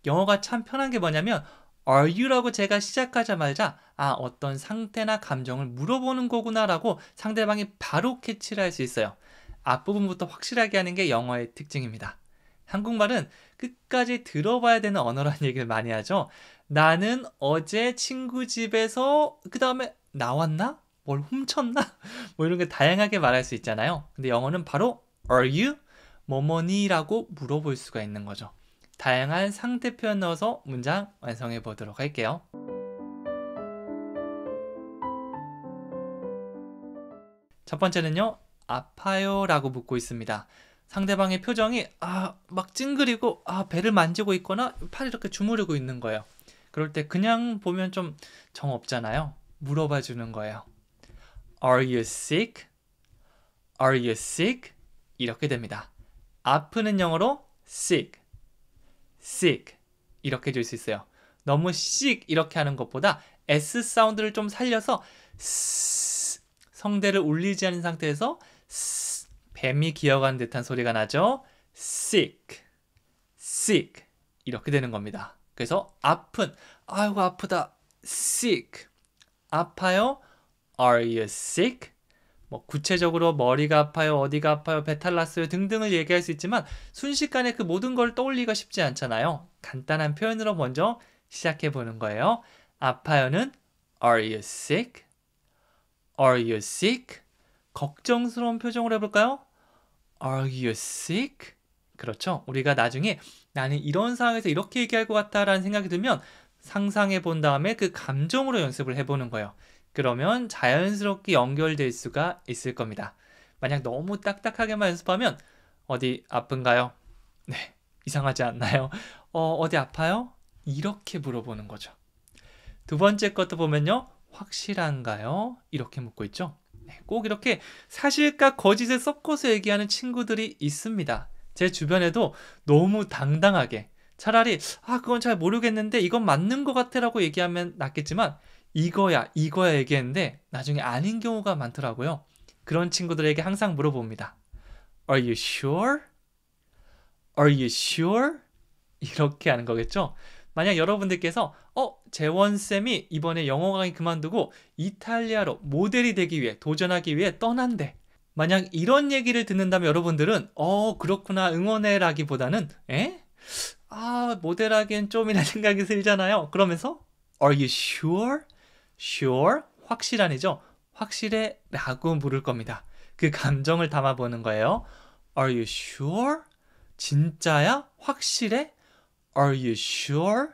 영어가 참 편한 게 뭐냐면 Are you라고 제가 시작하자마자 어떤 상태나 감정을 물어보는 거구나 라고 상대방이 바로 캐치를 할 수 있어요. 앞부분부터 확실하게 하는 게 영어의 특징입니다. 한국말은 끝까지 들어봐야 되는 언어라는 얘기를 많이 하죠. 나는 어제 친구 집에서 그 다음에 나왔나? 뭘 훔쳤나? 뭐 이런 게 다양하게 말할 수 있잖아요. 근데 영어는 바로 Are you? 뭐뭐니? 라고 물어볼 수가 있는 거죠. 다양한 상태 표현 넣어서 문장 완성해 보도록 할게요. 첫 번째는요. 아파요 라고 묻고 있습니다. 상대방의 표정이 막 찡그리고 배를 만지고 있거나 팔을 이렇게 주무르고 있는 거예요. 그럴 때 그냥 보면 좀 정없잖아요. 물어봐 주는 거예요. Are you sick? Are you sick? 이렇게 됩니다. 아프는 영어로 sick, sick 이렇게 줄 수 있어요. 너무 sick 이렇게 하는 것보다 S 사운드를 좀 살려서 성대를 울리지 않은 상태에서 뱀이 기어가는 듯한 소리가 나죠. sick, sick 이렇게 되는 겁니다. 그래서 아픈, 아이고 아프다, sick, 아파요, are you sick? 뭐 구체적으로 머리가 아파요, 어디가 아파요, 배탈 났어요 등등을 얘기할 수 있지만 순식간에 그 모든 걸 떠올리기가 쉽지 않잖아요. 간단한 표현으로 먼저 시작해 보는 거예요. 아파요는 are you sick? Are you sick? 걱정스러운 표정으로 해볼까요? Are you sick? 그렇죠. 우리가 나중에 나는 이런 상황에서 이렇게 얘기할 것 같다 라는 생각이 들면 상상해 본 다음에 그 감정으로 연습을 해보는 거예요. 그러면 자연스럽게 연결될 수가 있을 겁니다. 만약 너무 딱딱하게만 연습하면 어디 아픈가요? 네, 이상하지 않나요? 어디 아파요? 이렇게 물어보는 거죠. 두 번째 것도 보면요. 확실한가요? 이렇게 묻고 있죠. 네, 꼭 이렇게 사실과 거짓을 섞어서 얘기하는 친구들이 있습니다. 제 주변에도 너무 당당하게 차라리 그건 잘 모르겠는데 이건 맞는 것 같아 라고 얘기하면 낫겠지만 이거야 얘기했는데 나중에 아닌 경우가 많더라고요. 그런 친구들에게 항상 물어봅니다. Are you sure? Are you sure? 이렇게 하는 거겠죠? 만약 여러분들께서 재원쌤이 이번에 영어 강의 그만두고 이탈리아로 모델이 되기 위해 도전하기 위해 떠난대. 만약 이런 얘기를 듣는다면 여러분들은 그렇구나 응원해 라기보다는 모델하기엔 좀이라는 생각이 들잖아요. 그러면서 Are you sure? Sure? 확실한이죠? 확실해? 라고 물을 겁니다. 그 감정을 담아보는 거예요. Are you sure? 진짜야? 확실해? Are you sure?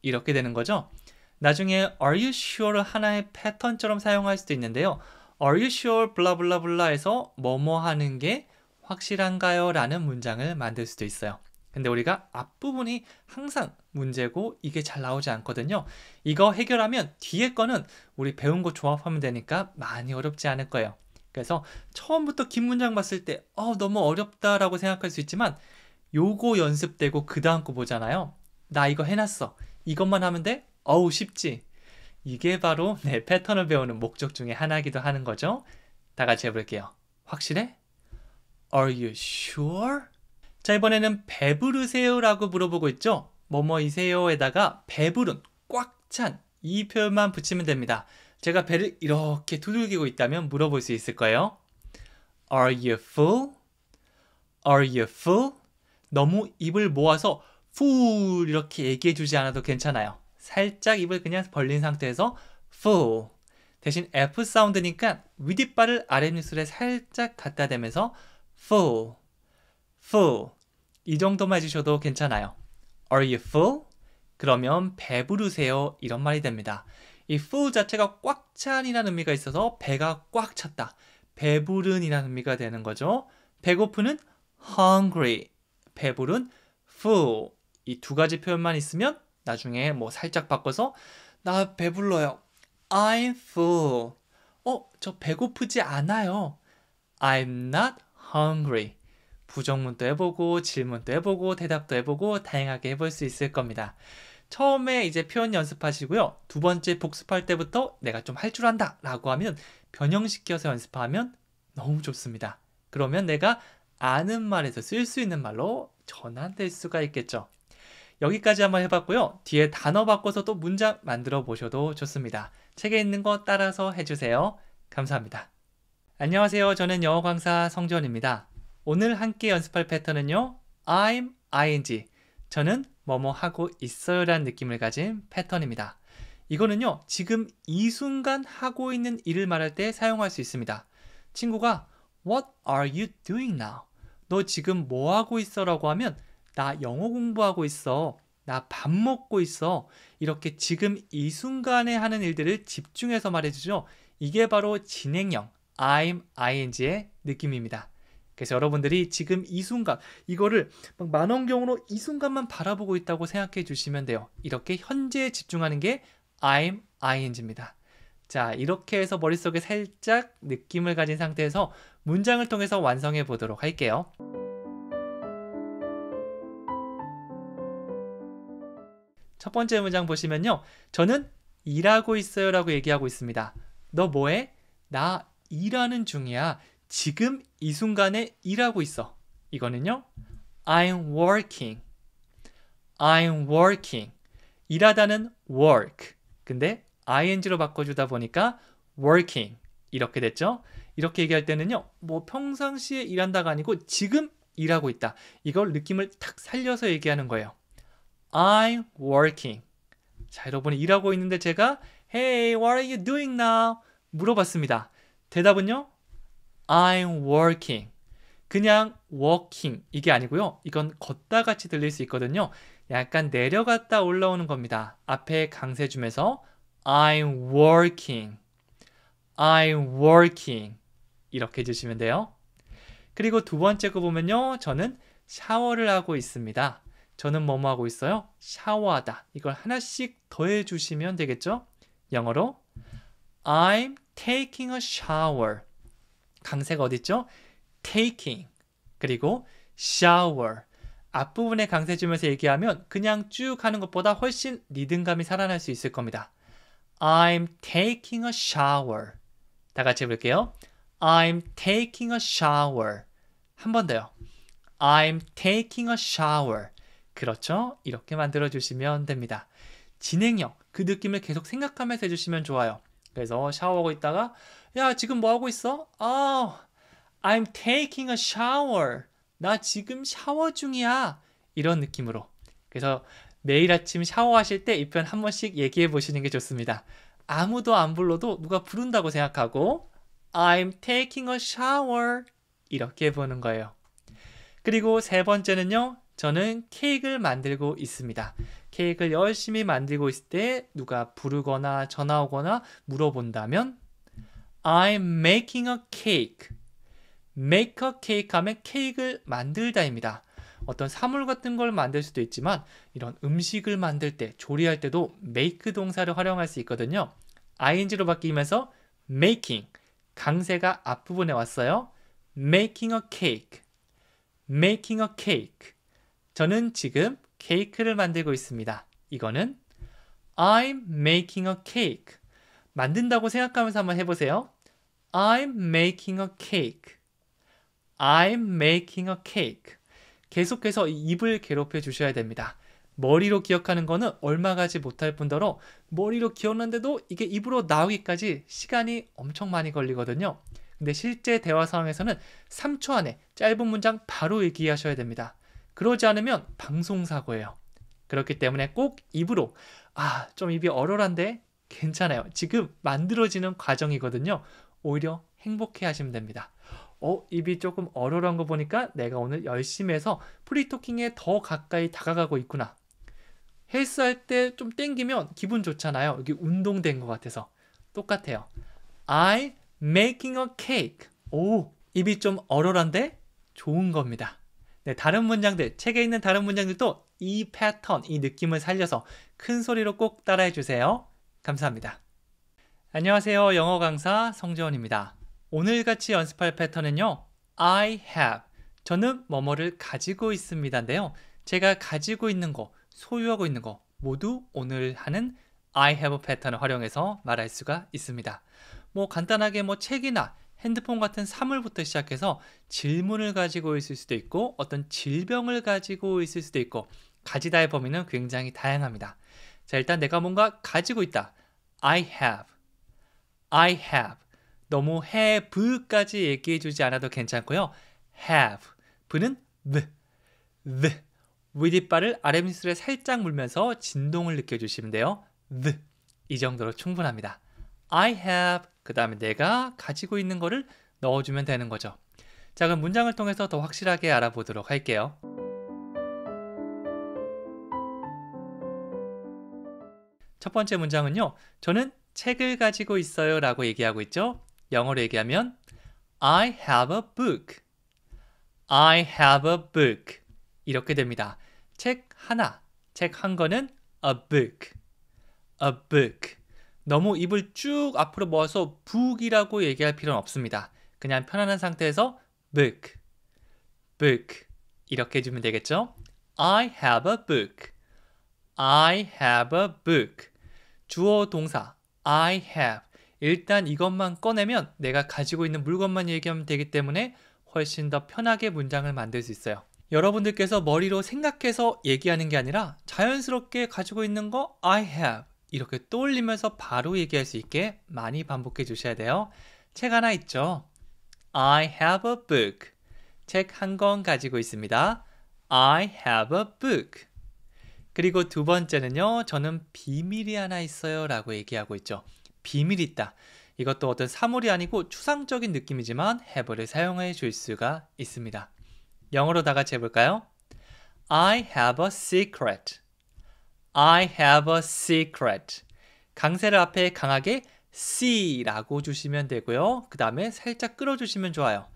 이렇게 되는 거죠. 나중에 Are you sure 하나의 패턴처럼 사용할 수도 있는데요. Are you sure? 블라블라블라 해서 뭐뭐 하는 게 확실한가요? 라는 문장을 만들 수도 있어요. 근데 우리가 앞부분이 항상 문제고 이게 잘 나오지 않거든요. 이거 해결하면 뒤에 거는 우리 배운 거 조합하면 되니까 많이 어렵지 않을 거예요. 그래서 처음부터 긴 문장 봤을 때 너무 어렵다라고 생각할 수 있지만 요거 연습되고 그 다음 거 보잖아요. 나 이거 해놨어. 이것만 하면 돼? 쉽지. 이게 바로 내 패턴을 배우는 목적 중에 하나이기도 하는 거죠. 다 같이 해볼게요. 확실해? Are you sure? 자, 이번에는 배부르세요라고 물어보고 있죠. 뭐뭐이세요에다가 배부른, 꽉 찬 이 표현만 붙이면 됩니다. 제가 배를 이렇게 두들기고 있다면 물어볼 수 있을 거예요. Are you full? Are you full? 너무 입을 모아서 full 이렇게 얘기해 주지 않아도 괜찮아요. 살짝 입을 그냥 벌린 상태에서 full. 대신 F 사운드니까 윗이빨을 아랫입술에 살짝 갖다 대면서 full, full. 이 정도만 해주셔도 괜찮아요. Are you full? 그러면 배부르세요 이런 말이 됩니다. 이 full 자체가 꽉 찬이라는 의미가 있어서 배가 꽉 찼다. 배부른이라는 의미가 되는 거죠. 배고프는 hungry, 배부른 full. 이 두 가지 표현만 있으면 나중에 뭐 살짝 바꿔서 나 배불러요. I'm full. 저 배고프지 않아요. I'm not hungry. 부정문도 해보고 질문도 해보고 대답도 해보고 다양하게 해볼 수 있을 겁니다. 처음에 이제 표현 연습하시고요. 두 번째 복습할 때부터 내가 좀 할 줄 안다 라고 하면 변형시켜서 연습하면 너무 좋습니다. 그러면 내가 아는 말에서 쓸 수 있는 말로 전환될 수가 있겠죠. 여기까지 한번 해봤고요. 뒤에 단어 바꿔서 또 문장 만들어 보셔도 좋습니다. 책에 있는 거 따라서 해주세요. 감사합니다. 안녕하세요. 저는 영어 강사 성지원입니다. 오늘 함께 연습할 패턴은요. I'm ing. 저는 뭐뭐 하고 있어요 라는 느낌을 가진 패턴입니다. 이거는요. 지금 이 순간 하고 있는 일을 말할 때 사용할 수 있습니다. 친구가 What are you doing now? 너 지금 뭐 하고 있어? 라고 하면 나 영어 공부하고 있어. 나 밥 먹고 있어. 이렇게 지금 이 순간에 하는 일들을 집중해서 말해주죠. 이게 바로 진행형 I'm ing의 느낌입니다. 그래서 여러분들이 지금 이 순간 이거를 막 만원경으로 이 순간만 바라보고 있다고 생각해 주시면 돼요. 이렇게 현재에 집중하는 게 I'm ing입니다. 자, 이렇게 해서 머릿속에 살짝 느낌을 가진 상태에서 문장을 통해서 완성해 보도록 할게요. 첫 번째 문장 보시면요. 저는 일하고 있어요 라고 얘기하고 있습니다. 너 뭐해? 나 일하는 중이야. 지금 이 순간에 일하고 있어. 이거는요. I'm working. I'm working. 일하다는 work. 근데 ing로 바꿔주다 보니까 working. 이렇게 됐죠? 이렇게 얘기할 때는요. 뭐 평상시에 일한다가 아니고 지금 일하고 있다. 이걸 느낌을 탁 살려서 얘기하는 거예요. I'm working. 자, 여러분이 일하고 있는데 제가 Hey, what are you doing now? 물어봤습니다. 대답은요? I'm working. 그냥 walking 이게 아니고요. 이건 걷다 같이 들릴 수 있거든요. 약간 내려갔다 올라오는 겁니다. 앞에 강세 주면서 I'm working. I'm working. 이렇게 해주시면 돼요. 그리고 두 번째 거 보면요. 저는 샤워를 하고 있습니다. 저는 뭐뭐 하고 있어요? 샤워하다. 이걸 하나씩 더해 주시면 되겠죠? 영어로 I'm taking a shower. 강세가 어디 있죠? taking. 그리고 shower. 앞부분에 강세 주면서 얘기하면 그냥 쭉 하는 것보다 훨씬 리듬감이 살아날 수 있을 겁니다. I'm taking a shower. 다 같이 해볼게요. I'm taking a shower. 한 번 더요. I'm taking a shower. 그렇죠? 이렇게 만들어주시면 됩니다. 진행형, 그 느낌을 계속 생각하면서 해주시면 좋아요. 그래서 샤워하고 있다가 야, 지금 뭐 하고 있어? I'm taking a shower. 나 지금 샤워 중이야. 이런 느낌으로. 그래서 매일 아침 샤워하실 때 이 표현 한 번씩 얘기해 보시는 게 좋습니다. 아무도 안 불러도 누가 부른다고 생각하고 I'm taking a shower. 이렇게 해보는 거예요. 그리고 세 번째는요. 저는 케이크를 만들고 있습니다. 케이크를 열심히 만들고 있을 때 누가 부르거나 전화 오거나 물어본다면 I'm making a cake. make a cake 하면 케이크를 만들다입니다. 어떤 사물 같은 걸 만들 수도 있지만 이런 음식을 만들 때, 조리할 때도 make 동사를 활용할 수 있거든요. ing로 바뀌면서 making, 강세가 앞부분에 왔어요. making a cake, making a cake. 저는 지금 케이크를 만들고 있습니다. 이거는 I'm making a cake. 만든다고 생각하면서 한번 해보세요. I'm making a cake. I'm making a cake. 계속해서 입을 괴롭혀 주셔야 됩니다. 머리로 기억하는 거는 얼마 가지 못할 뿐더러 머리로 기억하는데도 이게 입으로 나오기까지 시간이 엄청 많이 걸리거든요. 근데 실제 대화 상황에서는 3초 안에 짧은 문장 바로 얘기하셔야 됩니다. 그러지 않으면 방송사고예요. 그렇기 때문에 꼭 입으로 좀 입이 얼얼한데 괜찮아요. 지금 만들어지는 과정이거든요. 오히려 행복해 하시면 됩니다. 입이 조금 얼얼한 거 보니까 내가 오늘 열심히 해서 프리토킹에 더 가까이 다가가고 있구나. 헬스할 때 좀 땡기면 기분 좋잖아요. 여기 운동된 것 같아서. 똑같아요. I'm making a cake. 입이 좀 얼얼한데 좋은 겁니다. 네, 다른 문장들, 책에 있는 다른 문장들도 이 패턴, 이 느낌을 살려서 큰 소리로 꼭 따라해 주세요. 감사합니다. 안녕하세요. 영어 강사 성재원입니다. 오늘 같이 연습할 패턴은요. I have, 저는 뭐뭐를 가지고 있습니다인데요. 제가 가지고 있는 거, 소유하고 있는 거 모두 오늘 하는 I have 패턴을 활용해서 말할 수가 있습니다. 간단하게 책이나 핸드폰 같은 사물부터 시작해서 질문을 가지고 있을 수도 있고 어떤 질병을 가지고 있을 수도 있고 가지다의 범위는 굉장히 다양합니다. 자, 일단 내가 뭔가 가지고 있다. I have. I have. 너무 have까지 얘기해 주지 않아도 괜찮고요. have. v는 the. 윗이빨을 아랫입술에 살짝 물면서 진동을 느껴주시면 돼요. the. 이 정도로 충분합니다. I have. 그 다음에 내가 가지고 있는 거를 넣어주면 되는 거죠. 자, 그럼 문장을 통해서 더 확실하게 알아보도록 할게요. 첫 번째 문장은요. 저는 책을 가지고 있어요 라고 얘기하고 있죠. 영어로 얘기하면 I have a book. I have a book. 이렇게 됩니다. 책 하나, 책 한 권은 a book. A book. 너무 입을 쭉 앞으로 모아서 book이라고 얘기할 필요는 없습니다. 그냥 편안한 상태에서 book. book. 이렇게 해주면 되겠죠. I have a book. I have a book. 주어 동사 I have. 일단 이것만 꺼내면 내가 가지고 있는 물건만 얘기하면 되기 때문에 훨씬 더 편하게 문장을 만들 수 있어요. 여러분들께서 머리로 생각해서 얘기하는 게 아니라 자연스럽게 가지고 있는 거 I have 이렇게 떠올리면서 바로 얘기할 수 있게 많이 반복해 주셔야 돼요. 책 하나 있죠. I have a book. 책 한 권 가지고 있습니다. I have a book. 그리고 두 번째는요. 저는 비밀이 하나 있어요 라고 얘기하고 있죠. 비밀이 있다. 이것도 어떤 사물이 아니고 추상적인 느낌이지만 have를 사용해 줄 수가 있습니다. 영어로 다 같이 해볼까요? I have a secret. I have a secret. 강세를 앞에 강하게 C라고 주시면 되고요. 그 다음에 살짝 끌어주시면 좋아요.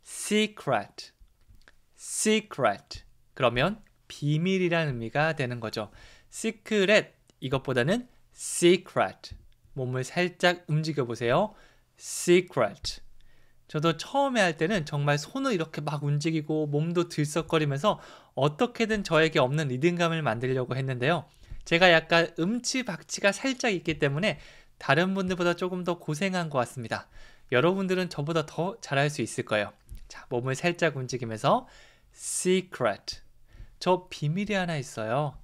Secret. Secret. 그러면 비밀이라는 의미가 되는 거죠. Secret. 이것보다는 secret. 몸을 살짝 움직여 보세요. Secret. 저도 처음에 할 때는 정말 손을 이렇게 막 움직이고 몸도 들썩거리면서 어떻게든 저에게 없는 리듬감을 만들려고 했는데요. 제가 약간 음치박치가 살짝 있기 때문에 다른 분들보다 조금 더 고생한 것 같습니다. 여러분들은 저보다 더 잘할 수 있을 거예요. 자, 몸을 살짝 움직이면서 secret. 저 비밀이 하나 있어요.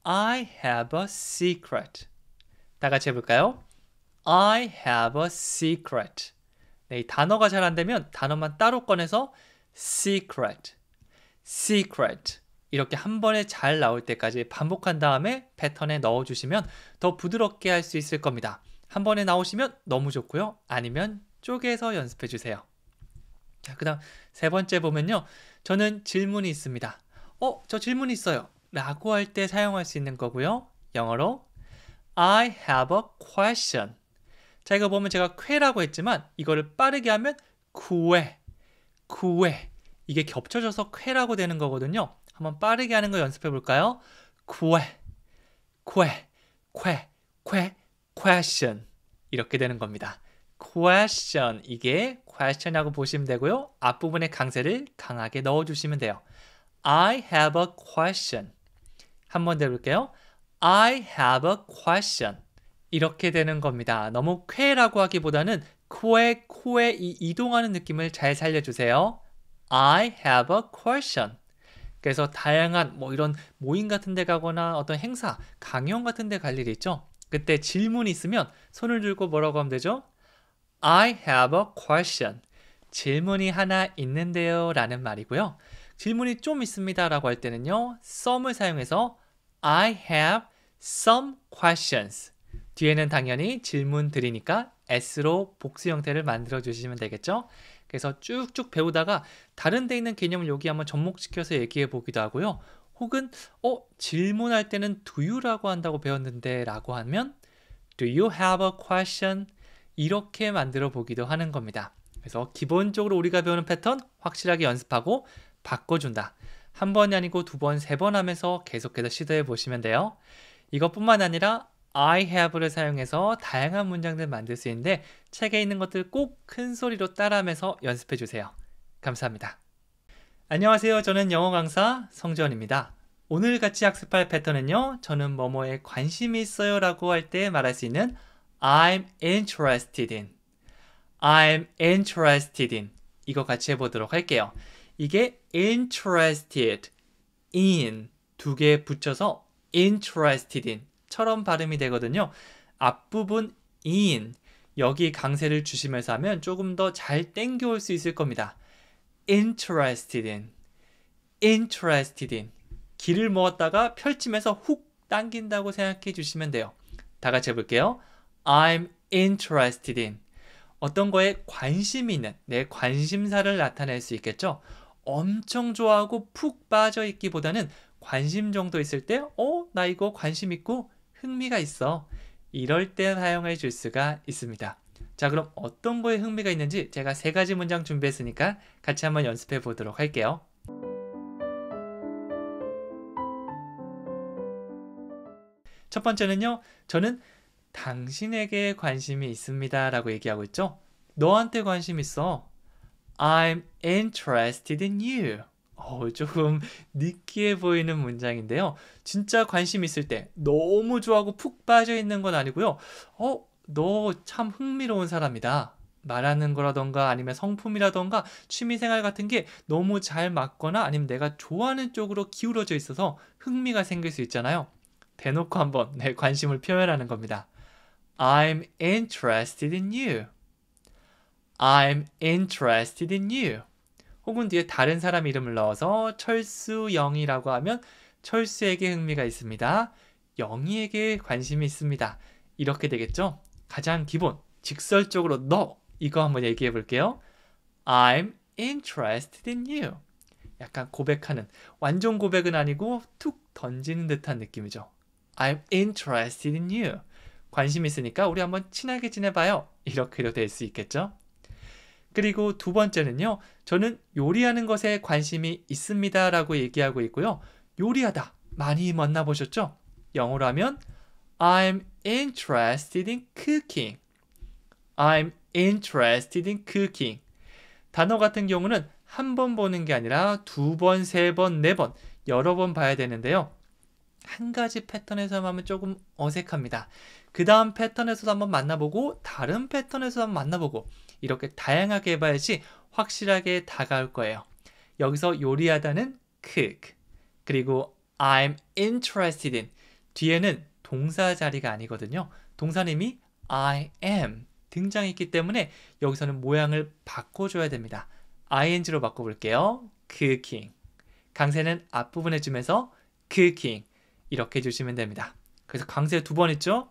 I have a secret. 다 같이 해볼까요? I have a secret. 네, 이 단어가 잘 안 되면 단어만 따로 꺼내서 secret, secret 이렇게 한 번에 잘 나올 때까지 반복한 다음에 패턴에 넣어주시면 더 부드럽게 할 수 있을 겁니다. 한 번에 나오시면 너무 좋고요. 아니면 쪼개서 연습해 주세요. 자, 그 다음 세 번째 보면요. 저는 질문이 있습니다. 저 질문이 있어요 라고 할 때 사용할 수 있는 거고요. 영어로 I have a question. 자, 이거 보면 제가 쾌라고 했지만 이거를 빠르게 하면 구해. 이게 겹쳐져서 쾌라고 되는 거거든요. 한번 빠르게 하는 거 연습해 볼까요? question. 이렇게 되는 겁니다. question. 이게 question이라고 보시면 되고요. 앞부분에 강세를 강하게 넣어주시면 돼요. I have a question. 한번 더 해볼게요. I have a question. 이렇게 되는 겁니다. 너무 쾌라고 하기보다는 코에 이 이동하는 느낌을 잘 살려주세요. I have a question. 그래서 다양한 이런 모임 같은 데 가거나 어떤 행사, 강연 같은 데 갈 일이 있죠. 그때 질문이 있으면 손을 들고 뭐라고 하면 되죠? I have a question. 질문이 하나 있는데요 라는 말이고요. 질문이 좀 있습니다 라고 할 때는요. some을 사용해서 I have some questions. 뒤에는 당연히 질문 드리니까 S로 복수 형태를 만들어 주시면 되겠죠. 그래서 쭉쭉 배우다가 다른 데 있는 개념을 여기 한번 접목시켜서 얘기해 보기도 하고요. 혹은 질문할 때는 do you라고 한다고 배웠는데 라고 하면 do you have a question? 이렇게 만들어 보기도 하는 겁니다. 그래서 기본적으로 우리가 배우는 패턴 확실하게 연습하고 바꿔준다. 한 번이 아니고 두 번, 세 번 하면서 계속해서 시도해 보시면 돼요. 이것뿐만 아니라 I have를 사용해서 다양한 문장들 만들 수 있는데 책에 있는 것들 꼭 큰 소리로 따라하면서 연습해 주세요. 감사합니다. 안녕하세요. 저는 영어 강사 성재원입니다. 오늘 같이 학습할 패턴은요. 저는 뭐뭐에 관심이 있어요 라고 할 때 말할 수 있는 I'm interested in. I'm interested in. 이거 같이 해보도록 할게요. 이게 interested in 두 개 붙여서 interested in 처럼 발음이 되거든요. 앞부분 in 여기 강세를 주시면서 하면 조금 더 잘 땡겨올 수 있을 겁니다. interested in, interested in. 기를 모았다가 펼치면서 훅 당긴다고 생각해 주시면 돼요. 다 같이 해볼게요. I'm interested in. 어떤 거에 관심이 있는 내 관심사를 나타낼 수 있겠죠. 엄청 좋아하고 푹 빠져 있기보다는 관심 정도 있을 때 나 이거 관심 있고 흥미가 있어. 이럴 때 사용해 줄 수가 있습니다. 자, 그럼 어떤 거에 흥미가 있는지 제가 3가지 문장 준비했으니까 같이 한번 연습해 보도록 할게요. 첫 번째는요. 저는 당신에게 관심이 있습니다 라고 얘기하고 있죠. 너한테 관심 있어. I'm interested in you. 조금 느끼해 보이는 문장인데요. 진짜 관심 있을 때 너무 좋아하고 푹 빠져 있는 건 아니고요. 너 참 흥미로운 사람이다. 말하는 거라던가 아니면 성품이라던가 취미생활 같은 게 너무 잘 맞거나 아니면 내가 좋아하는 쪽으로 기울어져 있어서 흥미가 생길 수 있잖아요. 대놓고 한번 내 관심을 표현하는 겁니다. I'm interested in you. I'm interested in you. 혹은 뒤에 다른 사람 이름을 넣어서 철수영이라고 하면 철수에게 흥미가 있습니다. 영희에게 관심이 있습니다. 이렇게 되겠죠? 가장 기본, 직설적으로 너 이거 한번 얘기해 볼게요. I'm interested in you. 약간 고백하는, 완전 고백은 아니고 툭 던지는 듯한 느낌이죠. I'm interested in you. 관심 있으니까 우리 한번 친하게 지내봐요. 이렇게도 될 수 있겠죠? 그리고 두 번째는요. 저는 요리하는 것에 관심이 있습니다 라고 얘기하고 있고요. 요리하다 많이 만나보셨죠? 영어로 하면 I'm interested in cooking. I'm interested in cooking. 단어 같은 경우는 한 번 보는 게 아니라 2번, 3번, 4번 여러 번 봐야 되는데요. 한 가지 패턴에서 하면 조금 어색합니다. 그 다음 패턴에서도 한번 만나보고 다른 패턴에서도 한번 만나보고 이렇게 다양하게 해봐야지 확실하게 다가올 거예요. 여기서 요리하다는 cook, 그리고 I'm interested in 뒤에는 동사 자리가 아니거든요. 동사는 이미 I am 등장했기 때문에 여기서는 모양을 바꿔줘야 됩니다. ing로 바꿔볼게요. cooking. 강세는 앞부분에 주면서 cooking 이렇게 해주시면 됩니다. 그래서 강세 2번 있죠?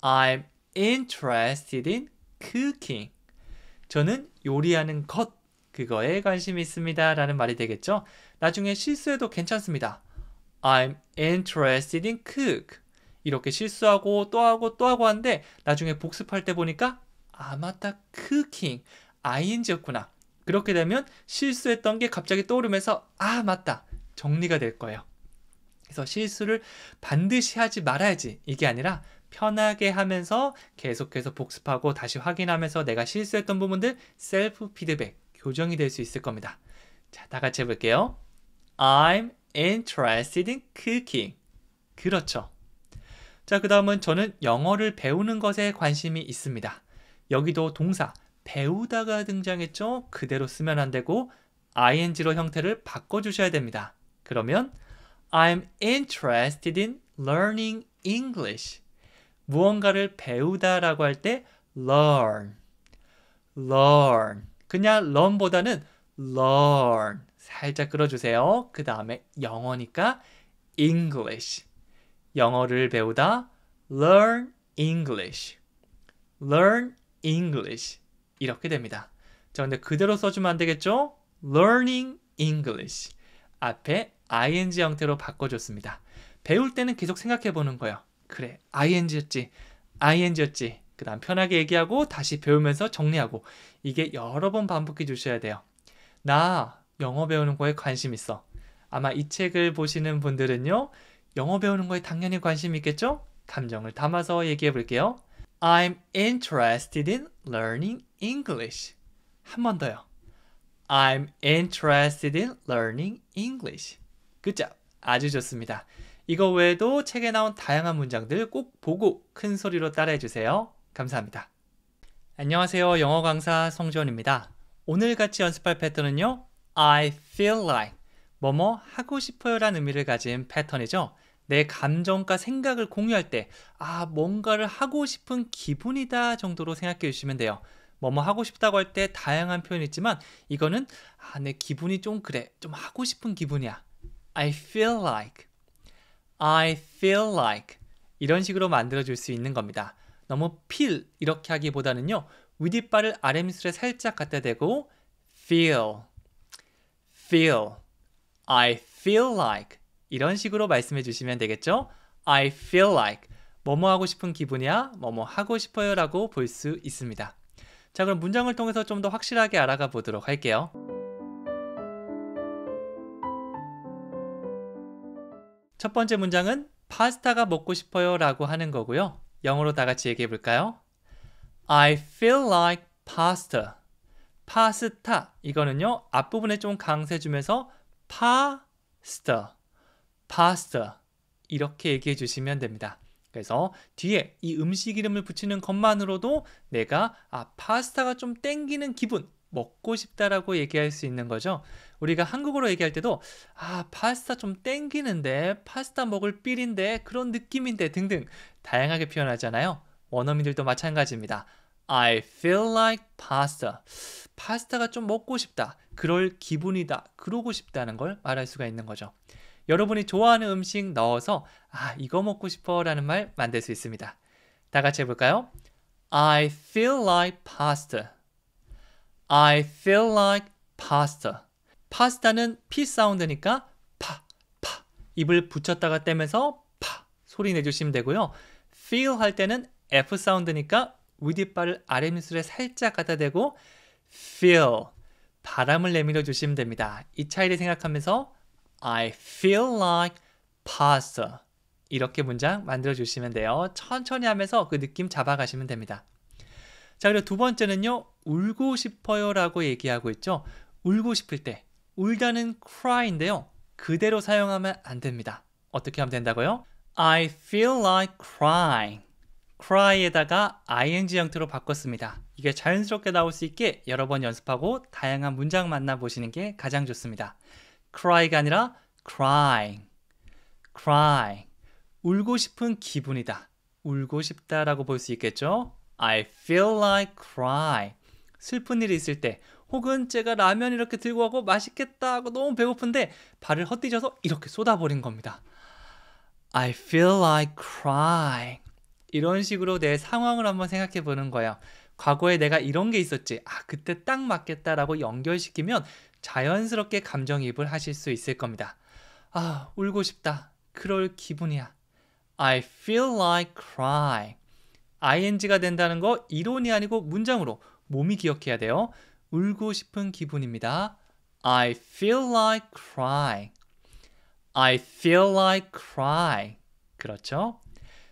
I'm interested in cooking. 저는 요리하는 것, 그거에 관심이 있습니다 라는 말이 되겠죠. 나중에 실수해도 괜찮습니다. I'm interested in cook. 이렇게 실수하고 또 하고 또 하고 하는데 나중에 복습할 때 보니까 맞다, cooking, ing였구나. 그렇게 되면 실수했던 게 갑자기 떠오르면서 맞다, 정리가 될 거예요. 그래서 실수를 반드시 하지 말아야지 이게 아니라 편하게 하면서 계속해서 복습하고 다시 확인하면서 내가 실수했던 부분들 셀프 피드백, 교정이 될 수 있을 겁니다. 자, 다 같이 해볼게요. I'm interested in cooking. 그렇죠. 자, 그 다음은 저는 영어를 배우는 것에 관심이 있습니다. 여기도 동사 배우다가 등장했죠? 그대로 쓰면 안 되고 ing로 형태를 바꿔주셔야 됩니다. 그러면 I'm interested in learning English. 무언가를 배우다라고 할 때 learn. 그냥 learn보다는 learn. 살짝 끌어주세요. 그 다음에 영어니까 English. 영어를 배우다 learn English. 이렇게 됩니다. 자, 근데 그대로 써주면 안 되겠죠? learning English. 앞에 ing 형태로 바꿔줬습니다. 배울 때는 계속 생각해 보는 거예요. 그래, ing였지. 그 다음 편하게 얘기하고 다시 배우면서 정리하고 이게 여러 번 반복해 주셔야 돼요. 나 영어 배우는 거에 관심 있어. 아마 이 책을 보시는 분들은요. 영어 배우는 거에 당연히 관심 있겠죠? 감정을 담아서 얘기해 볼게요. I'm interested in learning English. 한 번 더요. I'm interested in learning English. 그죠? 아주 좋습니다. 이거 외에도 책에 나온 다양한 문장들 꼭 보고 큰 소리로 따라해 주세요. 감사합니다. 안녕하세요. 영어 강사 성지원입니다. 오늘 같이 연습할 패턴은요. I feel like 뭐뭐 하고 싶어요 라는 의미를 가진 패턴이죠. 내 감정과 생각을 공유할 때 뭔가를 하고 싶은 기분이다 정도로 생각해 주시면 돼요. 뭐뭐 하고 싶다고 할 때 다양한 표현이 있지만 이거는 내 기분이 좀 그래. 좀 하고 싶은 기분이야. I feel like 이런 식으로 만들어줄 수 있는 겁니다. 너무 feel 이렇게 하기보다는요. 윗입발을 아랫입술에 살짝 갖다 대고 feel I feel like 이런 식으로 말씀해 주시면 되겠죠? I feel like 뭐뭐 하고 싶은 기분이야, 뭐뭐 하고 싶어요 라고 볼 수 있습니다. 자, 그럼 문장을 통해서 좀 더 확실하게 알아가 보도록 할게요. 첫 번째 문장은 파스타가 먹고 싶어요 라고 하는 거고요. 영어로 다 같이 얘기해 볼까요? I feel like pasta. 파스타 이거는요. 앞부분에 좀 강세 주면서 pasta 이렇게 얘기해 주시면 됩니다. 그래서 뒤에 이 음식 이름을 붙이는 것만으로도 내가 파스타가 좀 땡기는 기분, 먹고 싶다라고 얘기할 수 있는 거죠. 우리가 한국어로 얘기할 때도 파스타 좀 땡기는데, 파스타 먹을 삘인데, 그런 느낌인데 등등 다양하게 표현하잖아요. 원어민들도 마찬가지입니다. I feel like pasta. 파스타가 좀 먹고 싶다. 그럴 기분이다. 그러고 싶다는 걸 말할 수가 있는 거죠. 여러분이 좋아하는 음식 넣어서 이거 먹고 싶어 라는 말 만들 수 있습니다. 다 같이 해볼까요? I feel like pasta. I feel like pasta. 파스타는 P 사운드니까 파 입을 붙였다가 떼면서 파 소리 내주시면 되고요. feel 할 때는 F 사운드니까 윗입발을 아랫입술에 살짝 갖다 대고 feel 바람을 내밀어 주시면 됩니다. 이 차이를 생각하면서 I feel like pasta 이렇게 문장 만들어 주시면 돼요. 천천히 하면서 그 느낌 잡아가시면 됩니다. 자, 그리고 두 번째는요. 울고 싶어요 라고 얘기하고 있죠. 울고 싶을 때 울다는 cry인데요. 그대로 사용하면 안 됩니다. 어떻게 하면 된다고요? I feel like crying. cry에다가 ing 형태로 바꿨습니다. 이게 자연스럽게 나올 수 있게 여러 번 연습하고 다양한 문장 만나보시는 게 가장 좋습니다. cry가 아니라 crying. 울고 싶은 기분이다. 울고 싶다라고 볼 수 있겠죠? I feel like cry. 슬픈 일이 있을 때 혹은 제가 라면 이렇게 들고 가고 맛있겠다 하고 너무 배고픈데 발을 헛디뎌서 이렇게 쏟아버린 겁니다. I feel like crying. 이런 식으로 내 상황을 한번 생각해 보는 거예요. 과거에 내가 이런 게 있었지. 그때 딱 맞겠다라고 연결시키면 자연스럽게 감정이입을 하실 수 있을 겁니다. 울고 싶다. 그럴 기분이야. I feel like crying. ing가 된다는 거 이론이 아니고 문장으로 몸이 기억해야 돼요. 울고 싶은 기분입니다. I feel like crying. I feel like cry. 그렇죠?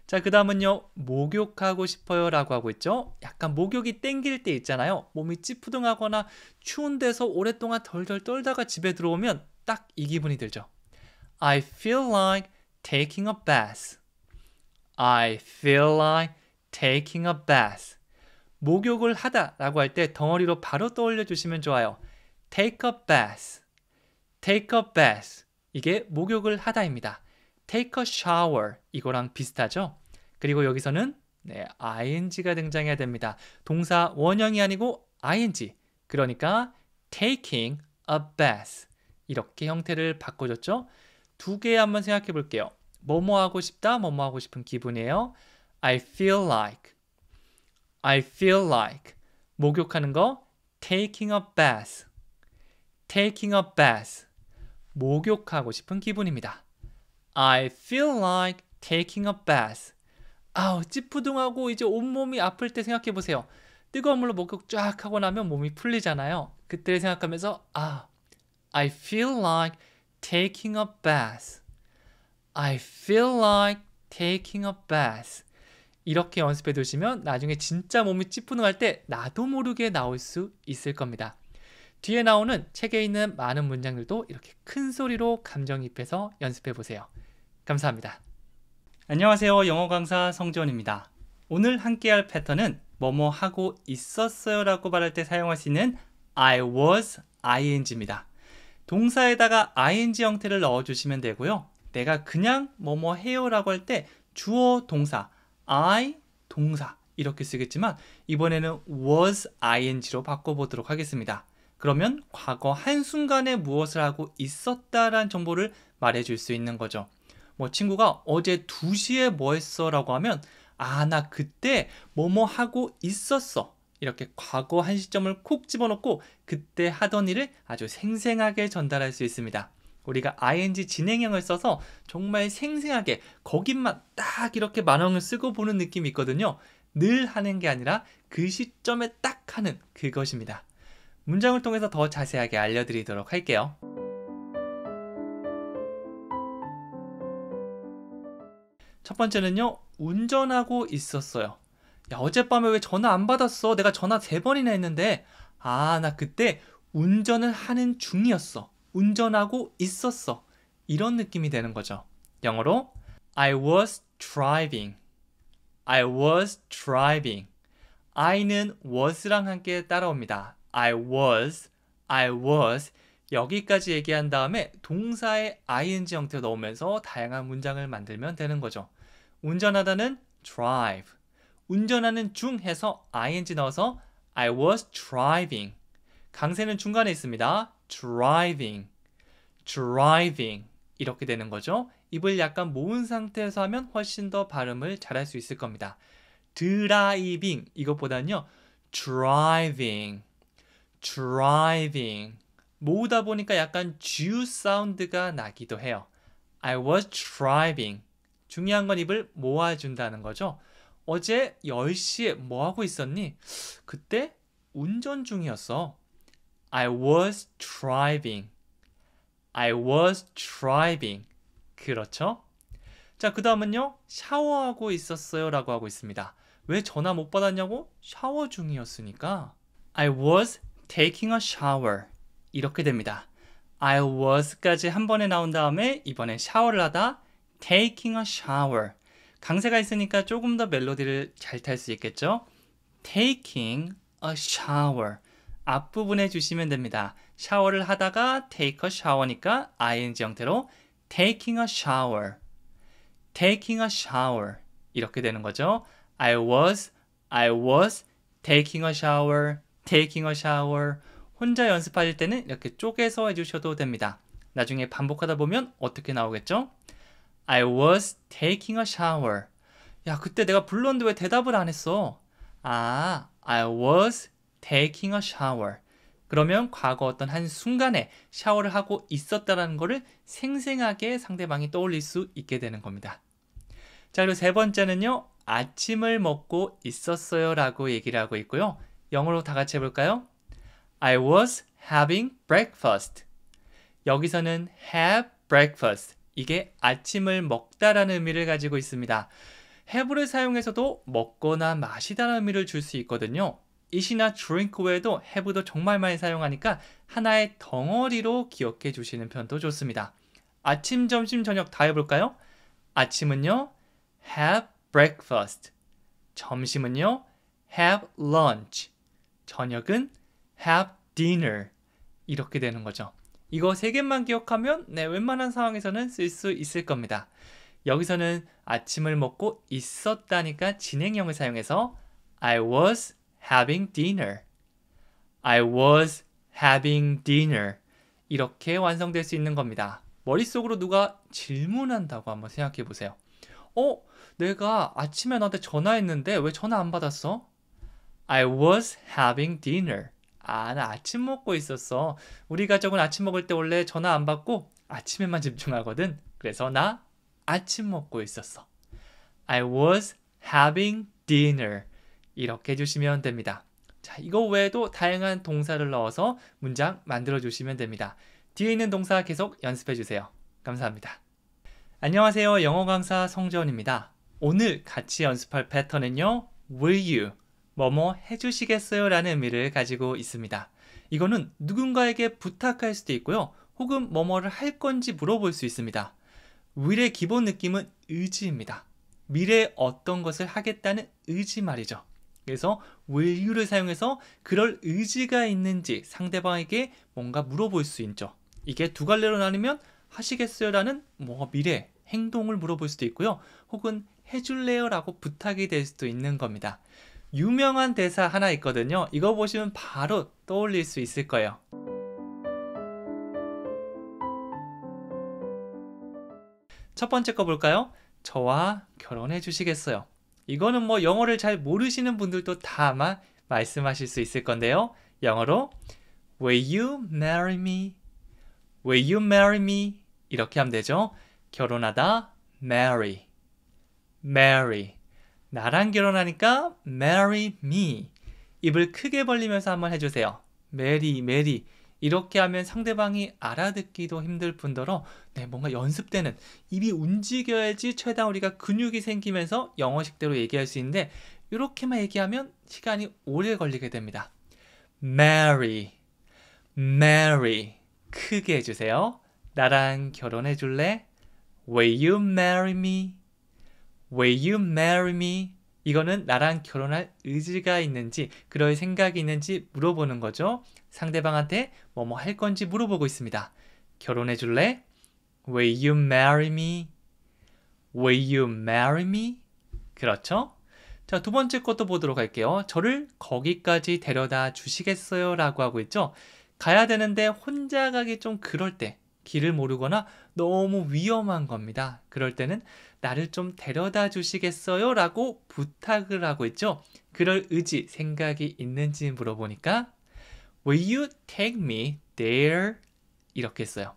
자, 그 다음은요. 목욕하고 싶어요 라고 하고 있죠. 약간 목욕이 땡길 때 있잖아요. 몸이 찌푸둥하거나 추운 데서 오랫동안 덜덜 떨다가 집에 들어오면 딱 이 기분이 들죠. I feel like taking a bath. I feel like taking a bath. 목욕을 하다 라고 할 때 덩어리로 바로 떠올려 주시면 좋아요. Take a bath. Take a bath. 이게 목욕을 하다입니다. Take a shower. 이거랑 비슷하죠? 그리고 여기서는 ing가 등장해야 됩니다. 동사 원형이 아니고 ing. 그러니까 taking a bath. 이렇게 형태를 바꿔줬죠? 두 개 한번 생각해 볼게요. 뭐뭐 하고 싶다, 뭐뭐 하고 싶은 기분이에요. I feel like. I feel like. 목욕하는 거 taking a bath. taking a bath. 목욕하고 싶은 기분입니다. I feel like taking a bath. 아우, 찌푸둥하고 이제 온몸이 아플 때 생각해 보세요. 뜨거운 물로 목욕 쫙 하고 나면 몸이 풀리잖아요. 그때를 생각하면서 I feel like taking a bath. I feel like taking a bath. 이렇게 연습해 두시면 나중에 진짜 몸이 찌푸둥할 때 나도 모르게 나올 수 있을 겁니다. 뒤에 나오는 책에 있는 많은 문장들도 이렇게 큰 소리로 감정이입해서 연습해 보세요. 감사합니다. 안녕하세요. 영어 강사 성지원입니다. 오늘 함께할 패턴은 뭐뭐 하고 있었어요 라고 말할 때 사용할 수 있는 I was ing입니다. 동사에다가 ing 형태를 넣어주시면 되고요. 내가 그냥 뭐뭐 해요 라고 할 때 주어 동사 I 동사 이렇게 쓰겠지만 이번에는 was ing로 바꿔보도록 하겠습니다. 그러면 과거 한순간에 무엇을 하고 있었다라는 정보를 말해줄 수 있는 거죠. 뭐 친구가 어제 2시에 뭐 했어? 라고 하면 나 그때 뭐뭐 하고 있었어. 이렇게 과거 한 시점을 콕 집어넣고 그때 하던 일을 아주 생생하게 전달할 수 있습니다. 우리가 ing 진행형을 써서 정말 생생하게 거기만 딱 이렇게 만원을 쓰고 보는 느낌이 있거든요. 늘 하는 게 아니라 그 시점에 딱 하는 그것입니다. 문장을 통해서 더 자세하게 알려드리도록 할게요. 첫 번째는요. 운전하고 있었어요. 야, 어젯밤에 왜 전화 안 받았어? 내가 전화 3번이나 했는데 나 그때 운전을 하는 중이었어. 운전하고 있었어. 이런 느낌이 되는 거죠. 영어로 I was driving. I was driving. I는 was랑 함께 따라옵니다. I was. 여기까지 얘기한 다음에 동사의 ing 형태로 넣으면서 다양한 문장을 만들면 되는 거죠. 운전하다는 drive. 운전하는 중 해서 ing 넣어서 I was driving. 강세는 중간에 있습니다. driving. 이렇게 되는 거죠. 입을 약간 모은 상태에서 하면 훨씬 더 발음을 잘할 수 있을 겁니다. 드라이빙 이것보다는요. driving. 모으다 보니까 약간 G 사운드가 나기도 해요. I was driving. 중요한 건 입을 모아준다는 거죠. 어제 10시에 뭐 하고 있었니? 그때 운전 중이었어. I was driving. 그렇죠? 자, 그 다음은요. 샤워하고 있었어요 라고 하고 있습니다. 왜 전화 못 받았냐고? 샤워 중이었으니까. I was taking a shower. 이렇게 됩니다. I was까지 한 번에 나온 다음에 이번엔 샤워를 하다 taking a shower. 강세가 있으니까 조금 더 멜로디를 잘 탈 수 있겠죠? taking a shower. 앞부분에 주시면 됩니다. 샤워를 하다가 take a shower니까 ing 형태로 taking a shower. 이렇게 되는 거죠. I was taking a shower. 혼자 연습하실 때는 이렇게 쪼개서 해주셔도 됩니다. 나중에 반복하다 보면 어떻게 나오겠죠? I was taking a shower. 야, 그때 내가 불렀는데 왜 대답을 안 했어? I was taking a shower. 그러면 과거 어떤 한 순간에 샤워를 하고 있었다는 거를 생생하게 상대방이 떠올릴 수 있게 되는 겁니다. 자, 그리고 세 번째는요. 아침을 먹고 있었어요 라고 얘기를 하고 있고요. 영어로 다 같이 해볼까요? I was having breakfast. 여기서는 have breakfast. 이게 아침을 먹다라는 의미를 가지고 있습니다. have를 사용해서도 먹거나 마시다라는 의미를 줄 수 있거든요. eat이나 drink 외에도 have도 정말 많이 사용하니까 하나의 덩어리로 기억해 주시는 편도 좋습니다. 아침, 점심, 저녁 다 해볼까요? 아침은요, have breakfast. 점심은요, have lunch. 저녁은 have dinner. 이렇게 되는 거죠. 이거 세 개만 기억하면 웬만한 상황에서는 쓸 수 있을 겁니다. 여기서는 아침을 먹고 있었다니까 진행형을 사용해서 I was having dinner. I was having dinner. 이렇게 완성될 수 있는 겁니다. 머릿속으로 누가 질문한다고 한번 생각해 보세요. 내가 아침에 너한테 전화했는데 왜 전화 안 받았어? I was having dinner. 나 아침 먹고 있었어. 우리 가족은 아침 먹을 때 원래 전화 안 받고 아침에만 집중하거든. 그래서 나 아침 먹고 있었어. I was having dinner. 이렇게 해주시면 됩니다. 자, 이거 외에도 다양한 동사를 넣어서 문장 만들어 주시면 됩니다. 뒤에 있는 동사 계속 연습해 주세요. 감사합니다. 안녕하세요. 영어 강사 성재원입니다. 오늘 같이 연습할 패턴은요. Will you? 뭐뭐 해주시겠어요? 라는 의미를 가지고 있습니다. 이거는 누군가에게 부탁할 수도 있고요. 혹은 뭐뭐를 할 건지 물어볼 수 있습니다. will의 기본 느낌은 의지입니다. 미래에 어떤 것을 하겠다는 의지 말이죠. 그래서 will you를 사용해서 그럴 의지가 있는지 상대방에게 뭔가 물어볼 수 있죠. 이게 두 갈래로 나누면 하시겠어요? 라는 미래, 행동을 물어볼 수도 있고요. 혹은 해줄래요? 라고 부탁이 될 수도 있는 겁니다. 유명한 대사 하나 있거든요. 이거 보시면 바로 떠올릴 수 있을 거예요. 첫 번째 거 볼까요? 저와 결혼해 주시겠어요? 이거는 영어를 잘 모르시는 분들도 다 아마 말씀하실 수 있을 건데요. 영어로 Will you marry me? Will you marry me? 이렇게 하면 되죠. 결혼하다 marry. marry. 나랑 결혼하니까 marry me. 입을 크게 벌리면서 한번 해주세요. marry, marry. 이렇게 하면 상대방이 알아듣기도 힘들 뿐더러 뭔가 연습되는 입이 움직여야지 최대한 우리가 근육이 생기면서 영어식대로 얘기할 수 있는데 이렇게만 얘기하면 시간이 오래 걸리게 됩니다. marry, marry. 크게 해주세요. 나랑 결혼해 줄래? Will you marry me? Will you marry me? 이거는 나랑 결혼할 의지가 있는지, 그럴 생각이 있는지 물어보는 거죠. 상대방한테 뭐뭐 할 건지 물어보고 있습니다. 결혼해 줄래? Will you marry me? Will you marry me? 그렇죠? 자, 두 번째 것도 보도록 할게요. 저를 거기까지 데려다 주시겠어요? 라고 하고 있죠. 가야 되는데 혼자 가기 좀 그럴 때, 길을 모르거나 너무 위험한 겁니다. 그럴 때는 나를 좀 데려다 주시겠어요? 라고 부탁을 하고 있죠. 그럴 의지, 생각이 있는지 물어보니까 Will you take me there? 이렇게 했어요.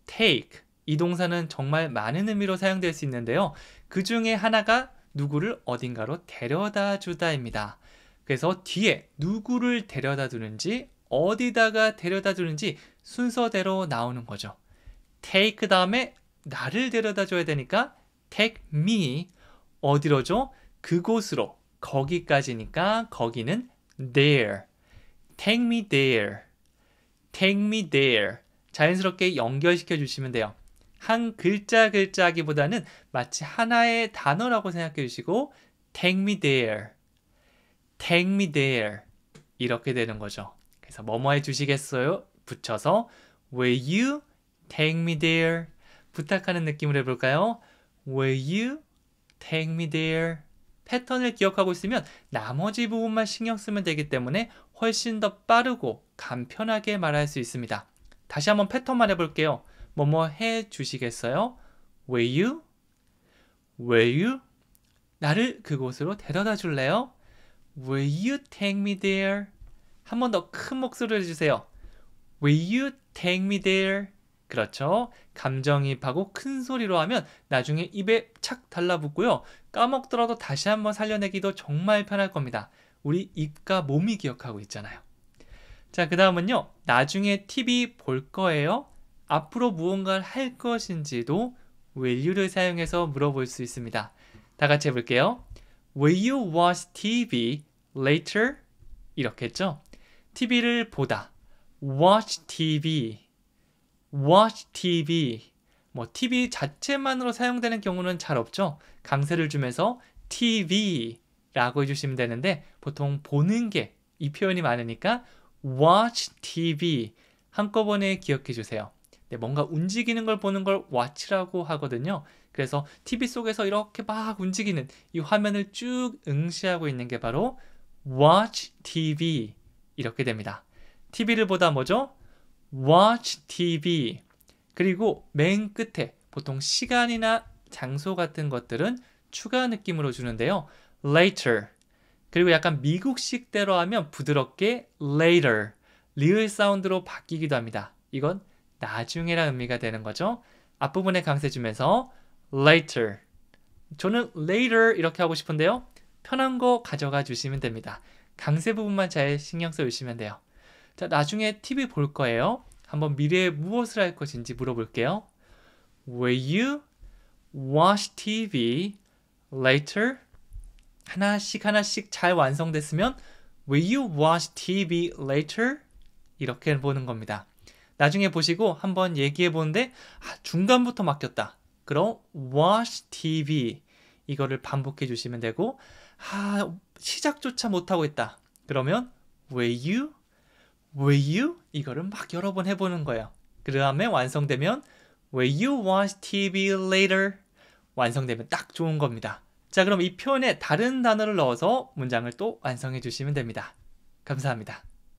take, 이 동사는 정말 많은 의미로 사용될 수 있는데요. 그 중에 하나가 누구를 어딘가로 데려다 주다입니다. 그래서 뒤에 누구를 데려다 두는지, 어디다가 데려다 주는지 순서대로 나오는 거죠. take 다음에 나를 데려다 줘야 되니까 take me, 어디로죠? 그곳으로, 거기까지니까 거기는 there. take me there. take me there. 자연스럽게 연결시켜 주시면 돼요. 한 글자 글자 하기보다는 마치 하나의 단어라고 생각해 주시고 take me there. take me there. 이렇게 되는 거죠. 그래서 뭐뭐 해 주시겠어요? 붙여서 Will you take me there? 부탁하는 느낌으로 해볼까요? Will you take me there? 패턴을 기억하고 있으면 나머지 부분만 신경 쓰면 되기 때문에 훨씬 더 빠르고 간편하게 말할 수 있습니다. 다시 한번 패턴만 해볼게요. 뭐뭐 해 주시겠어요? Will you? Will you? 나를 그곳으로 데려다 줄래요? Will you take me there? 한 번 더 큰 목소리를 해주세요. Will you take me there? 그렇죠. 감정이입하고 큰 소리로 하면 나중에 입에 착 달라붙고요. 까먹더라도 다시 한번 살려내기도 정말 편할 겁니다. 우리 입과 몸이 기억하고 있잖아요. 자, 그 다음은요. 나중에 TV 볼 거예요? 앞으로 무언가를 할 것인지도 will you를 사용해서 물어볼 수 있습니다. 다 같이 해볼게요. Will you watch TV later? 이렇게 했죠? TV를 보다. watch TV. watch TV. 뭐 TV 자체만으로 사용되는 경우는 잘 없죠? 강세를 주면서 TV라고 해주시면 되는데 보통 보는 게 이 표현이 많으니까 watch TV 한꺼번에 기억해 주세요. 네, 뭔가 움직이는 걸 보는 걸 watch라고 하거든요. 그래서 TV 속에서 이렇게 막 움직이는 이 화면을 쭉 응시하고 있는 게 바로 watch TV 이렇게 됩니다. TV를 보다 뭐죠? watch TV. 그리고 맨 끝에 보통 시간이나 장소 같은 것들은 추가 느낌으로 주는데요. later. 그리고 약간 미국식대로 하면 부드럽게 later. 리을 사운드로 바뀌기도 합니다. 이건 나중에라 의미가 되는 거죠. 앞부분에 강세 주면서 later. 저는 later 이렇게 하고 싶은데요. 편한 거 가져가 주시면 됩니다. 강세 부분만 잘 신경 써 주시면 돼요. 자, 나중에 TV 볼 거예요. 한번 미래에 무엇을 할 것인지 물어볼게요. Will you watch TV later? 하나씩 잘 완성됐으면 Will you watch TV later? 이렇게 보는 겁니다. 나중에 보시고 한번 얘기해 보는데 중간부터 막혔다. 그럼 watch TV 이거를 반복해 주시면 되고 시작조차 못하고 있다. 그러면 will you 이거를 막 여러 번 해보는 거예요. 그 다음에 완성되면 will you watch TV later? 완성되면 딱 좋은 겁니다. 자, 그럼 이 표현에 다른 단어를 넣어서 문장을 또 완성해 주시면 됩니다. 감사합니다.